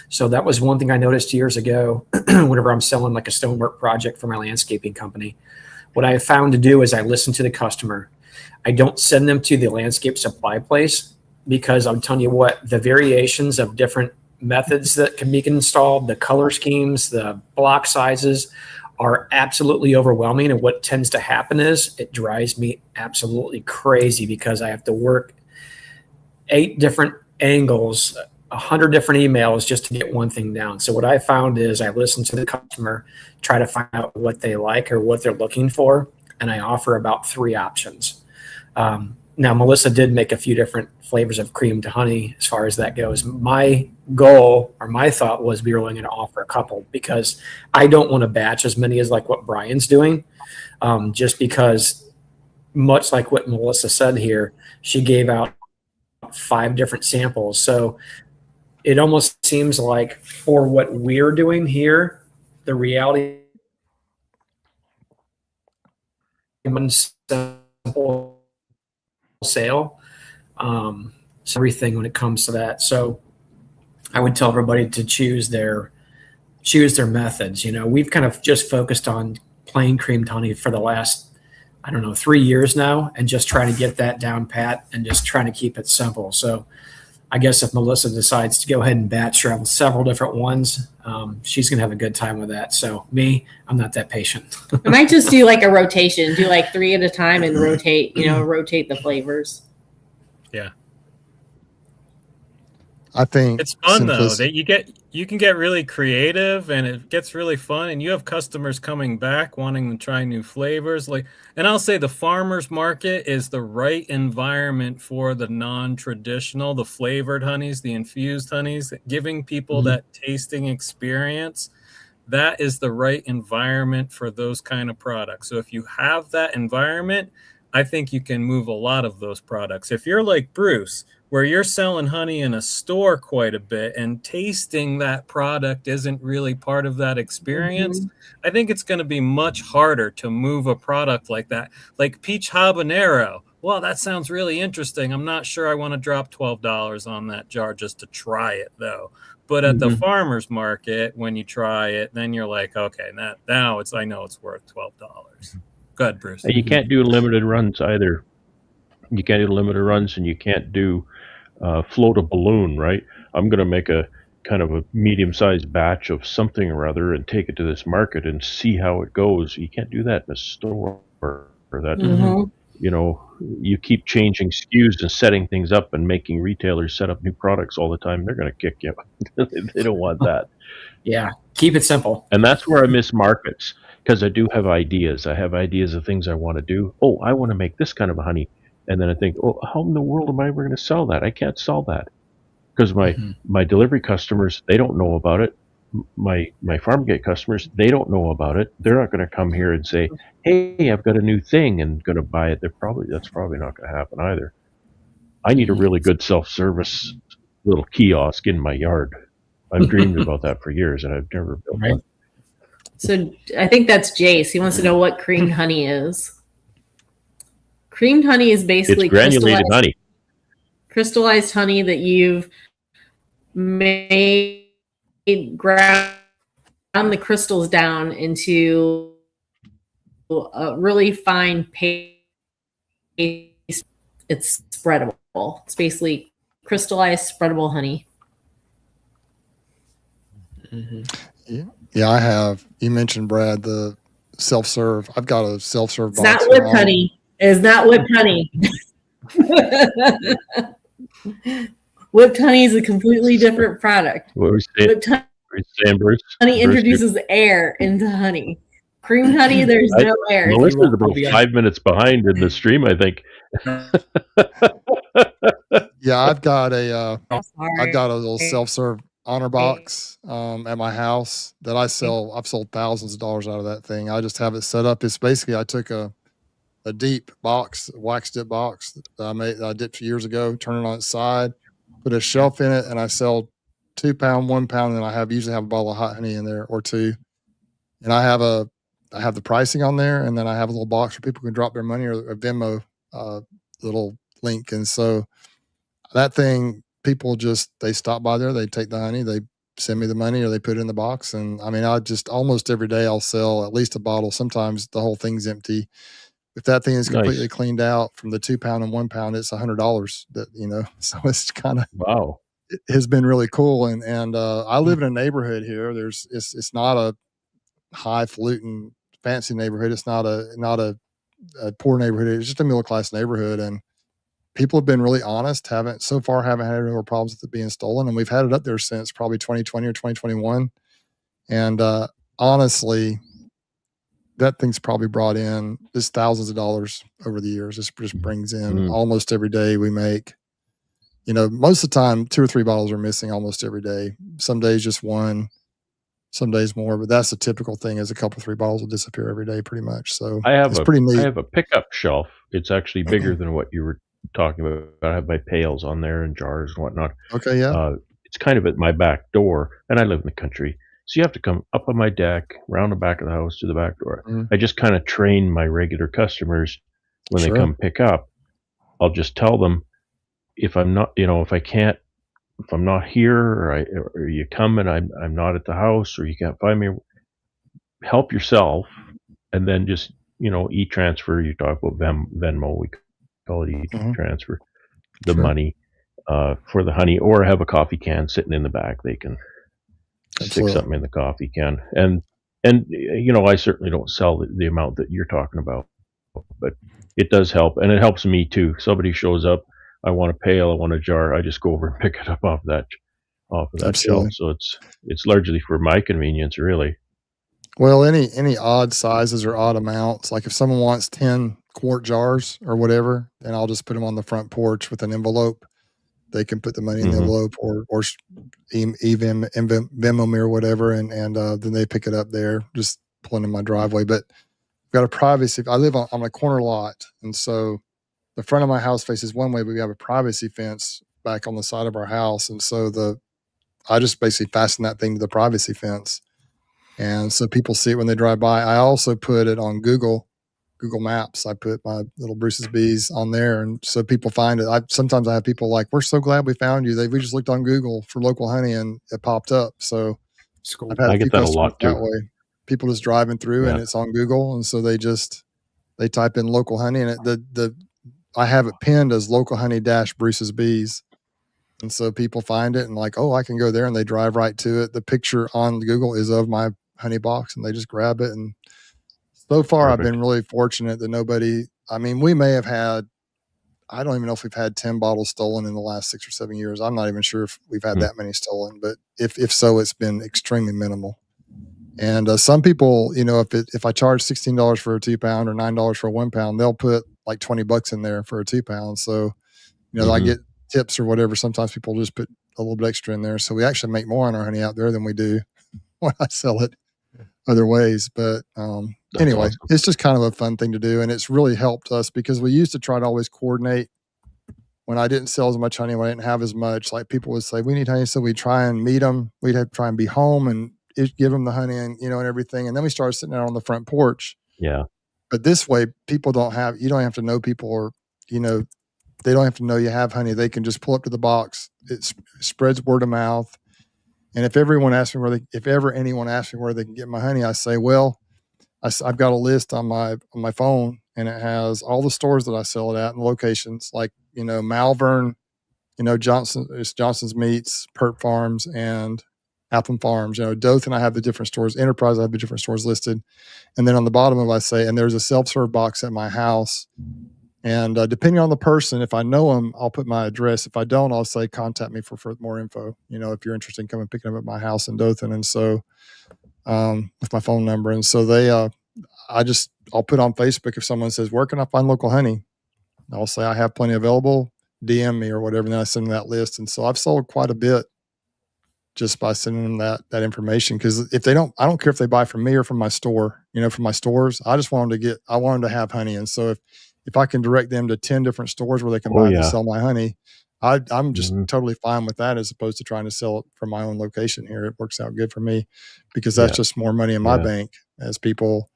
So that was one thing I noticed years ago whenever I'm selling like a stonework project for my landscaping company. What I found to do is I listen to the customer. I don't send them to the landscape supply place because I'm telling you what, the variations of different methods that can be installed, the color schemes, the block sizes are absolutely overwhelming. And what tends to happen is it drives me absolutely crazy because I have to work 8 different angles, 100 different emails just to get one thing down. So what I found is I listen to the customer, try to find out what they like or what they're looking for, and I offer about 3 options. Now, Melissa did make a few different flavors of cream to honey as far as that goes. My goal or my thought was we were only going to offer a couple because I don't want to batch as many as like what Brian's doing, just because much like what Melissa said here, she gave out 5 different samples. So it almost seems like for what we're doing here, the reality one simple sale. So everything when it comes to that. So I would tell everybody to choose their methods. You know, we've kind of just focused on plain creamed honey for the last, I don't know, 3 years now, and just trying to get that down pat and just trying to keep it simple. So I guess if Melissa decides to go ahead and batch several different ones, she's going to have a good time with that. So me, I'm not that patient. I might just do like a rotation, do like 3 at a time and rotate the flavors. Yeah. I think it's fun though that you can get really creative and it gets really fun, and you have customers coming back wanting to try new flavors. And I'll say the farmers market is the right environment for the non-traditional, the flavored honeys, the infused honeys, giving people that tasting experience. That is the right environment for those kind of products. So if you have that environment, I think you can move a lot of those products. If you're like Bruce, where you're selling honey in a store quite a bit and tasting that product isn't really part of that experience, I think it's going to be much harder to move a product like that. Like peach habanero. Well, that sounds really interesting. I'm not sure I want to drop $12 on that jar just to try it, though. But at the farmer's market, when you try it, then you're like, okay, now I know it's worth $12. Go ahead, Bruce. You can't do limited runs either. You can't do limited runs, and you can't do float a balloon, right? I'm going to make a kind of a medium-sized batch of something or other and take it to this market and see how it goes. You can't do that in a store. Or that, you know, you keep changing SKUs and setting things up and making retailers set up new products all the time. They're going to kick you. They don't want that. Yeah, keep it simple. And that's where I miss markets, because I do have ideas. I have ideas of things I want to do. Oh, I want to make this kind of a honey. And then I think, oh, how in the world am I ever going to sell that? I can't sell that because my delivery customers, they don't know about it. My farm gate customers, they don't know about it. They're not going to come here and say, hey, I've got a new thing and going to buy it. That's probably not going to happen either. I need a really good self-service little kiosk in my yard. I've dreamed about that for years and I've never built one. So I think that's Jace. He wants to know what creamed honey is. Creamed honey is basically granulated honey. Crystallized honey that you've made, ground the crystals down into a really fine paste. It's spreadable. It's basically crystallized spreadable honey. Yeah, I have. You mentioned, Brad, the self-serve. I've got a self-serve box. It's not whipped honey. It's not whipped honey. Whipped honey is a completely different product. What was it? Whipped Bruce? Honey introduces air into honey. Creamed honey, there's no air. Melissa's about 5 minutes behind in the stream, I think. Yeah, I've got a little self-serve honor box at my house that I sell. I've sold thousands of dollars out of that thing. I just have it set up. It's basically I took a deep box, wax dip box that I dipped years ago, turn it on its side, put a shelf in it, and I sell 2 pound, 1 pound, and I usually have a bottle of hot honey in there or 2. And I have a I have the pricing on there, and then I have a little box where people can drop their money or a Venmo little link. And so that thing, people just, they stop by there, they take the honey, they send me the money, or they put it in the box. And I mean, I just almost every day I'll sell at least a bottle. Sometimes the whole thing's empty. If that thing is completely cleaned out from the 2 pound and 1 pound, it's $100 that, you know, so it's kind of, Wow. it has been really cool. And I live in a neighborhood here. It's not a highfalutin fancy neighborhood. It's not a poor neighborhood. It's just a middle class neighborhood. And people have been really honest, haven't had any real problems with it being stolen. And we've had it up there since probably 2020 or 2021. And honestly, that thing's probably brought in just thousands of dollars over the years. This just brings in almost every day we make, you know, most of the time 2 or 3 bottles are missing almost every day. Some days just 1, some days more, but that's a typical thing, is a couple 3 bottles will disappear every day pretty much. So it's pretty neat. I have a pickup shelf. It's actually bigger than what you were talking about. I have my pails on there and jars and whatnot. Okay. Yeah. It's kind of at my back door, and I live in the country. So you have to come up on my deck, around the back of the house to the back door. I just kind of train my regular customers when they come pick up. I'll just tell them, if I'm not, you know, if I'm not here, or you come and I'm not at the house, or you can't find me, help yourself, and then just, you know, e-transfer. You talk about Venmo, we call it e-transfer, the money for the honey, or have a coffee can sitting in the back. They can stick something in the coffee can. And you know, I certainly don't sell the amount that you're talking about, but it does help, and it helps me too. Somebody shows up, I want a pail, I want a jar, I just go over and pick it up off of that shelf. So it's largely for my convenience, really. Well, any odd sizes or odd amounts, like if someone wants 10 quart jars or whatever, then I'll just put them on the front porch with an envelope. They can put the money in the envelope, or even Venmo me or whatever, and then they pick it up there, just pulling in my driveway. But I've got a privacy. I live on a corner lot, and so the front of my house faces one way, but we have a privacy fence back on the side of our house, and so I just basically fasten that thing to the privacy fence, and so people see it when they drive by. I also put it on Google Maps. I put my little Bruce's Bees on there, and so people find it. Sometimes I have people like, "We're so glad we found you. We just looked on Google for local honey, and it popped up." So I've had I get that a lot too. That way. People just driving through, and it's on Google, and so they type in local honey, and I have it pinned as local honey - Bruce's Bees, and so people find it and like, "Oh, I can go there," and they drive right to it. The picture on Google is of my honey box, and they just grab it. And so far, I've been really fortunate that nobody, I mean, we may have had, I don't even know if we've had 10 bottles stolen in the last 6 or 7 years. I'm not even sure if we've had that many stolen, but if so, it's been extremely minimal. And some people, you know, if I charge $16 for a 2 pound or $9 for a 1 pound, they'll put like $20 in there for a 2 pound. So, you know, I get tips or whatever. Sometimes people just put a little bit extra in there. So we actually make more on our honey out there than we do when I sell it other ways. But anyway, awesome. It's just kind of a fun thing to do. And it's really helped us, because we used to try to always coordinate when I didn't sell as much honey, when I didn't have as much. Like people would say, we need honey. So we'd try and meet them. We'd have to try and be home and give them the honey, and, you know, and everything. And then we started sitting out on the front porch. Yeah. But this way, you don't have to know people, or, you know, they don't have to know you have honey. They can just pull up to the box. It spreads word of mouth. And if ever anyone asks me where they can get my honey, I say, well, I've got a list on my phone, and it has all the stores that I sell it at and locations, like, you know, Malvern, you know, Johnson's Meats, Pert Farms, and Atham Farms. You know, Dothan, I have the different stores. Enterprise, I have the different stores listed. And then on the bottom of it, I say, and there's a self-serve box at my house. And depending on the person, if I know them, I'll put my address. If I don't, I'll say, contact me for more info. You know, if you're interested in coming picking up at my house in Dothan. And so, with my phone number. And so I'll put on Facebook, if someone says, where can I find local honey? I'll say, I have plenty available, DM me or whatever. And then I send them that list. And so I've sold quite a bit just by sending them that information. Because if they don't, I don't care if they buy from me or from my store, you know, from my stores. I just want them to have honey. And so if I can direct them to 10 different stores where they can buy and sell my honey, I'm just totally fine with that, as opposed to trying to sell it from my own location here. It works out good for me, because that's just more money in my bank, as people,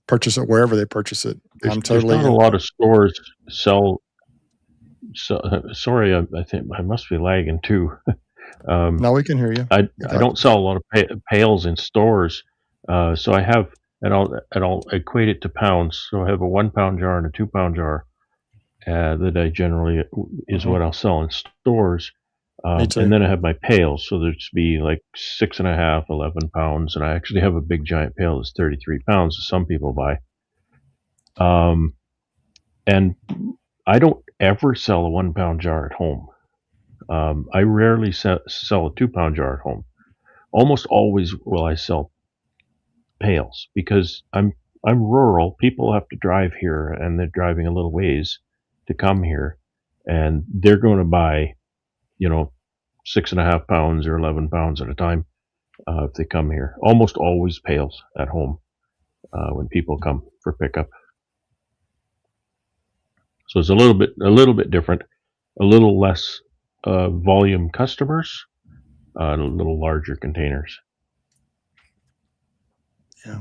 purchase it wherever they purchase it. There's I'm not a lot of stores sell. So, sorry, I think I must be lagging too. No, we can hear you. I don't sell a lot of pails in stores, so I have, and I'll equate it to pounds. So I have a 1 pound jar and a 2 pound jar that I generally is what I'll sell in stores. Me too. And then I have my pails, so there'd be like 6.5, 11 pounds, and I actually have a big giant pail that's 33 pounds that some people buy. And I don't ever sell a 1 pound jar at home. I rarely sell a 2 pound jar at home. Almost always will I sell pails because I'm rural. People have to drive here, and they're driving a little ways to come here, and they're going to buy, 6.5 pounds or 11 pounds at a time if they come here. Almost always pails at home when people come for pickup. So it's a little bit different, a little less volume customers, and a little larger containers. Yeah.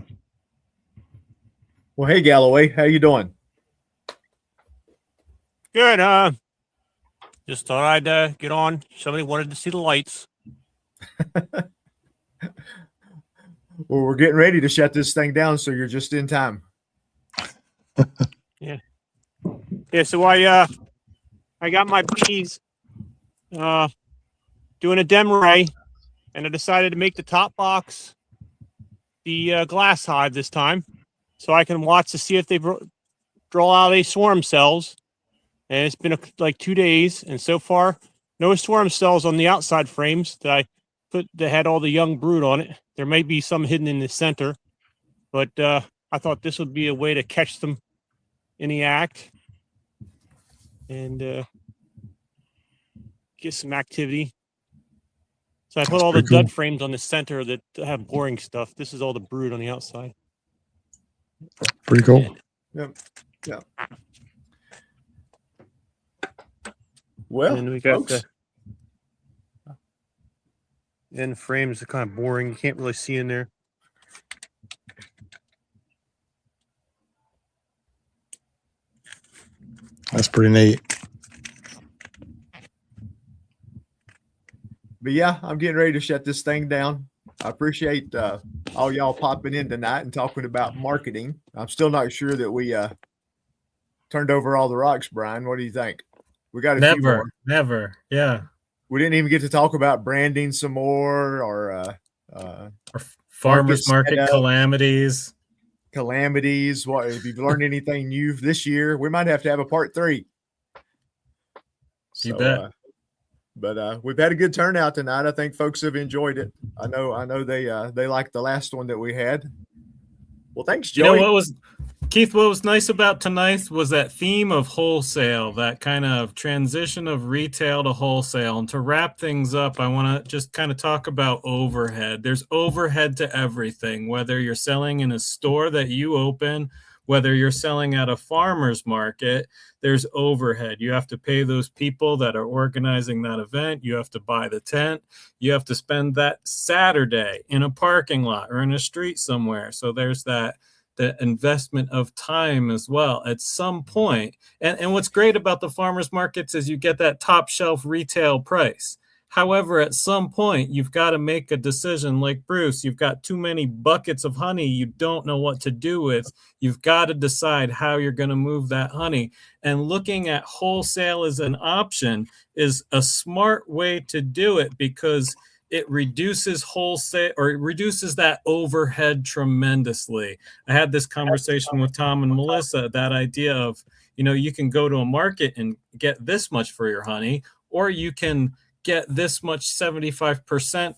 Well, hey Galloway, how you doing? Good. Just thought I'd get on. Somebody wanted to see the lights. Well, we're getting ready to shut this thing down, so you're just in time. Yeah. So I got my bees doing a demo ray, and I decided to make the top box the glass hive this time, so I can watch to see if they draw out any swarm cells. And it's been like 2 days, and so far, no swarm cells on the outside frames that I put that had all the young brood on it. There may be some hidden in the center, but I thought this would be a way to catch them in the act and get some activity. So I put all the dud frames on the center that have boring stuff. This is all the brood on the outside. Pretty cool. Yep. Well, and then we got folks, the end frames are kind of boring. You can't really see in there. That's pretty neat. but yeah, I'm getting ready to shut this thing down. I appreciate all y'all popping in tonight and talking about marketing. I'm still not sure that we turned over all the rocks, Brian. What do you think? We got a few more. Never. Yeah. We didn't even get to talk about branding some more or farmers market calamities. What if you've learned anything new this year? We might have to have a part 3. You bet. But we've had a good turnout tonight. I think folks have enjoyed it. I know they liked the last one that we had. Well, thanks, Joey. What was nice about tonight was that theme of wholesale, that kind of transition of retail to wholesale. And to wrap things up, I want to just kind of talk about overhead. There's overhead to everything, whether you're selling in a store that you open, whether you're selling at a farmer's market, there's overhead. You have to pay those people that are organizing that event. You have to buy the tent. You have to spend that Saturday in a parking lot or in a street somewhere. So there's the investment of time as well at some point. And what's great about the farmers markets is you get that top shelf retail price. However, at some point, you've got to make a decision like Bruce. You've got too many buckets of honey you don't know what to do with. You've got to decide how you're going to move that honey. And looking at wholesale as an option is a smart way to do it because it reduces wholesale or it reduces that overhead tremendously. I had this conversation with Tom and Melissa, that idea of, you can go to a market and get this much for your honey, or you can get this much 75%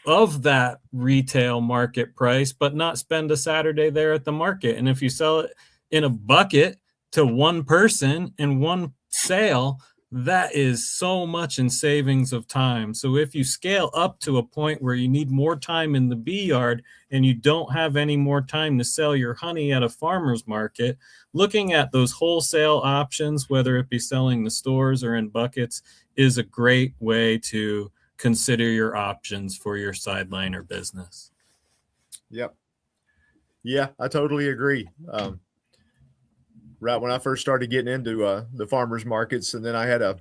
of that retail market price, but not spend a Saturday there at the market. And if you sell it in a bucket to one person in one sale, that is so much in savings of time. So if you scale up to a point where you need more time in the bee yard and you don't have any more time to sell your honey at a farmer's market, looking at those wholesale options, whether it be selling the stores or in buckets, is a great way to consider your options for your sideliner business. Yep. Yeah, I totally agree. Right when I first started getting into the farmers markets, and then I had a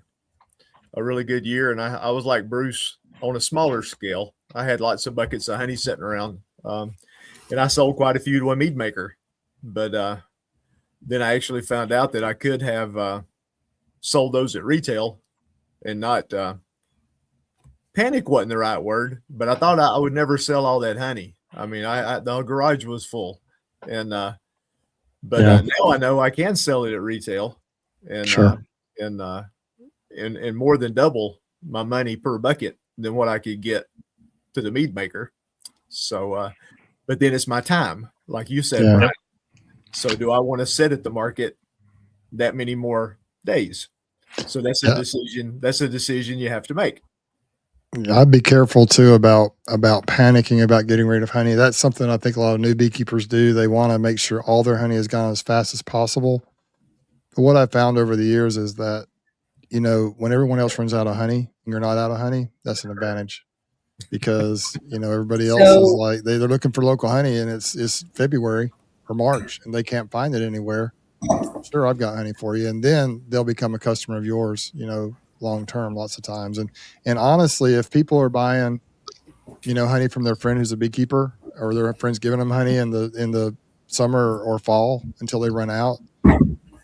really good year, and I was like Bruce on a smaller scale. I had lots of buckets of honey sitting around, and I sold quite a few to a mead maker. But then I actually found out that I could have sold those at retail and not panic wasn't the right word, but I thought I would never sell all that honey. I mean, the garage was full, and now I know I can sell it at retail, and Sure. And more than double my money per bucket than what I could get to the mead maker. So, but then it's my time, like you said, Yeah. Bryan. So do I want to sit at the market that many more days? So that's a Yeah. decision. That's a decision you have to make. I'd be careful too about panicking about getting rid of honey. That's something I think a lot of new beekeepers do. They want to make sure all their honey is gone as fast as possible. But what I found over the years is that, you know, when everyone else runs out of honey and you're not out of honey, that's an advantage, because, you know, everybody else is like, they're looking for local honey, and it's February or March and they can't find it anywhere. Sure, I've got honey for you. And then they'll become a customer of yours, you know, long term, lots of times. And honestly, if people are buying, you know, honey from their friend who's a beekeeper, or their friends giving them honey in the summer or fall until they run out,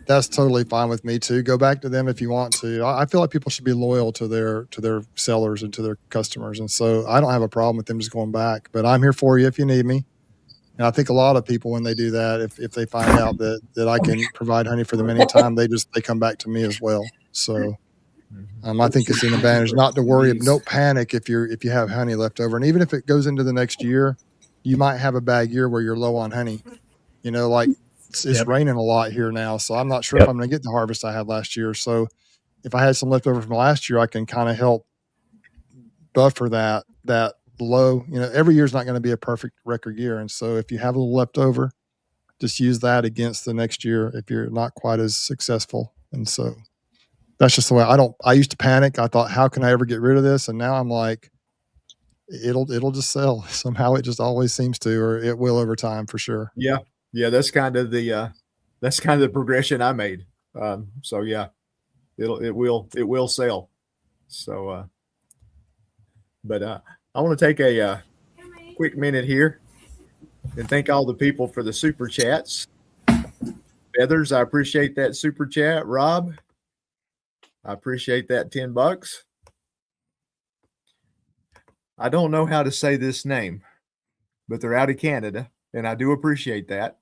that's totally fine with me too. Go back to them if you want to. I feel like people should be loyal to their sellers and to their customers, and so I don't have a problem with them just going back. But I'm here for you if you need me. And I think a lot of people, when they do that, if they find out that I can provide honey for them anytime, they come back to me as well. So I think it's an advantage not to worry. Don't panic if you have honey left over. And even if it goes into the next year, you might have a bad year where you're low on honey. You know, like it's raining a lot here now, so I'm not sure if I'm going to get the harvest I had last year. So if I had some left over from last year, I can kind of help buffer that low. You know, every year is not going to be a perfect record year, and so if you have a little left over, just use that against the next year if you're not quite as successful. And so that's just the way I used to panic. I thought, how can I ever get rid of this? And now I'm like, it'll just sell somehow. It just always seems to, or it will over time for sure. Yeah. That's kind of the progression I made. So yeah, it will sell. So, but I want to take a quick minute here and thank all the people for the super chats. Feathers, I appreciate that super chat. Rob, I appreciate that $10. I don't know how to say this name, but they're out of Canada, and I do appreciate that.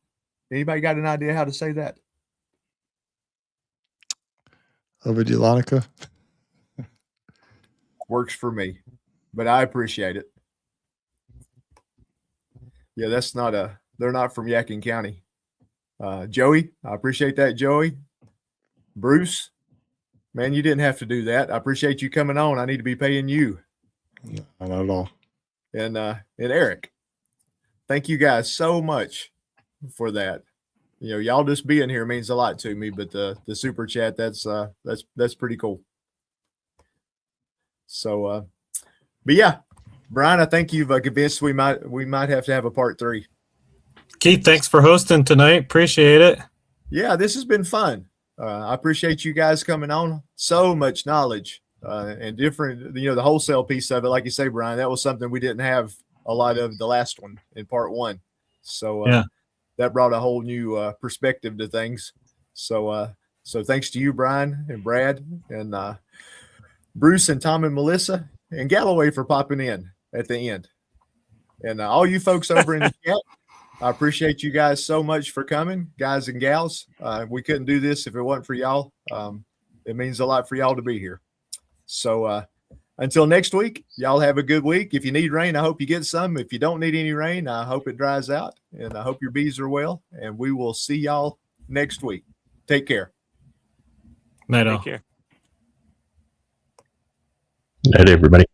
Anybody got an idea how to say that? Ovidilanica. Works for me, but I appreciate it. Yeah, they're not from Yadkin County. Joey, I appreciate that, Joey. Bruce, man, you didn't have to do that. I appreciate you coming on. I need to be paying you. No, not at all. And Eric, thank you guys so much for that. You know, y'all just being here means a lot to me, but the super chat, that's pretty cool. So, but yeah, Bryan, I think you've convinced we might have to have a part 3. Keith, thanks for hosting tonight. Appreciate it. Yeah, this has been fun. I appreciate you guys coming on. So much knowledge and different, you know, the wholesale piece of it. Like you say, Bryan, that was something we didn't have a lot of the last one in part 1. So that brought a whole new perspective to things. So thanks to you, Bryan and Brad and Bruce and Tom and Melissa and Galloway for popping in at the end. And all you folks over in the chat, I appreciate you guys so much for coming, guys and gals. We couldn't do this if it wasn't for y'all. It means a lot for y'all to be here. So until next week, y'all have a good week. If you need rain, I hope you get some. If you don't need any rain, I hope it dries out. And I hope your bees are well. And we will see y'all next week. Take care. Night all. Take care. Night, everybody.